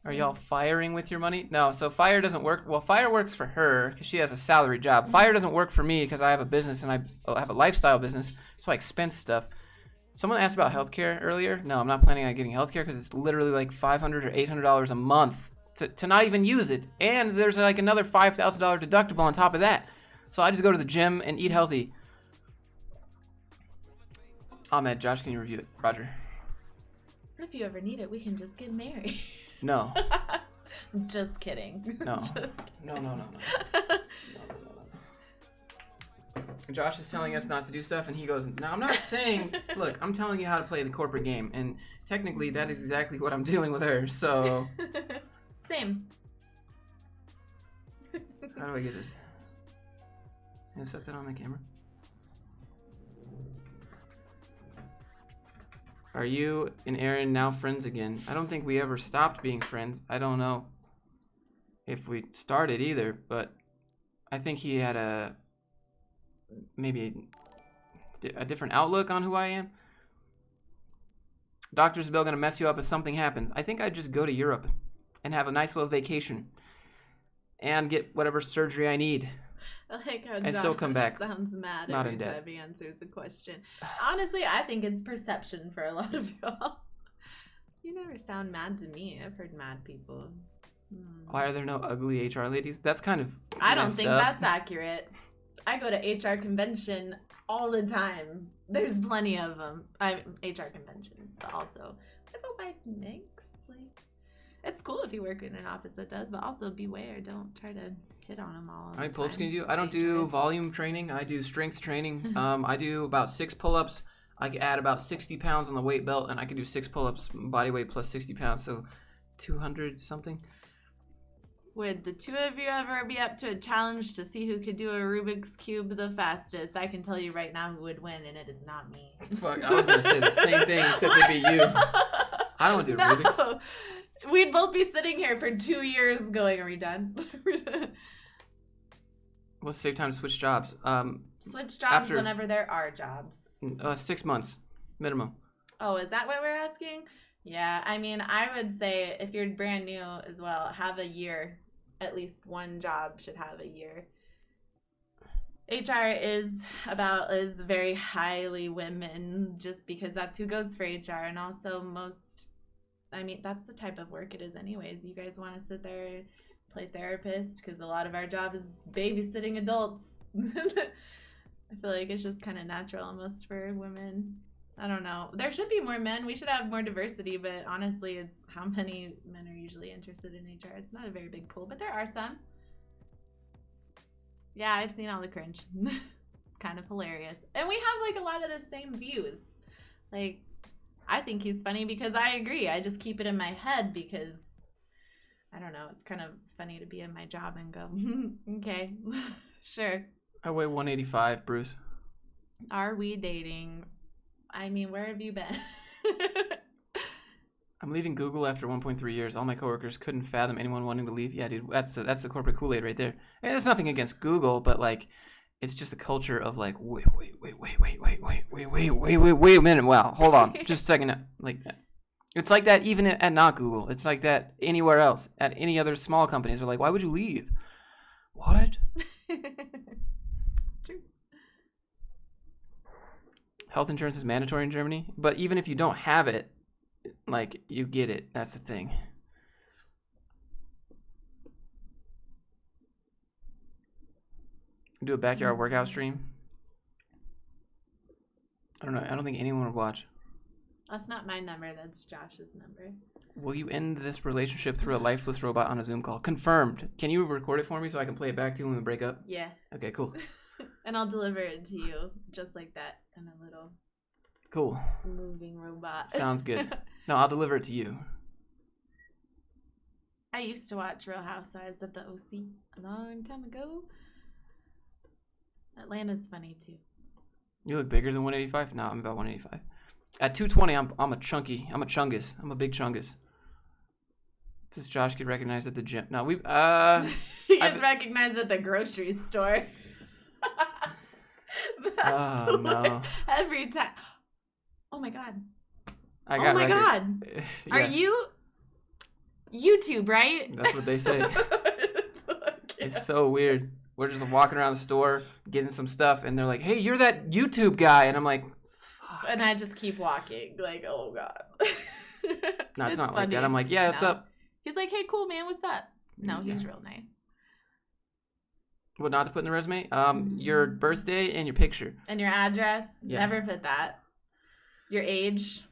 Are y'all firing with your money? No, so fire doesn't work. Well, fire works for her because she has a salary job. Fire doesn't work for me because I have a business and I have a lifestyle business, so I expense stuff. Someone asked about healthcare earlier. No, I'm not planning on getting healthcare because it's literally like $500 or $800 a month to not even use it. And there's like another $5,000 deductible on top of that. So I just go to the gym and eat healthy. Ahmed, Josh, can you review it? Roger. If you ever need it, we can just get married. No. Just kidding. No. Just kidding. No. Josh is telling us not to do stuff, and he goes, no, I'm not saying, look, I'm telling you how to play the corporate game, and technically that is exactly what I'm doing with her, so. Same. How do I get this? Can I set that on the camera? Are you and Aaron now friends again? I don't think we ever stopped being friends. I don't know if we started either, but I think he had maybe a different outlook on who I am. Doctor's bill gonna mess you up if something happens. I think I'd just go to Europe and have a nice little vacation and get whatever surgery I need. I like how and still come back. Sounds mad not every in debt. time he answers a question. Honestly, I think it's perception for a lot of y'all. You never sound mad to me. I've heard mad people. Why are there no ugly HR ladies? That's kind of I don't think up. that's accurate. I go to HR convention all the time. There's plenty of them. HR conventions, but also I go by mix. Like, it's cool if you work in an office that does, but also beware. Don't try to hit on them all. How many pull-ups can you do? I don't do volume training. I do strength training. I do about 6 pull-ups. I can add about 60 pounds on the weight belt, and I can do 6 pull-ups, body weight plus 60 pounds, so 200 something. Would the two of you ever be up to a challenge to see who could do a Rubik's Cube the fastest? I can tell you right now who would win, and it is not me. Fuck, I was going to say the same thing, except it'd be you. I don't do Rubik's. We'd both be sitting here for 2 years going, are we done? Let's save time to switch jobs. Switch jobs whenever there are jobs. 6 months, minimum. Oh, is that what we're asking? Yeah, I mean, I would say if you're brand new as well, have a year. At least one job should have a year. HR is very highly women just because that's who goes for HR. And also that's the type of work it is anyways. You guys want to sit there and play therapist because a lot of our job is babysitting adults. I feel like it's just kind of natural almost for women. I don't know. There should be more men. We should have more diversity, but honestly, it's how many men are usually interested in HR. It's not a very big pool, but there are some. Yeah, I've seen all the cringe. It's kind of hilarious. And we have like a lot of the same views. Like, I think he's funny because I agree. I just keep it in my head because, I don't know, it's kind of funny to be in my job and go, okay, sure. I weigh 185, Bruce. Are we dating? I mean, where have you been? I'm leaving Google after 1.3 years. All my coworkers couldn't fathom anyone wanting to leave. Yeah, dude, that's the corporate KoolAid right there. And there's nothing against Google, but like, it's just a culture of like, wait a minute. Wow, hold on, just a second. Like that. It's like that even at not Google. It's like that anywhere else. At any other small companies, they're like, why would you leave? What? It's true. Health insurance is mandatory in Germany, but even if you don't have it, like, you get it. That's the thing. Do a backyard workout stream. I don't know. I don't think anyone would watch. That's not my number. That's Josh's number. Will you end this relationship through a lifeless robot on a Zoom call? Confirmed. Can you record it for me so I can play it back to you when we break up? Yeah. Okay, cool. And I'll deliver it to you just like that in a little cool moving robot. Sounds good. No, I'll deliver it to you. I used to watch Real Housewives of the OC a long time ago. Atlanta's funny too. You look bigger than 185? No, I'm about 185. At 220, I'm a chunky. I'm a chungus. I'm a big chungus. Does Josh get recognized at the gym? No, we He gets recognized at the grocery store. That's no. Every time. Oh my god. Oh my god. Yeah. Are you YouTube, right? That's what they say. It's so weird. We're just walking around the store, getting some stuff, and they're like, "Hey, you're that YouTube guy," and I'm like, "Fuck." And I just keep walking, like, "Oh god." No, it's not funny. Like that. I'm like, "Yeah, what's up?" He's like, "Hey, cool man, what's up?" No, he's real nice. What not to put in the resume? Your birthday and your picture. And your address. Yeah. Never put that. Your age.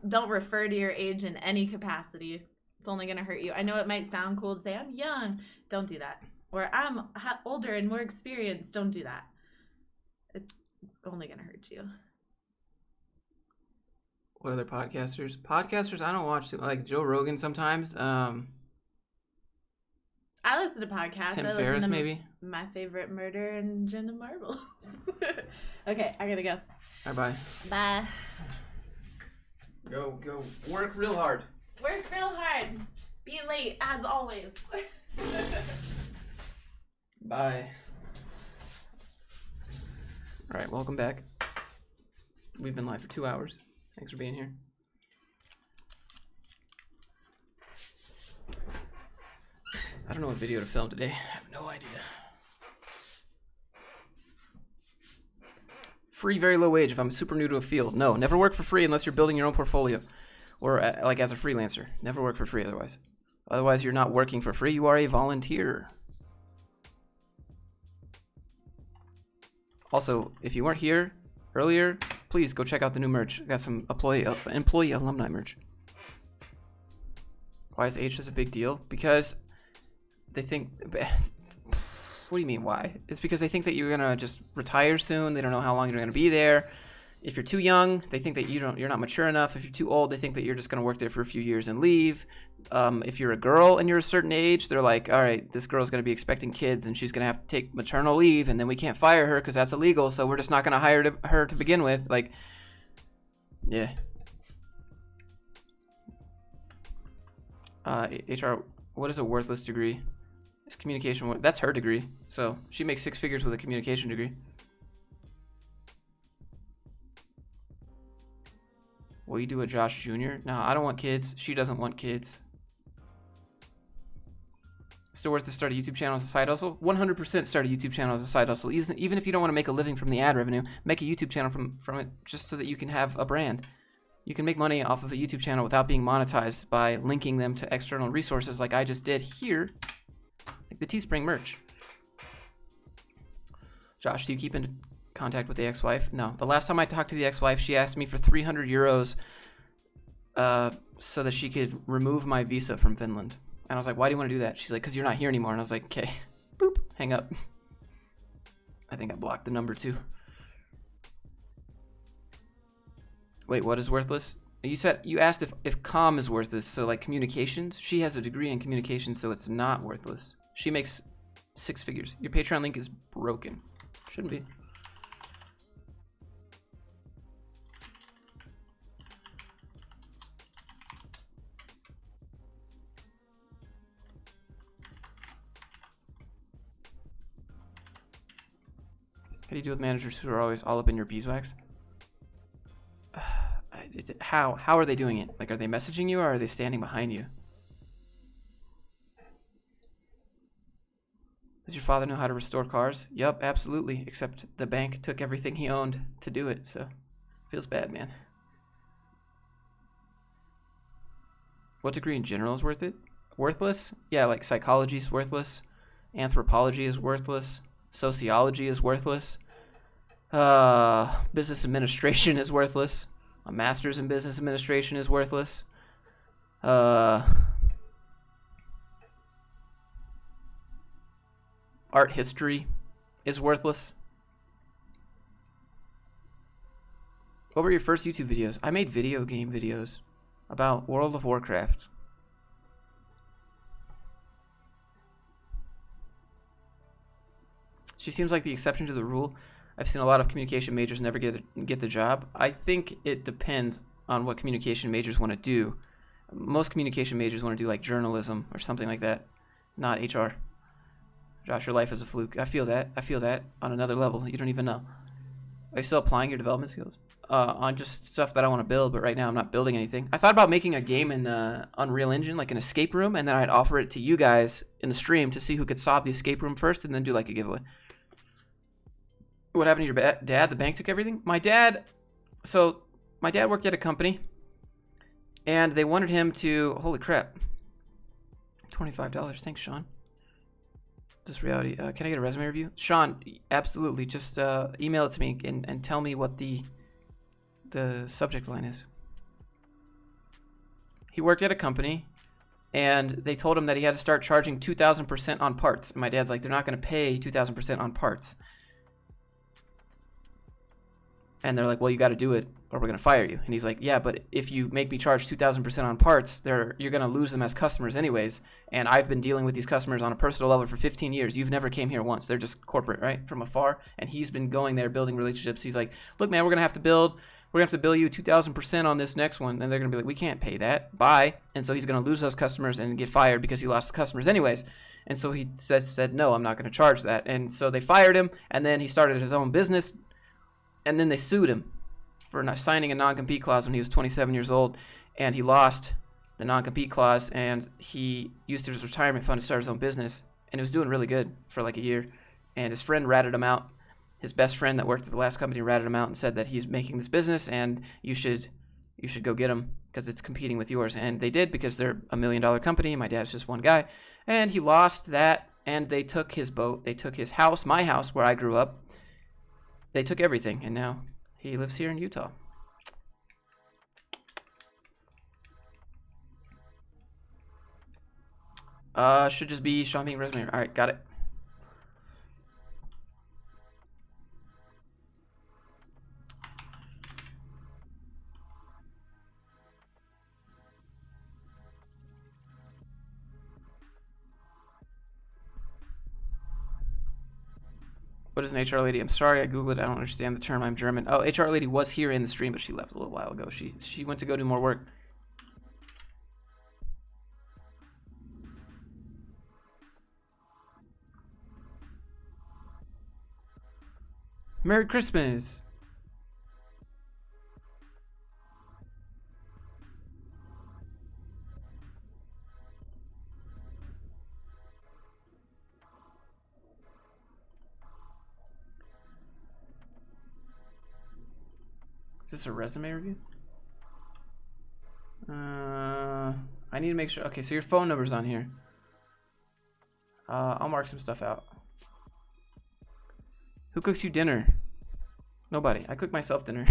Don't refer to your age in any capacity. It's only going to hurt you. I know it might sound cool to say, I'm young. Don't do that. Or I'm older and more experienced. Don't do that. It's only going to hurt you. What other podcasters? Podcasters I don't watch, like Joe Rogan sometimes. I listen to podcasts. Tim I Ferriss, listen to maybe? My Favorite Murder and Jenna Marbles. Okay, I gotta go. All right, bye. Bye. Go. Work real hard. Work real hard. Be late, as always. Bye. All right, welcome back. We've been live for 2 hours. Thanks for being here. I don't know what video to film today. I have no idea. Free, very low wage if I'm super new to a field. No, never work for free unless you're building your own portfolio. Or like as a freelancer. Never work for free otherwise. Otherwise, you're not working for free. You are a volunteer. Also, if you weren't here earlier, please go check out the new merch. I got some employee alumni merch. Why is age such a big deal? Because they think... What do you mean, why? It's because they think that you're going to just retire soon. They don't know how long you're going to be there. If you're too young, they think that you're not mature enough. If you're too old, they think that you're just going to work there for a few years and leave. If you're a girl and you're a certain age, they're like, all right, this girl's going to be expecting kids and she's going to have to take maternal leave, and then we can't fire her because that's illegal, so we're just not going to hire her to begin with. Like, yeah. HR, what is a worthless degree? It's communication. That's her degree. So she makes 6 figures with a communication degree. Will you do a Josh Jr.? No, I don't want kids. She doesn't want kids. Still worth to start a YouTube channel as a side hustle? 100% start a YouTube channel as a side hustle. Even if you don't want to make a living from the ad revenue, make a YouTube channel from it just so that you can have a brand. You can make money off of a YouTube channel without being monetized by linking them to external resources like I just did here. Like the Teespring merch. Josh, do you keep in contact with the ex-wife? No. The last time I talked to the ex-wife, she asked me for 300 euros so that she could remove my visa from Finland. And I was like, why do you want to do that? She's like, because you're not here anymore. And I was like, okay. Boop. Hang up. I think I blocked the number too. Wait, what is worthless? You asked if comm is worthless, so like communications. She has a degree in communications, so it's not worthless. She makes 6 figures. Your Patreon link is broken. Shouldn't be. How do you deal with managers who are always all up in your beeswax? How are they doing it? Like, are they messaging you or are they standing behind you? Does your father know how to restore cars? Yup, absolutely. Except the bank took everything he owned to do it, so feels bad, man. What degree in general is worth it? Worthless? Yeah, like psychology is worthless. Anthropology is worthless. Sociology is worthless. Business administration is worthless. A master's in business administration is worthless. Art history is worthless. What were your first YouTube videos? I made video game videos about World of Warcraft. She seems like the exception to the rule. I've seen a lot of communication majors never get the job. I think it depends on what communication majors want to do. Most communication majors want to do like journalism or something like that, not HR. Josh, your life is a fluke. I feel that. I feel that on another level. You don't even know. Are you still applying your development skills? On just stuff that I want to build, but right now I'm not building anything. I thought about making a game in Unreal Engine, like an escape room, and then I'd offer it to you guys in the stream to see who could solve the escape room first and then do like a giveaway. What happened to your dad? The bank took everything? My dad worked at a company, and they wanted him to, holy crap, $25. Thanks, Sean. This reality. Can I get a resume review? Sean, absolutely. Just email it to me and tell me what the subject line is. He worked at a company, and they told him that he had to start charging 2,000% on parts. And my dad's like, they're not going to pay 2,000% on parts. And they're like, well, you got to do it or we're going to fire you. And he's like, yeah, but if you make me charge 2,000% on parts, you're going to lose them as customers anyways. And I've been dealing with these customers on a personal level for 15 years. You've never came here once. They're just corporate, right? From afar. And he's been going there building relationships. He's like, look, man, we're going to have to bill you 2,000% on this next one. And they're going to be like, we can't pay that. Bye. And so he's going to lose those customers and get fired because he lost the customers anyways. And so he said, no, I'm not going to charge that. And so they fired him. And then he started his own business. And then they sued him for not signing a non-compete clause when he was 27 years old. And he lost the non-compete clause. And he used his retirement fund to start his own business. And it was doing really good for like a year. And his friend ratted him out. His best friend that worked at the last company ratted him out and said that he's making this business and you should go get him because it's competing with yours. And they did because they're $1 million company. My dad's just one guy. And he lost that. And they took his boat. They took his house, my house where I grew up. They took everything, and now he lives here in Utah. Should just be Sean being resume. All right, got it. What is an HR lady? I'm sorry, I googled it. I don't understand the term. I'm German. Oh, HR lady was here in the stream, but she left a little while ago. She went to go do more work. Merry Christmas. Is this a resume review? I need to make sure. Okay, so your phone number's on here. I'll mark some stuff out. Who cooks you dinner? Nobody. I cook myself dinner.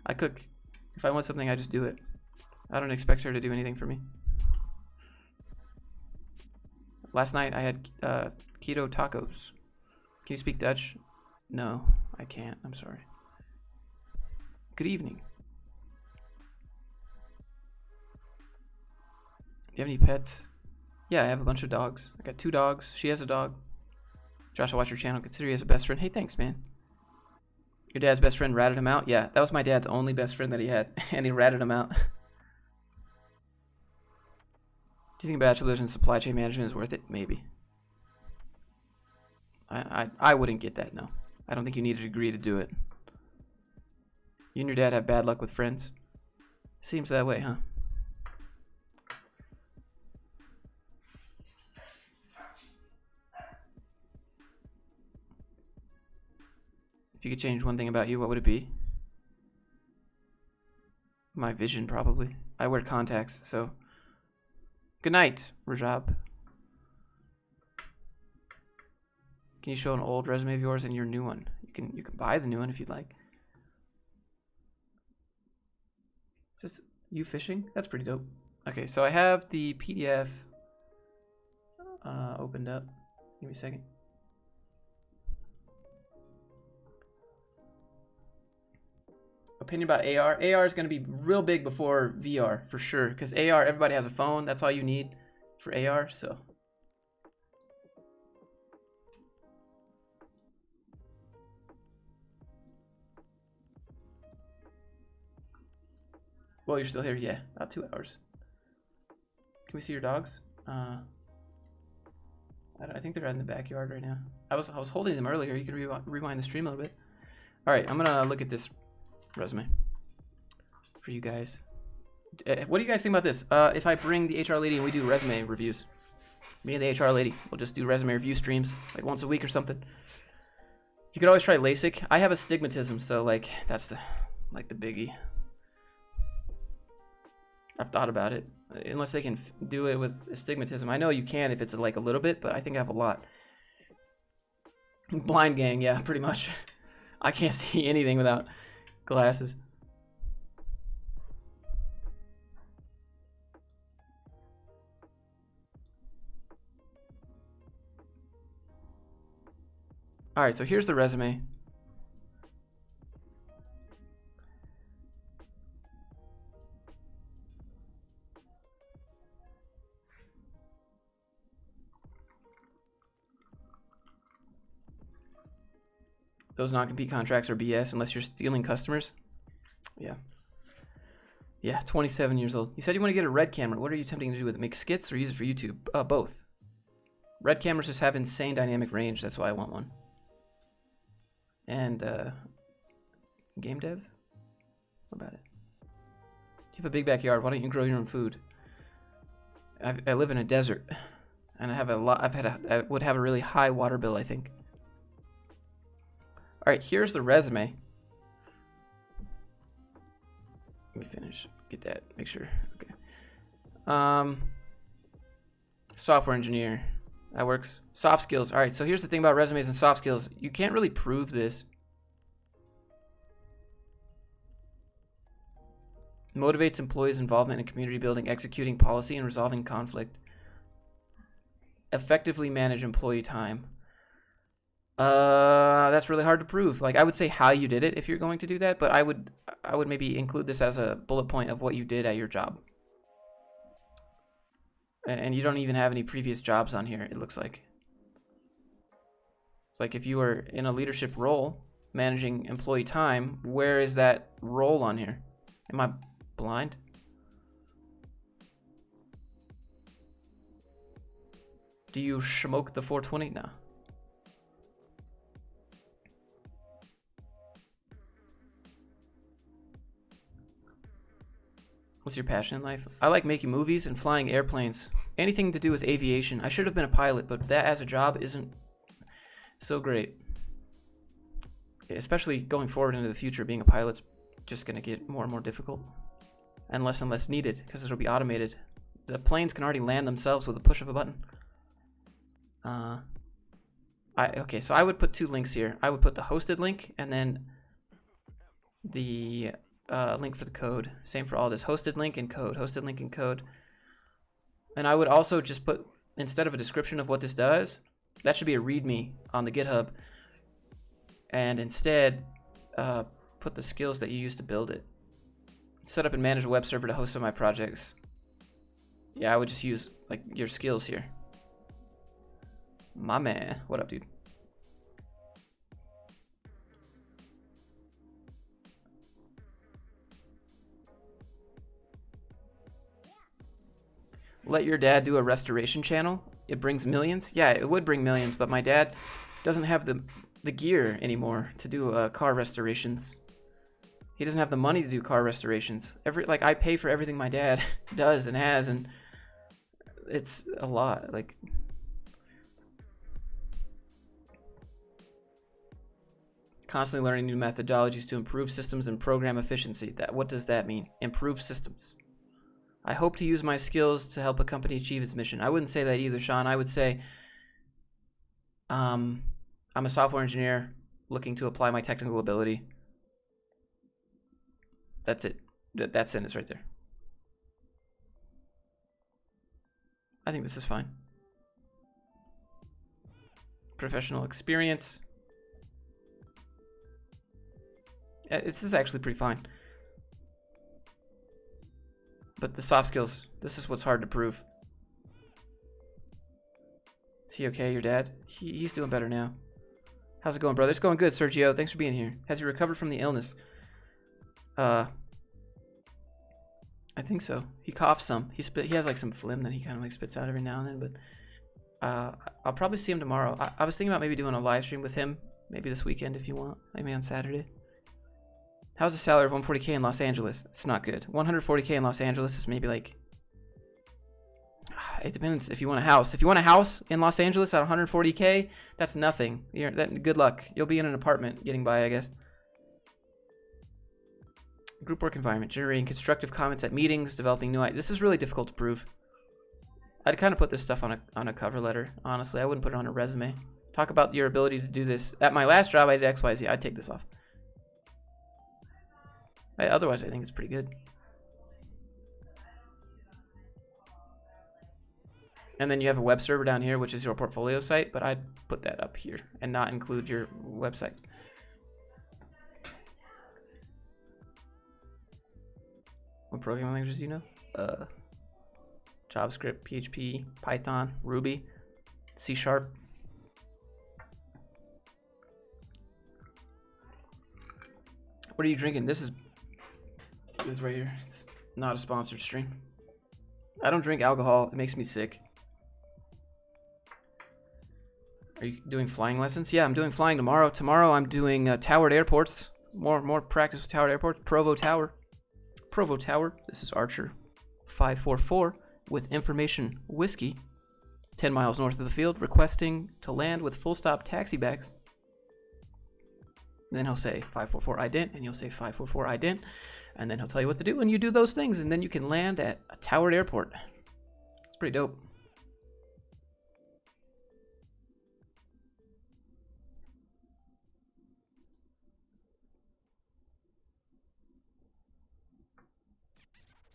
I cook. If I want something, I just do it. I don't expect her to do anything for me. Last night I had keto tacos. Can you speak Dutch? No, I can't. I'm sorry. Good evening. Do you have any pets? Yeah, I have a bunch of dogs. I got 2 dogs. She has a dog. Josh, I watch your channel. Consider you as a best friend. Hey, thanks, man. Your dad's best friend ratted him out? Yeah, that was my dad's only best friend that he had, and he ratted him out. Do you think a bachelor's in supply chain management is worth it? Maybe. I wouldn't get that, no. I don't think you need a degree to do it. You and your dad have bad luck with friends? Seems that way, huh? If you could change one thing about you, what would it be? My vision, probably. I wear contacts, so. Good night, Rajab. Can you show an old resume of yours and your new one? You can buy the new one if you'd like. Is this you fishing? That's pretty dope. Okay, so I have the PDF opened up. Give me a second. Opinion about AR. AR is going to be real big before VR for sure. Because AR, everybody has a phone. That's all you need for AR. So Well, you're still here. Yeah, about 2 hours. Can we see your dogs? I think they're out in the backyard right now. I was holding them earlier. You can rewind the stream a little bit. All right, I'm gonna look at this resume for you guys. What do you guys think about this? If I bring the HR lady and we do resume reviews, me and the HR lady, we'll just do resume review streams like once a week or something. You could always try LASIK. I have astigmatism, so like that's the biggie. I've thought about it. Unless they can do it with astigmatism. I know you can if it's like a little bit, but I think I have a lot. Blind gang, yeah, pretty much. I can't see anything without glasses. All right, so here's the resume. Those non-compete contracts are BS unless you're stealing customers. Yeah. Yeah, 27 years old. You said you want to get a red camera. What are you attempting to do with it? Make skits or use it for YouTube? Both. Red cameras just have insane dynamic range. That's why I want one. And game dev? What about it? You have a big backyard. Why don't you grow your own food? I live in a desert, and I have a lot. I would have a really high water bill, I think. All right, here's the resume. Let me finish. Get that. Make sure. Okay. Software engineer. That works. Soft skills. All right, so here's the thing about resumes and soft skills. You can't really prove this. Motivates employees' involvement in community building, executing policy, and resolving conflict. Effectively manage employee time. That's really hard to prove. Like, I would say how you did it if you're going to do that, but I would maybe include this as a bullet point of what you did at your job. And you don't even have any previous jobs on here, it looks like. Like, if you were in a leadership role, managing employee time, where is that role on here? Am I blind? Do you smoke the 420? No. What's your passion in life? I like making movies and flying airplanes. Anything to do with aviation. I should have been a pilot, but that as a job isn't so great. Especially going forward into the future, being a pilot's just going to get more and more difficult. And less needed, because it'll be automated. The planes can already land themselves with a push of a button. Okay, so I would put 2 links here. I would put the hosted link, and then the link for the code. Same for all this. Hosted link and code. Hosted link and code. And I would also just put, instead of a description of what this does, that should be a README on the GitHub. And instead, put the skills that you use to build it. Set up and manage a web server to host some of my projects. Yeah, I would just use like your skills here. My man. What up, dude? Let your dad do a restoration channel. It brings millions. Yeah, it would bring millions, but my dad doesn't have the gear anymore to do car restorations. He doesn't have the money to do car restorations. I pay for everything my dad does and has, and it's a lot. Like, constantly learning new methodologies to improve systems and program efficiency. What does that mean? Improve systems. I hope to use my skills to help a company achieve its mission. I wouldn't say that either, Sean. I would say I'm a software engineer looking to apply my technical ability. That's it. That sentence right there. I think this is fine. Professional experience. This is actually pretty fine. But the soft skills, this is what's hard to prove. Is he okay, your dad? He's doing better now. How's it going, brother? It's going good, Sergio. Thanks for being here. Has he recovered from the illness? I think so. He coughs some. He has like some phlegm that he kind of like spits out every now and then. But I'll probably see him tomorrow. I was thinking about maybe doing a live stream with him, maybe this weekend if you want, maybe on Saturday. How's the salary of 140K in Los Angeles? It's not good. 140K in Los Angeles is maybe like. It depends if you want a house. If you want a house in Los Angeles at 140K, that's nothing. Good luck. You'll be in an apartment getting by, I guess. Group work environment, generating constructive comments at meetings, developing new ideas. This is really difficult to prove. I'd kind of put this stuff on a cover letter. Honestly, I wouldn't put it on a resume. Talk about your ability to do this. At my last job, I did XYZ. I'd take this off. Otherwise, I think it's pretty good. And then you have a web server down here, which is your portfolio site, but I'd put that up here and not include your website. What programming languages do you know? JavaScript, PHP, Python, Ruby, C#. What are you drinking? This is right here. It's not a sponsored stream. I don't drink alcohol. It makes me sick. Are you doing flying lessons? Yeah, I'm doing flying tomorrow. Tomorrow I'm doing towered airports. More practice with towered airports. Provo Tower. This is Archer 544 with information whiskey. 10 miles north of the field, requesting to land with full stop taxi bags. Then he'll say 544 ident, and you'll say 544 ident, and then he'll tell you what to do, and you do those things, and then you can land at a towered airport. It's pretty dope.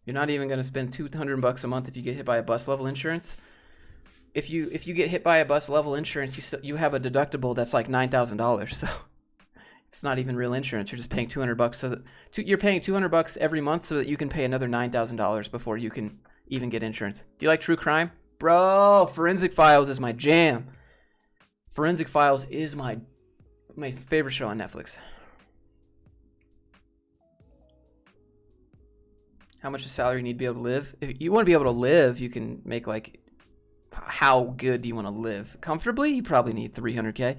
You're not even going to spend $200 a month if you get hit by a bus level insurance. If you get hit by a bus level insurance, you have a deductible that's like $9,000. So it's not even real insurance. You're just paying $200. So you're paying $200 every month so that you can pay another $9,000 before you can even get insurance. Do you like true crime? Bro, Forensic Files is my jam. Forensic Files is my favorite show on Netflix. How much a salary you need to be able to live? If you want to be able to live, you can make like, how good do you want to live? Comfortably, you probably need 300K.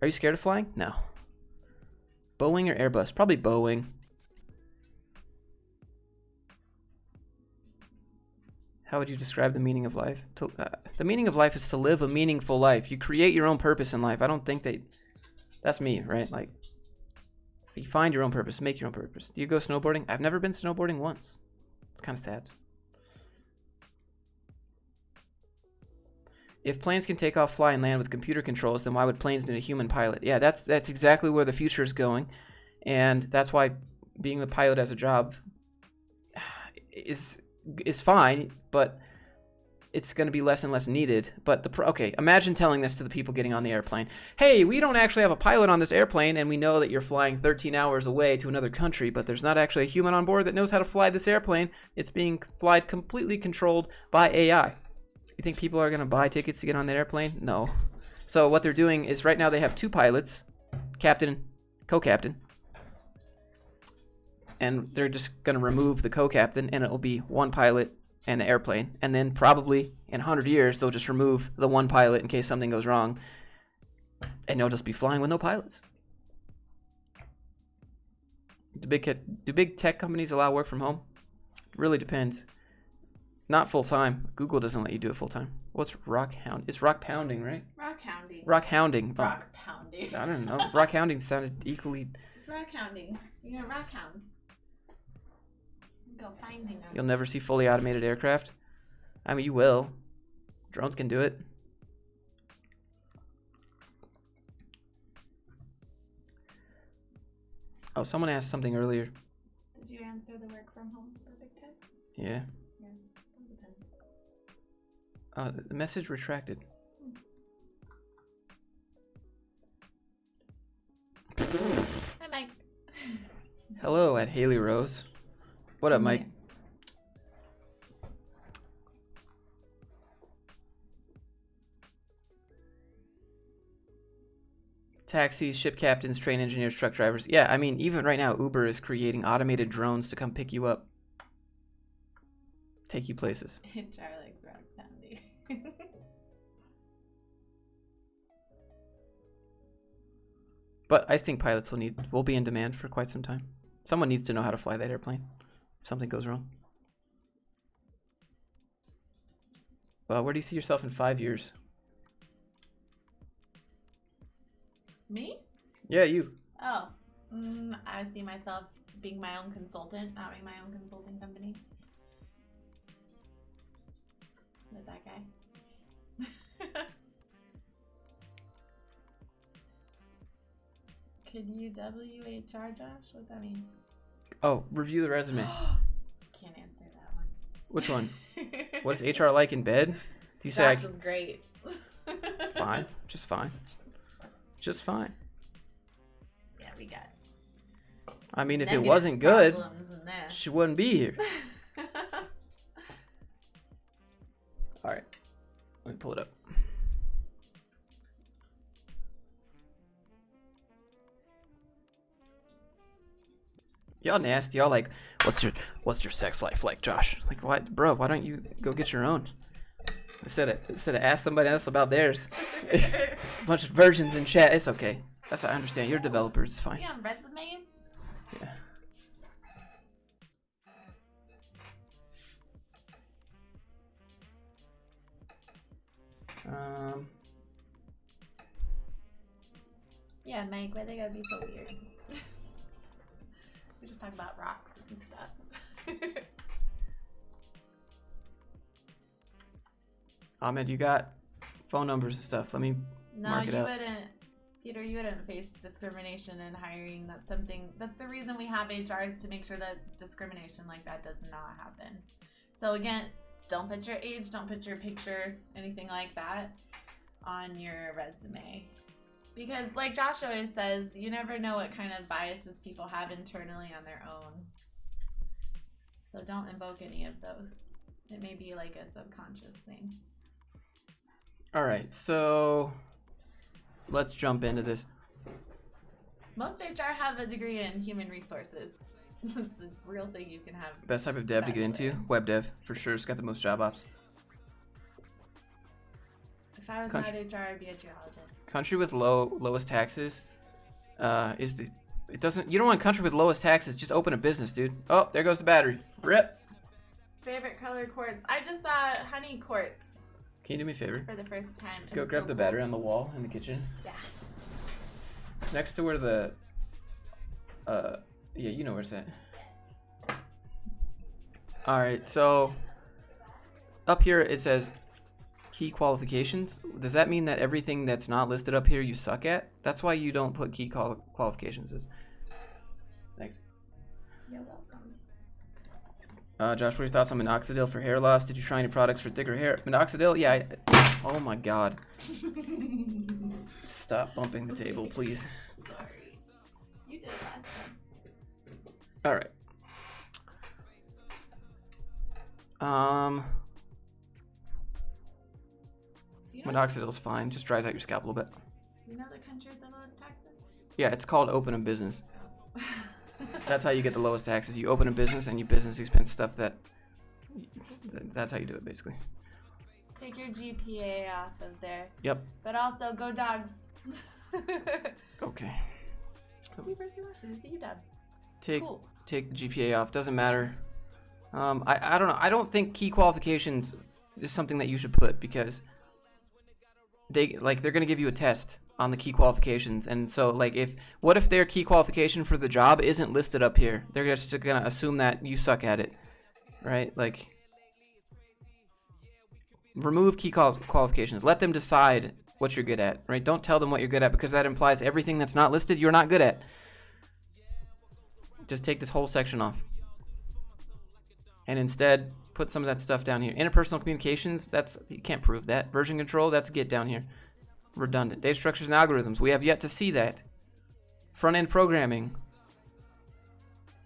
Are you scared of flying? No. Boeing or Airbus? Probably Boeing. How would you describe the meaning of life? The meaning of life is to live a meaningful life. You create your own purpose in life. I don't think that's me, right? Like, you find your own purpose, make your own purpose. Do you go snowboarding? I've never been snowboarding once. It's kind of sad. If planes can take off, fly, and land with computer controls, then why would planes need a human pilot? Yeah, that's exactly where the future is going. And that's why being a pilot as a job is fine, but it's going to be less and less needed. But okay, imagine telling this to the people getting on the airplane. Hey, we don't actually have a pilot on this airplane, and we know that you're flying 13 hours away to another country, but there's not actually a human on board that knows how to fly this airplane. It's being flied completely controlled by AI. You think people are going to buy tickets to get on that airplane? No. So what they're doing is right now they have two pilots, captain, co-captain, and they're just going to remove the co-captain, and it will be one pilot and the airplane, and then probably in 100 years they'll just remove the one pilot in case something goes wrong, and you'll just be flying with no pilots. Do big tech companies allow work from home? It really depends. Not full time. Google doesn't let you do it full time. What's rock hound? It's rock pounding, right? Rock hounding. Rock hounding. Rock pounding. I don't know. Rock hounding sounded equally. It's rock hounding. You're gonna rock hounds. Go finding them. You'll never see fully automated aircraft. I mean, you will. Drones can do it. Oh, someone asked something earlier. Did you answer the work from home for big tech? Yeah. Yeah, that depends. The message retracted. Hi, Mike. Hello at Haley Rose. What up, Mike? Taxis, ship captains, train engineers, truck drivers. Yeah, I mean, even right now, Uber is creating automated drones to come pick you up. Take you places. HR like rock pounding. But I think pilots will be in demand for quite some time. Someone needs to know how to fly that airplane if something goes wrong. Where do you see yourself in 5 years? Me? Yeah, you. Oh, I see myself being my own consultant, having my own consulting company. With that guy. Could you WHR, Josh? What's that mean? Oh, review the resume. Can't answer that one. Which one? What's HR like in bed? Do you say Josh is great. Fine. Just fine. Just fine. Yeah, we got I mean, if it negative wasn't good, problems in there. she wouldn't be here. All right. Let me pull it up. Y'all nasty. Y'all like, what's your sex life like, Josh? Like, what, bro? Why don't you go get your own? Instead of ask somebody else about theirs. A bunch of virgins in chat. It's okay. I understand. You're developers. It's fine. You on resumes? Yeah. Yeah, Mike. Why they gotta be so weird? We just talk about rocks and stuff. Ahmed, you got phone numbers and stuff. Let me mark it up. Peter, you wouldn't face discrimination in hiring. That's the reason we have HRs, to make sure that discrimination like that does not happen. So again, don't put your age, don't put your picture, anything like that on your resume. Because like Josh always says, you never know what kind of biases people have internally on their own. So don't invoke any of those. It may be like a subconscious thing. All right, so let's jump into this. Most HR have a degree in human resources. It's a real thing you can have. Best type of dev to get into? Web dev, for sure. It's got the most job ops. If I was not HR, I'd be a geologist. Country with lowest taxes you don't want a country with lowest taxes. Just open a business, dude. Oh, there goes the battery. Rip. Favorite color quartz. I just saw honey quartz. Can you do me a favor? For the first time. Go grab the battery on the wall in the kitchen. Yeah. It's next to where the yeah, you know where it's at. All right, so up here it says key qualifications. Does that mean that everything that's not listed up here you suck at? That's why you don't put key qualifications. Thanks. You're welcome. Josh, what are your thoughts on minoxidil for hair loss? Did you try any products for thicker hair? Minoxidil? Yeah. Oh my god. Stop bumping the table, please. Sorry. You did last time. All right. Minoxidil's fine. Just dries out your scalp a little bit. Do you know the country with the lowest taxes? Yeah, it's called open a business. That's how you get the lowest taxes. You open a business and you business expense stuff that's how you do it, basically. Take your GPA off of there. Yep. But also, go dogs. Okay. See Percy Washington. See you, Dad. Take the GPA off. Doesn't matter. I don't know. I don't think key qualifications is something that you should put, because they're gonna give you a test on the key qualifications, and so what if their key qualification for the job isn't listed up here? They're just gonna assume that you suck at it, right? Like, remove key qualifications. Let them decide what you're good at, right? Don't tell them what you're good at, because that implies everything that's not listed you're not good at. Just take this whole section off, and instead put some of that stuff down here. Interpersonal communications, you can't prove that. Version control, that's get down here. Redundant. Data structures and algorithms, we have yet to see that. Front-end programming.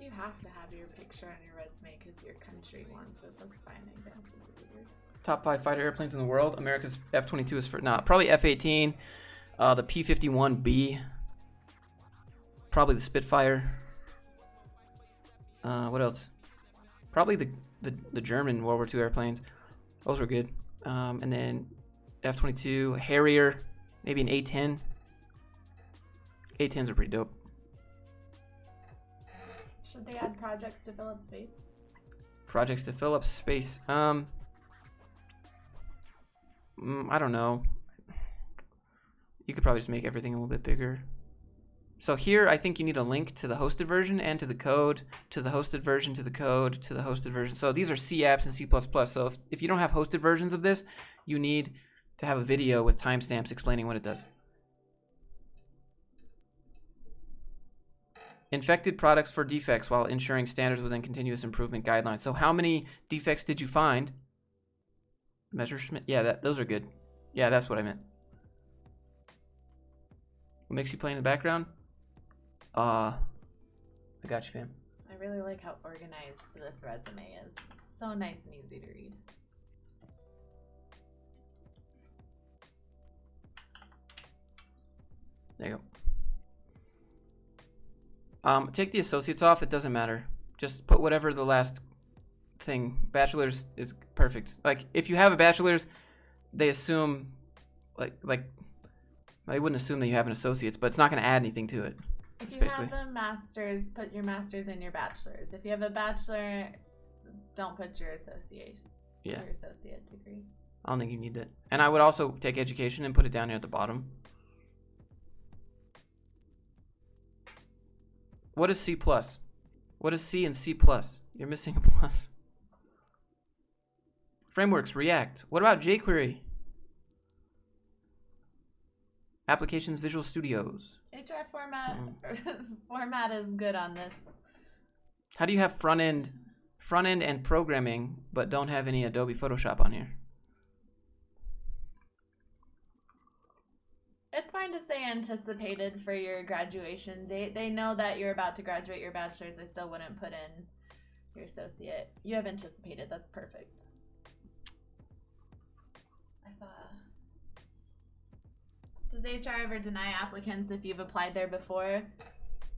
You have to have your picture on your resume because your country wants it. That's fine, I guess. It's weird. Top 5 fighter airplanes in the world. America's F-22 is probably F-18, the P-51B, probably the Spitfire. What else? Probably the German World War II airplanes. Those were good. And then F-22, Harrier, maybe an A-10. A-10s are pretty dope. Should they add projects to fill up space? Projects to fill up space. I don't know. You could probably just make everything a little bit bigger. So here, I think you need a link to the hosted version and to the code, to the hosted version, to the code, to the hosted version. So these are C apps and C++. So if you don't have hosted versions of this, you need to have a video with timestamps explaining what it does. Infected products for defects while ensuring standards within continuous improvement guidelines. So how many defects did you find? Measurement? Yeah, those are good. Yeah, that's what I meant. What makes you play in the background? I got you, fam. I really like how organized this resume is. It's so nice and easy to read. There you go. Take the associates off. It doesn't matter. Just put whatever the last thing. Bachelor's is perfect. Like, if you have a bachelor's, they assume, like they wouldn't assume that you have an associate's, but it's not going to add anything to it. If you have a master's, put your master's in your bachelor's. If you have a bachelor, don't put your associate. Yeah. Your associate degree. I don't think you need that. And I would also take education and put it down here at the bottom. What is C+? What is C and C+? You're missing a plus. Frameworks, React. What about jQuery? Applications, Visual Studios. HR format is good on this. How do you have front end and programming, but don't have any Adobe Photoshop on here? It's fine to say anticipated for your graduation date. They know that you're about to graduate your bachelor's. I still wouldn't put in your associate. You have anticipated. That's perfect. I saw. Does HR ever deny applicants if you've applied there before?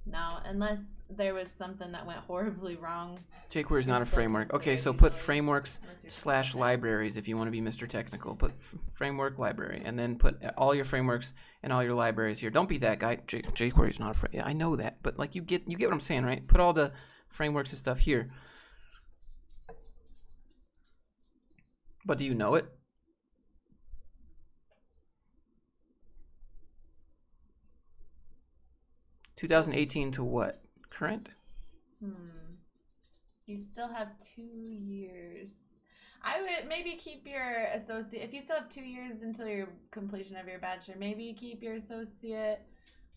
No, unless there was something that went horribly wrong. jQuery is not a framework. Okay, so put frameworks / libraries if you want to be Mr. Technical. Put framework library, and then put all your frameworks and all your libraries here. Don't be that guy. jQuery is not a framework. Yeah, I know that, but like you get what I'm saying, right? Put all the frameworks and stuff here. But do you know it? (2018) to what? Current? You still have 2 years. I would maybe keep your associate. If you still have 2 years until your completion of your bachelor, maybe keep your associate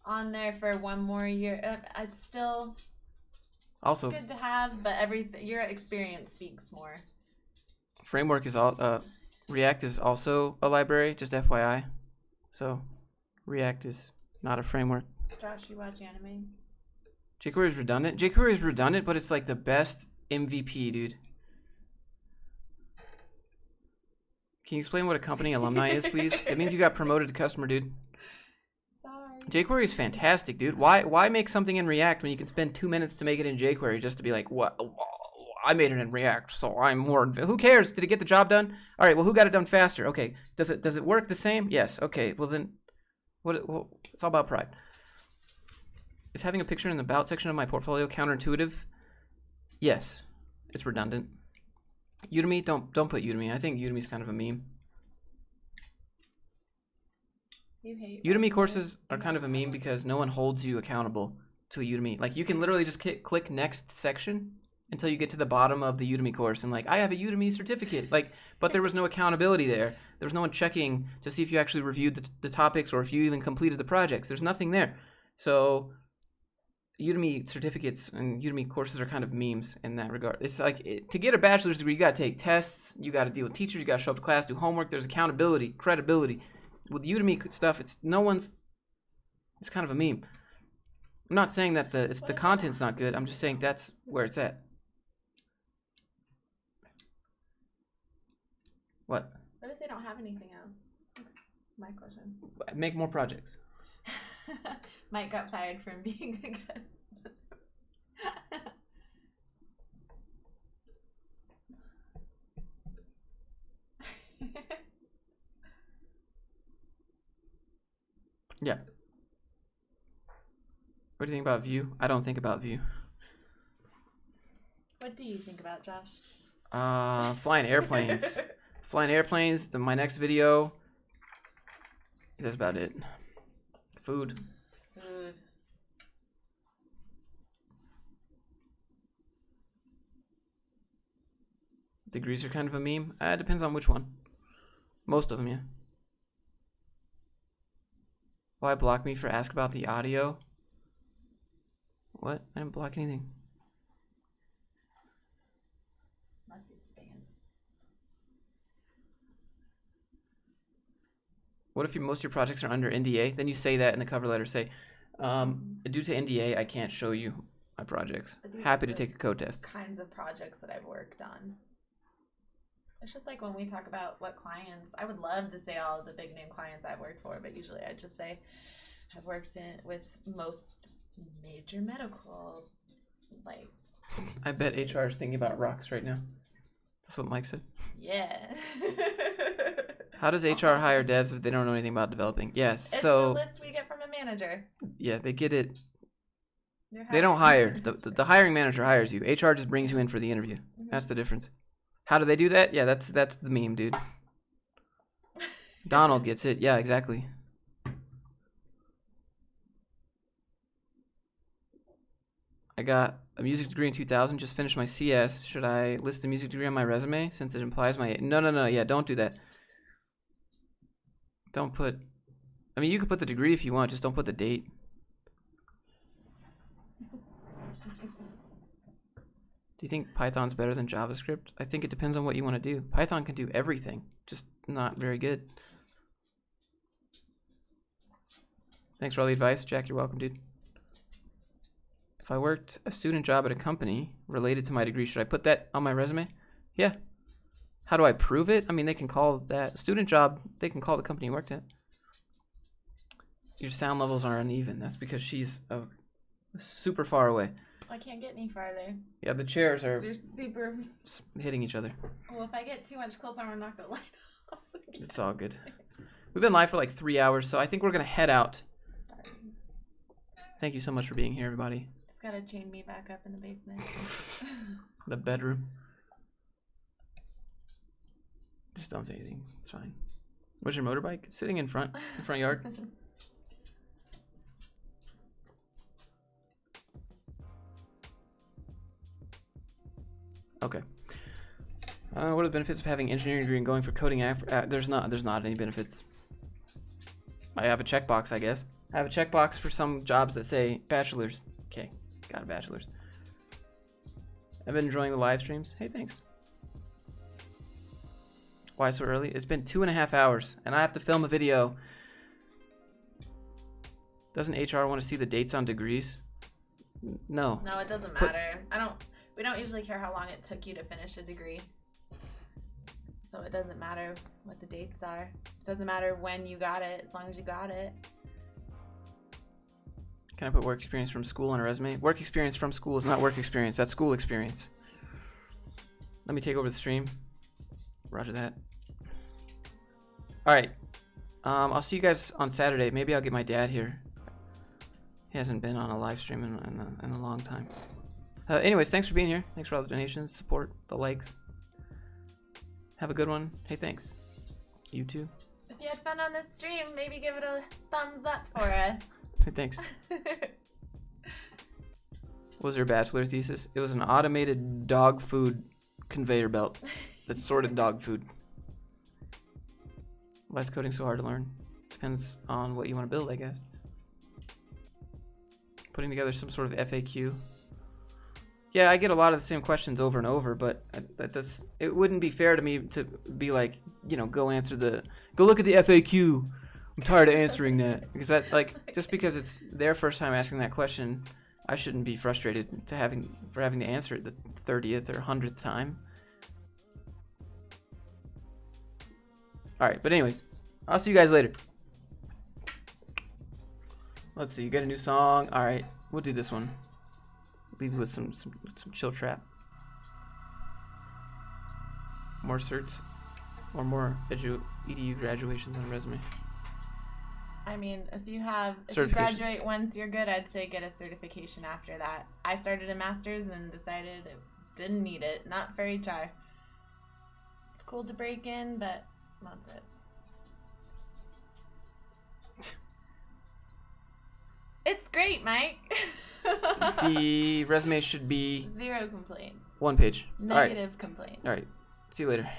on there for 1 more year. It's still also good to have, but your experience speaks more. Framework is all. React is also a library, just FYI. So, React is not a framework. Josh, you watch anime? jQuery is redundant. jQuery is redundant, but it's like the best MVP, dude. Can you explain what a company alumni is, please? It means you got promoted to customer, dude. Sorry. jQuery is fantastic, dude. Why make something in React when you can spend 2 minutes to make it in jQuery just to be like, what? I made it in React, so I'm more. Who cares? Did it get the job done? All right. Well, who got it done faster? Okay. Does it work the same? Yes. Okay. Well then, well, it's all about pride. Is having a picture in the about section of my portfolio counterintuitive? Yes. It's redundant. Udemy, don't put Udemy. I think Udemy's kind of a meme. You hate Udemy courses are kind of a meme because no one holds you accountable to a Udemy. Like, you can literally just click next section until you get to the bottom of the Udemy course and like, I have a Udemy certificate. Like, but there was no accountability there. There was no one checking to see if you actually reviewed the topics or if you even completed the projects. There's nothing there. So Udemy certificates and Udemy courses are kind of memes in that regard. It's like, to get a bachelor's degree, you got to take tests, you got to deal with teachers, you got to show up to class, do homework. There's accountability, credibility. With Udemy stuff, it's kind of a meme. I'm not saying that the content's not good. I'm just saying that's where it's at. What? What if they don't have anything else? That's my question. Make more projects. Mike got fired from being a guest. Yeah. What do you think about Vue? I don't think about Vue. What do you think about, Josh? Flying airplanes. Flying airplanes. My next video. That's about it. Food. Food. Degrees are kind of a meme. It depends on which one. Most of them, yeah. Why block me for ask about the audio? What? I didn't block anything. Unless he spams. What if most of your projects are under NDA? Then you say that in the cover letter. Say, due to NDA, I can't show you my projects. Happy to take a code test. Kinds of projects that I've worked on. It's just like when we talk about what clients, I would love to say all of the big name clients I've worked for, but usually I just say I've worked with most major medical, like. I bet HR is thinking about rocks right now. That's what Mike said. Yeah. How does HR hire devs if they don't know anything about developing? Yes, It's so. a list we get from a manager. Yeah, they get it. They don't hire. The hiring manager hires you. HR just brings you in for the interview. Mm-hmm. That's the difference. How do they do that? Yeah, that's the meme, dude. Donald gets it. Yeah, exactly. I got a music degree in 2000. Just finished my CS. Should I list the music degree on my resume since it implies my... No. Yeah, don't do that. Don't put... I mean, you can put the degree if you want. Just don't put the date. Do you think Python's better than JavaScript? I think it depends on what you want to do. Python can do everything, just not very good. Thanks for all the advice, Jack. You're welcome, dude. If I worked a student job at a company related to my degree, should I put that on my resume? Yeah. How do I prove it? I mean, they can call that student job, they can call the company you worked at. Your sound levels are uneven. That's because she's super far away. I can't get any farther. Yeah, the chairs are super hitting each other. Well, if I get too much closer, I'm gonna knock the light off. It's all good. We've been live for like 3 hours, so I think we're gonna head out. Sorry. Thank you so much for being here, everybody. Just gotta chain me back up in the basement. The bedroom. Just don't say anything. It's fine. Where's your motorbike? Sitting in front yard. Okay. What are the benefits of having engineering degree and going for coding after? There's not any benefits. I have a checkbox, I guess. I have a checkbox for some jobs that say bachelor's. Okay, got a bachelor's. I've been enjoying the live streams. Hey, thanks. Why so early? It's been 2.5 hours, and I have to film a video. Doesn't HR want to see the dates on degrees? No. No, it doesn't matter. We don't usually care how long it took you to finish a degree. So it doesn't matter what the dates are. It doesn't matter when you got it, as long as you got it. Can I put work experience from school on a resume? Work experience from school is not work experience. That's school experience. Let me take over the stream. Roger that. All right. I'll see you guys on Saturday. Maybe I'll get my dad here. He hasn't been on a live stream in a long time. Anyways, thanks for being here. Thanks for all the donations, support, the likes. Have a good one. Hey, thanks. You too. If you had fun on this stream, maybe give it a thumbs up for us. Hey, thanks. What was your bachelor thesis? It was an automated dog food conveyor belt that sorted dog food. Why is coding so hard to learn? Depends on what you want to build, I guess. Putting together some sort of FAQ. Yeah, I get a lot of the same questions over and over, but it wouldn't be fair to me to be like, go look at the FAQ. I'm tired of answering that. Because just because it's their first time asking that question, I shouldn't be frustrated for having to answer it the 30th or 100th time. All right, but anyways, I'll see you guys later. Let's see, you got a new song. All right, we'll do this one. Leave you with some chill trap. More certs or more edu graduations on a resume. I mean, if you graduate once, you're good. I'd say get a certification after that. I started a master's and decided it didn't need it. Not for HR. It's cool to break in, but that's it. It's great, Mike. The resume should be 0 complaints. 1 page. Negative complaints. All right. See you later.